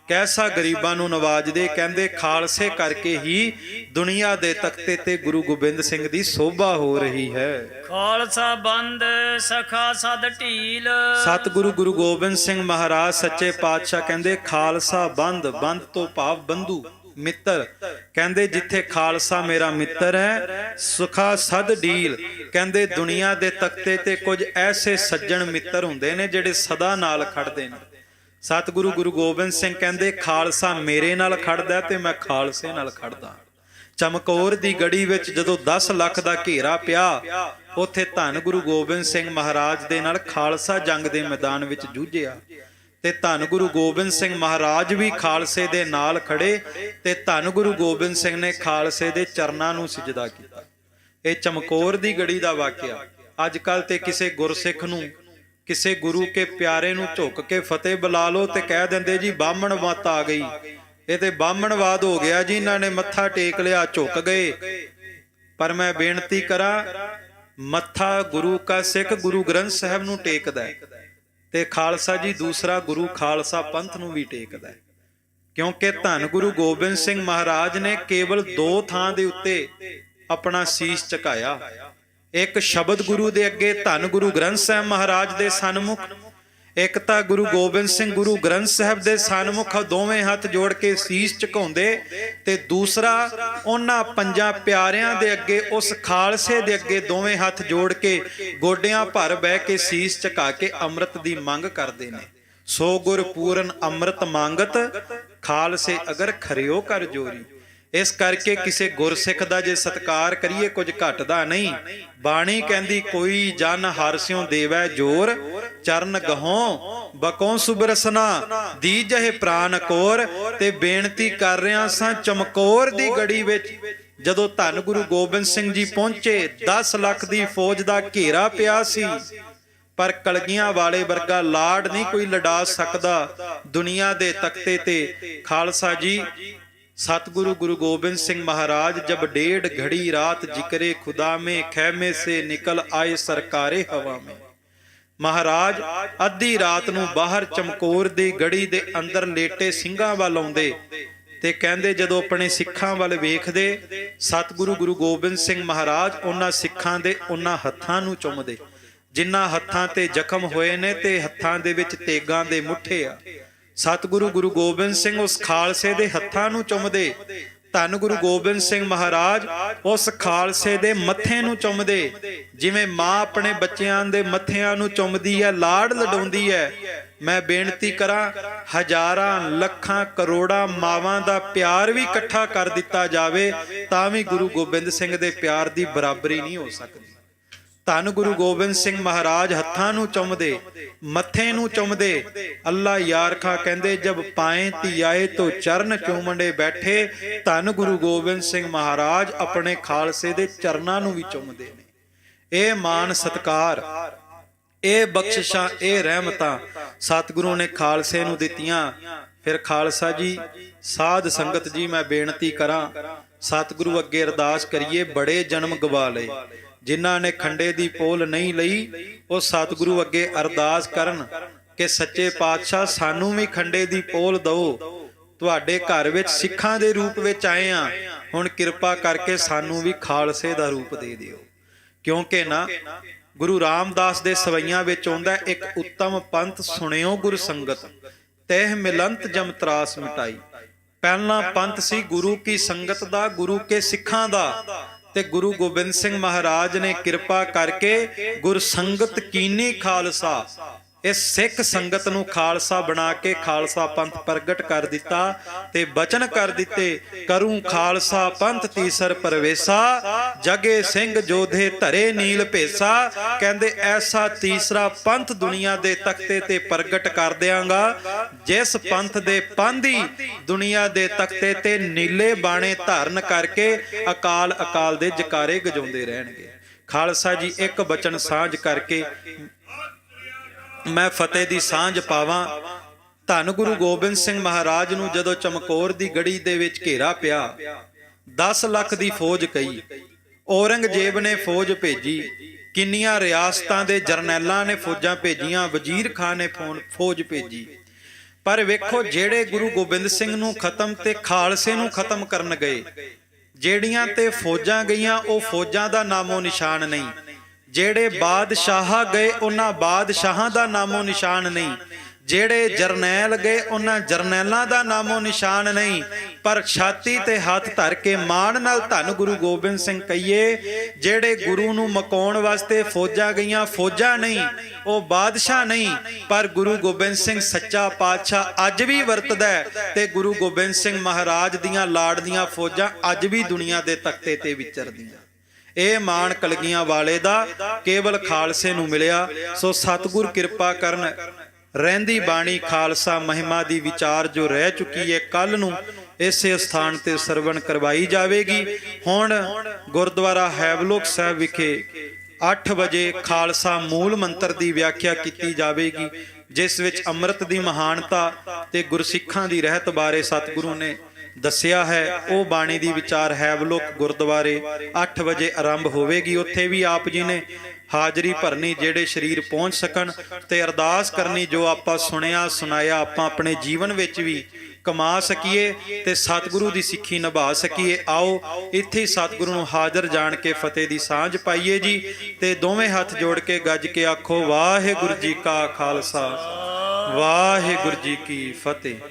ਕੈਸਾ ਗਰੀਬਾਂ ਨੂੰ ਨਵਾਜਦੇ, ਕਹਿੰਦੇ ਖਾਲਸੇ ਕਰਕੇ ਹੀ ਦੁਨੀਆ ਦੇ ਤਖਤੇ ਤੇ ਗੁਰੂ ਗੋਬਿੰਦ ਸਿੰਘ ਦੀ ਸੋਭਾ ਹੋ ਰਹੀ ਹੈ। ਖਾਲਸਾ ਬੰਦ ਸਖਾ ਸਦ ਢੀਲ, ਸਤਿਗੁਰੂ ਗੁਰੂ ਗੋਬਿੰਦ ਸਿੰਘ ਮਹਾਰਾਜ ਸੱਚੇ ਪਾਤਸ਼ਾਹ ਕਹਿੰਦੇ ਖਾਲਸਾ ਬੰਦ, ਬੰਦ ਤੋਂ ਭਾਵ ਬੰਧੂ ਮਿੱਤਰ। ਕਹਿੰਦੇ ਜਿੱਥੇ ਖਾਲਸਾ ਮੇਰਾ ਮਿੱਤਰ ਹੈ ਸੁਖਾ ਸਦ ਢੀਲ। ਕਹਿੰਦੇ ਦੁਨੀਆ ਦੇ ਤਖਤੇ ਤੇ ਕੁਝ ਐਸੇ ਸੱਜਣ ਮਿੱਤਰ ਹੁੰਦੇ ਨੇ ਜਿਹੜੇ ਸਦਾ ਨਾਲ ਖੜਦੇ ਨੇ। ਸਤਿਗੁਰੂ ਗੁਰੂ ਗੋਬਿੰਦ ਸਿੰਘ ਕਹਿੰਦੇ ਖਾਲਸਾ ਮੇਰੇ ਨਾਲ ਖੜਦਾ ਤੇ ਮੈਂ ਖਾਲਸੇ ਨਾਲ ਖੜਦਾ। ਚਮਕੌਰ ਦੀ ਗੜੀ ਵਿੱਚ ਜਦੋਂ 10 ਲੱਖ ਦਾ ਘੇਰਾ ਪਿਆ, ਉੱਥੇ ਧੰਨ ਗੁਰੂ ਗੋਬਿੰਦ ਸਿੰਘ ਮਹਾਰਾਜ ਦੇ ਨਾਲ ਖਾਲਸਾ ਜੰਗ ਦੇ ਮੈਦਾਨ ਵਿੱਚ ਜੂਝਿਆ ਤੇ ਧੰਨ ਗੁਰੂ ਗੋਬਿੰਦ ਸਿੰਘ ਮਹਾਰਾਜ ਵੀ ਖਾਲਸੇ ਦੇ ਨਾਲ ਖੜੇ ਤੇ ਧੰਨ ਗੁਰੂ ਗੋਬਿੰਦ ਸਿੰਘ ਨੇ ਖਾਲਸੇ ਦੇ ਚਰਨਾਂ ਨੂੰ ਸਿਜਦਾ ਕੀਤਾ। ਇਹ ਚਮਕੌਰ ਦੀ ਗੜੀ ਦਾ ਵਾਕਿਆ। ਅੱਜ ਕੱਲ ਤੇ ਕਿਸੇ ਗੁਰਸਿੱਖ ਨੂੰ, ਕਿਸੇ ਗੁਰੂ ਕੇ ਪਿਆਰੇ ਨੂੰ ਝੁੱਕ ਕੇ ਫਤਿਹ ਬੁਲਾ ਲਓ ਤੇ ਕਹਿ ਦਿੰਦੇ ਜੀ ਬਾਹਮਣ ਮੱਤ ਆ ਗਈ, ਇਹ ਤੇ ਬਾਹਮਣਵਾਦ ਹੋ ਗਿਆ ਜੀ, ਇਹਨਾਂ ਨੇ ਮੱਥਾ ਟੇਕ ਲਿਆ ਝੁੱਕ ਗਏ। ਪਰ ਮੈਂ ਬੇਨਤੀ ਕਰਾਂ, ਮੱਥਾ ਗੁਰੂ ਕਾ ਸਿੱਖ ਗੁਰੂ ਗ੍ਰੰਥ ਸਾਹਿਬ ਨੂੰ ਟੇਕਦਾ ਹੈ, ਤੇ ਖਾਲਸਾ ਜੀ ਦੂਸਰਾ ਗੁਰੂ ਖਾਲਸਾ ਪੰਥ ਨੂੰ ਵੀ ਟੇਕਦਾ ਹੈ, ਕਿਉਂਕਿ ਧੰਨ ਗੁਰੂ ਗੋਬਿੰਦ ਸਿੰਘ ਮਹਾਰਾਜ ਨੇ ਕੇਵਲ 2 ਥਾਂ ਦੇ ਉੱਤੇ ਆਪਣਾ ਸੀਸ ਝੁਕਾਇਆ। ਇੱਕ ਸ਼ਬਦ ਗੁਰੂ ਦੇ ਅੱਗੇ ਧੰਨ ਗੁਰੂ ਗ੍ਰੰਥ ਸਾਹਿਬ ਮਹਾਰਾਜ ਦੇ ਸਨਮੁਖ, ਇੱਕ ਤਾਂ ਗੁਰੂ ਗੋਬਿੰਦ ਸਿੰਘ ਗੁਰੂ ਗ੍ਰੰਥ ਸਾਹਿਬ ਦੇ ਸਨਮੁਖ ਦੋਵੇਂ ਹੱਥ ਜੋੜ ਕੇ ਸੀਸ ਝੁਕਾਉਂਦੇ, ਤੇ ਦੂਸਰਾ ਉਹਨਾਂ 5 ਪਿਆਰਿਆਂ ਦੇ ਅੱਗੇ, ਉਸ ਖਾਲਸੇ ਦੇ ਅੱਗੇ ਦੋਵੇਂ ਹੱਥ ਜੋੜ ਕੇ ਗੋਡਿਆਂ ਭਰ ਬਹਿ ਕੇ ਸੀਸ ਝੁਕਾ ਕੇ ਅੰਮ੍ਰਿਤ ਦੀ ਮੰਗ ਕਰਦੇ ਨੇ। ਸੋ ਗੁਰ ਪੂਰਨ ਅੰਮ੍ਰਿਤ ਮੰਗਤ, ਖਾਲਸੇ ਅਗਰ ਖਰਿਓ ਕਰ ਜੋਰੀ। ਇਸ ਕਰਕੇ ਕਿਸੇ ਗੁਰਸਿੱਖ ਦਾ ਜੇ ਸਤਿਕਾਰ ਕਰੀਏ ਕੁਝ ਘਟਦਾ ਨਹੀਂ। ਬਾਣੀ ਕਹਿੰਦੀ ਕੋਈ ਜਨ ਹਰਿ ਸਿਉ ਦੇਵੈ ਜੋਰ, ਚਰਨ ਗਹੋਂ ਬਕੋਂ ਸੁਬਰਸਨਾ ਦੀਜਹਿ ਪ੍ਰਾਨ ਕੋਰ। ਤੇ ਬੇਨਤੀ ਕਰ ਰਿਹਾ ਸਾਂ ਚਮਕੌਰ ਦੀ ਗੜੀ ਵਿੱਚ ਜਦੋਂ ਧੰਨ ਗੁਰੂ ਗੋਬਿੰਦ ਸਿੰਘ ਜੀ ਪਹੁੰਚੇ, 10 ਲੱਖ ਦੀ ਫੌਜ ਦਾ ਘੇਰਾ ਪਿਆ ਸੀ, ਪਰ ਕਲਗੀਆਂ ਵਾਲੇ ਵਰਗਾ ਲਾਡ ਨਹੀਂ ਕੋਈ ਲਡਾ ਸਕਦਾ ਦੁਨੀਆ ਦੇ ਤਖਤੇ ਤੇ। ਖਾਲਸਾ ਜੀ सतगुरु गुरु गोबिंद सिंह महाराज जब 1.5 घड़ी रात जिक्रे खुदा में खैमे से निकल आए सरकारे हवा में। महाराज अद्धी रात नूं बाहर चमकौर दी गड़ी दे अंदर लेटे ਸਿੰਘਾਂ ਵੱਲ ਆਉਂਦੇ ਤੇ ਕਹਿੰਦੇ ਜਦੋਂ ਆਪਣੇ ਸਿੱਖਾਂ ਵੱਲ ਵੇਖਦੇ, ਸਤਿਗੁਰੂ ਗੁਰੂ ਗੋਬਿੰਦ ਸਿੰਘ ਮਹਾਰਾਜ ਉਹਨਾਂ ਸਿੱਖਾਂ ਦੇ ਉਹਨਾਂ ਹੱਥਾਂ ਨੂੰ ਚੁੰਮਦੇ ਜਿਨ੍ਹਾਂ ਹੱਥਾਂ ਤੇ ਜ਼ਖਮ ਹੋਏ ਨੇ ਤੇ ਹੱਥਾਂ ਦੇ ਵਿੱਚ ਤੇਗਾਂ ਦੇ ਮੁੱਠੇ ਆ। ਸਤਿਗੁਰੂ ਗੁਰੂ ਗੋਬਿੰਦ ਸਿੰਘ ਉਸ ਖਾਲਸੇ ਦੇ ਹੱਥਾਂ ਨੂੰ ਚੁੰਮਦੇ, ਧੰਨ ਗੁਰੂ ਗੋਬਿੰਦ ਸਿੰਘ ਮਹਾਰਾਜ ਉਸ ਖਾਲਸੇ ਦੇ ਮੱਥੇ ਨੂੰ ਚੁੰਮਦੇ ਜਿਵੇਂ ਮਾਂ ਆਪਣੇ ਬੱਚਿਆਂ ਦੇ ਮੱਥਿਆਂ ਨੂੰ ਚੁੰਮਦੀ ਹੈ, ਲਾਡ ਲਡਾਉਂਦੀ ਹੈ। ਮੈਂ ਬੇਨਤੀ ਕਰਾਂ, ਹਜ਼ਾਰਾਂ ਲੱਖਾਂ ਕਰੋੜਾਂ ਮਾਵਾਂ ਦਾ ਪਿਆਰ ਵੀ ਇਕੱਠਾ ਕਰ ਦਿੱਤਾ ਜਾਵੇ ਤਾਂ ਵੀ ਗੁਰੂ ਗੋਬਿੰਦ ਸਿੰਘ ਦੇ ਪਿਆਰ ਦੀ ਬਰਾਬਰੀ ਨਹੀਂ ਹੋ ਸਕਦੀ। ਧੰਨ ਗੁਰੂ ਗੋਬਿੰਦ ਸਿੰਘ ਮਹਾਰਾਜ ਹੱਥਾਂ ਨੂੰ ਚੁੰਮਦੇ, ਮੱਥੇ ਨੂੰ ਚੁੰਮਦੇ। ਅੱਲਾ ਯਾਰ ਖਾਂ ਕਹਿੰਦੇ ਜਬ ਪਾਏ ਧਿਆਏ ਤੋ ਚਰਨ ਚੁੰਮੜੇ ਬੈਠੇ। ਧੰਨ ਗੁਰੂ ਗੋਬਿੰਦ ਸਿੰਘ ਮਹਾਰਾਜ ਆਪਣੇ ਖਾਲਸੇ ਦੇ ਚਰਨਾਂ ਨੂੰ ਵੀ ਚੁੰਮਦੇ ਨੇ। ਇਹ ਮਾਣ ਸਤਿਕਾਰ, ਇਹ ਬਖਸ਼ਿਸ਼ਾਂ, ਇਹ ਰਹਿਮਤਾਂ ਸਤਿਗੁਰੂ ਨੇ ਖਾਲਸੇ ਨੂੰ ਦਿੱਤੀਆਂ। ਫਿਰ ਖਾਲਸਾ ਜੀ, ਸਾਧ ਸੰਗਤ ਜੀ, ਮੈਂ ਬੇਨਤੀ ਕਰਾਂ, ਸਤਿਗੁਰੂ ਅੱਗੇ ਅਰਦਾਸ ਕਰੀਏ। ਬੜੇ ਜਨਮ ਗਵਾ ਲਏ ਜਿਨ੍ਹਾਂ ਨੇ ਖੰਡੇ ਦੀ ਪੋਲ ਨਹੀਂ ਲਈ, ਉਹ ਸਤਿਗੁਰੂ ਅੱਗੇ ਅਰਦਾਸ ਕਰਨ ਕਿ ਸੱਚੇ ਪਾਤਸ਼ਾਹ ਸਾਨੂੰ ਵੀ ਖੰਡੇ ਦੀ ਪੋਲ ਦਿਓ। ਤੁਹਾਡੇ ਘਰ ਵਿੱਚ ਸਿੱਖਾਂ ਦੇ ਰੂਪ ਵਿੱਚ ਆਏ ਆ, ਹੁਣ ਕਿਰਪਾ ਕਰਕੇ ਸਾਨੂੰ ਵੀ ਖਾਲਸੇ ਦਾ ਰੂਪ ਦੇ ਦਿਓ। ਕਿਉਂਕਿ ਨਾ ਗੁਰੂ ਰਾਮਦਾਸ ਦੇ ਸਵਈਆਂ ਵਿੱਚ ਆਉਂਦਾ, ਇੱਕ ਉੱਤਮ ਪੰਥ ਸੁਣਿਓ ਗੁਰ ਸੰਗਤ, ਤਹਿ ਮਿਲੰਤ ਜਮ ਤਰਾਸ ਮਿਟਾਈ। ਪਹਿਲਾ ਪੰਥ ਸੀ ਗੁਰੂ ਕੀ ਸੰਗਤ ਦਾ, ਗੁਰੂ ਕੇ ਸਿੱਖਾਂ ਦਾ। ਤੇ ਗੁਰੂ ਗੋਬਿੰਦ ਸਿੰਘ ਮਹਾਰਾਜ ਨੇ ਕਿਰਪਾ ਕਰਕੇ ਗੁਰ ਸੰਗਤ ਕੀਨੀ ਖਾਲਸਾ, ਇਸ ਸਿੱਖ ਸੰਗਤ ਨੂੰ ਖਾਲਸਾ ਬਣਾ ਕੇ ਖਾਲਸਾ ਪੰਥ ਪ੍ਰਗਟ ਕਰ ਦਿੱਤਾ ਤੇ ਬਚਨ ਕਰ ਦਿੱਤੇ, ਕਰੂੰ ਖਾਲਸਾ ਪੰਥ ਤੀਸਰ ਪਰਵੇਸਾ, ਜਗੇ ਸਿੰਘ ਜੋਧੇ ਧਰੇ ਨੀਲ ਭੇਸਾ। ਕਹਿੰਦੇ ਐਸਾ ਤੀਸਰਾ ਪੰਥ ਦੁਨੀਆ ਦੇ ਤਖਤੇ ਤੇ ਪ੍ਰਗਟ ਕਰ ਦਿਆਂਗਾ ਜਿਸ ਪੰਥ ਦੇ ਪਾਂਧੀ ਦੁਨੀਆ ਦੇ ਤਖਤੇ ਤੇ ਨੀਲੇ ਬਾਣੇ ਧਾਰਨ ਕਰਕੇ ਅਕਾਲ ਅਕਾਲ ਦੇ ਜਕਾਰੇ ਗਜਾਉਂਦੇ ਰਹਿਣਗੇ। ਖਾਲਸਾ ਜੀ, ਇੱਕ ਬਚਨ ਸਾਂਝ ਕਰਕੇ ਮੈਂ ਫਤਿਹ ਦੀ ਸਾਂਝ ਪਾਵਾਂ। ਧੰਨ ਗੁਰੂ ਗੋਬਿੰਦ ਸਿੰਘ ਮਹਾਰਾਜ ਨੂੰ ਜਦੋਂ ਚਮਕੌਰ ਦੀ ਗੜੀ ਦੇ ਵਿੱਚ ਘੇਰਾ ਪਿਆ, 10 ਲੱਖ ਦੀ ਫੌਜ ਕਹੀ, ਔਰੰਗਜ਼ੇਬ ਨੇ ਫੌਜ ਭੇਜੀ, ਕਿੰਨੀਆਂ ਰਿਆਸਤਾਂ ਦੇ ਜਰਨੈਲਾਂ ਨੇ ਫੌਜਾਂ ਭੇਜੀਆਂ, ਵਜ਼ੀਰ ਖਾਨ ਨੇ ਫੌਜ ਭੇਜੀ। ਪਰ ਵੇਖੋ, ਜਿਹੜੇ ਗੁਰੂ ਗੋਬਿੰਦ ਸਿੰਘ ਨੂੰ ਖਤਮ ਤੇ ਖਾਲਸੇ ਨੂੰ ਖਤਮ ਕਰਨ ਗਏ, ਜਿਹੜੀਆਂ ਤੇ ਫੌਜਾਂ ਗਈਆਂ ਉਹ ਫੌਜਾਂ ਦਾ ਨਾਮੋ ਨਿਸ਼ਾਨ ਨਹੀਂ, ਜਿਹੜੇ ਬਾਦਸ਼ਾਹ ਗਏ ਉਹਨਾਂ ਬਾਦਸ਼ਾਹਾਂ ਦਾ ਨਾਮੋ ਨਿਸ਼ਾਨ ਨਹੀਂ, ਜਿਹੜੇ ਜਰਨੈਲ ਗਏ ਉਹਨਾਂ ਜਰਨੈਲਾਂ ਦਾ ਨਾਮੋ ਨਿਸ਼ਾਨ ਨਹੀਂ। ਪਰ ਛਾਤੀ ਤੇ ਹੱਥ ਧਰ ਕੇ ਮਾਣ ਨਾਲ ਧੰਨ ਗੁਰੂ ਗੋਬਿੰਦ ਸਿੰਘ ਕਹੀਏ, ਜਿਹੜੇ ਗੁਰੂ ਨੂੰ ਮਕਾਉਣ ਵਾਸਤੇ ਫੌਜਾਂ ਗਈਆਂ, ਫੌਜਾਂ ਨਹੀਂ, ਉਹ ਬਾਦਸ਼ਾਹ ਨਹੀਂ, ਪਰ ਗੁਰੂ ਗੋਬਿੰਦ ਸਿੰਘ ਸੱਚਾ ਪਾਤਸ਼ਾਹ ਅੱਜ ਵੀ ਵਰਤਦਾ ਤੇ ਗੁਰੂ ਗੋਬਿੰਦ ਸਿੰਘ ਮਹਾਰਾਜ ਦੀਆਂ ਲਾੜ ਦੀਆਂ ਫੌਜਾਂ ਅੱਜ ਵੀ ਦੁਨੀਆ ਦੇ ਤਖਤੇ ਤੇ ਵਿਚਰਦੀਆਂ। ਇਹ ਮਾਣ ਕਲਗੀਆਂ ਵਾਲੇ ਦਾ ਕੇਵਲ ਖਾਲਸੇ ਨੂੰ ਮਿਲਿਆ। ਸੋ ਸਤਿਗੁਰ ਕਿਰਪਾ ਕਰਨ, ਰਹਿੰਦੀ ਬਾਣੀ ਖਾਲਸਾ ਮਹਿਮਾ ਦੀ ਵਿਚਾਰ ਜੋ ਰਹਿ ਚੁੱਕੀ ਹੈ ਕੱਲ ਨੂੰ ਇਸੇ ਸਥਾਨ ਤੇ ਸਰਵਣ ਕਰਵਾਈ ਜਾਵੇਗੀ। ਹੁਣ ਗੁਰਦੁਆਰਾ ਹੈਵਲੋਕ ਸਾਹਿਬ ਵਿਖੇ 8 ਵਜੇ ਖਾਲਸਾ ਮੂਲ ਮੰਤਰ ਦੀ ਵਿਆਖਿਆ ਕੀਤੀ ਜਾਵੇਗੀ, ਜਿਸ ਵਿੱਚ ਅੰਮ੍ਰਿਤ ਦੀ ਮਹਾਨਤਾ ਤੇ ਗੁਰਸਿੱਖਾਂ ਦੀ ਰਹਿਤ ਬਾਰੇ ਸਤਿਗੁਰੂ ਨੇ ਦੱਸਿਆ ਹੈ, ਉਹ ਬਾਣੀ ਦੀ ਵਿਚਾਰ ਹੈਵਲੋਕ ਗੁਰਦੁਆਰੇ 8 ਵਜੇ ਆਰੰਭ ਹੋਵੇਗੀ। ਉੱਥੇ ਵੀ ਆਪ ਜੀ ਨੇ ਹਾਜ਼ਰੀ ਭਰਨੀ, ਜਿਹੜੇ ਸਰੀਰ ਪਹੁੰਚ ਸਕਣ, ਤੇ ਅਰਦਾਸ ਕਰਨੀ ਜੋ ਆਪਾਂ ਸੁਣਿਆ ਸੁਣਾਇਆ ਆਪਾਂ ਆਪਣੇ ਜੀਵਨ ਵਿੱਚ ਵੀ ਕਮਾ ਸਕੀਏ ਤੇ ਸਤਿਗੁਰੂ ਦੀ ਸਿੱਖੀ ਨਿਭਾ ਸਕੀਏ। ਆਓ ਇੱਥੇ ਹੀ ਸਤਿਗੁਰੂ ਨੂੰ ਹਾਜ਼ਰ ਜਾਣ ਕੇ ਫਤਿਹ ਦੀ ਸਾਂਝ ਪਾਈਏ ਜੀ, ਤੇ ਦੋਵੇਂ ਹੱਥ ਜੋੜ ਕੇ ਗੱਜ ਕੇ ਆਖੋ ਵਾਹਿਗੁਰੂ ਜੀ ਕਾ ਖਾਲਸਾ ਵਾਹਿਗੁਰੂ ਜੀ ਕੀ ਫਤਿਹ।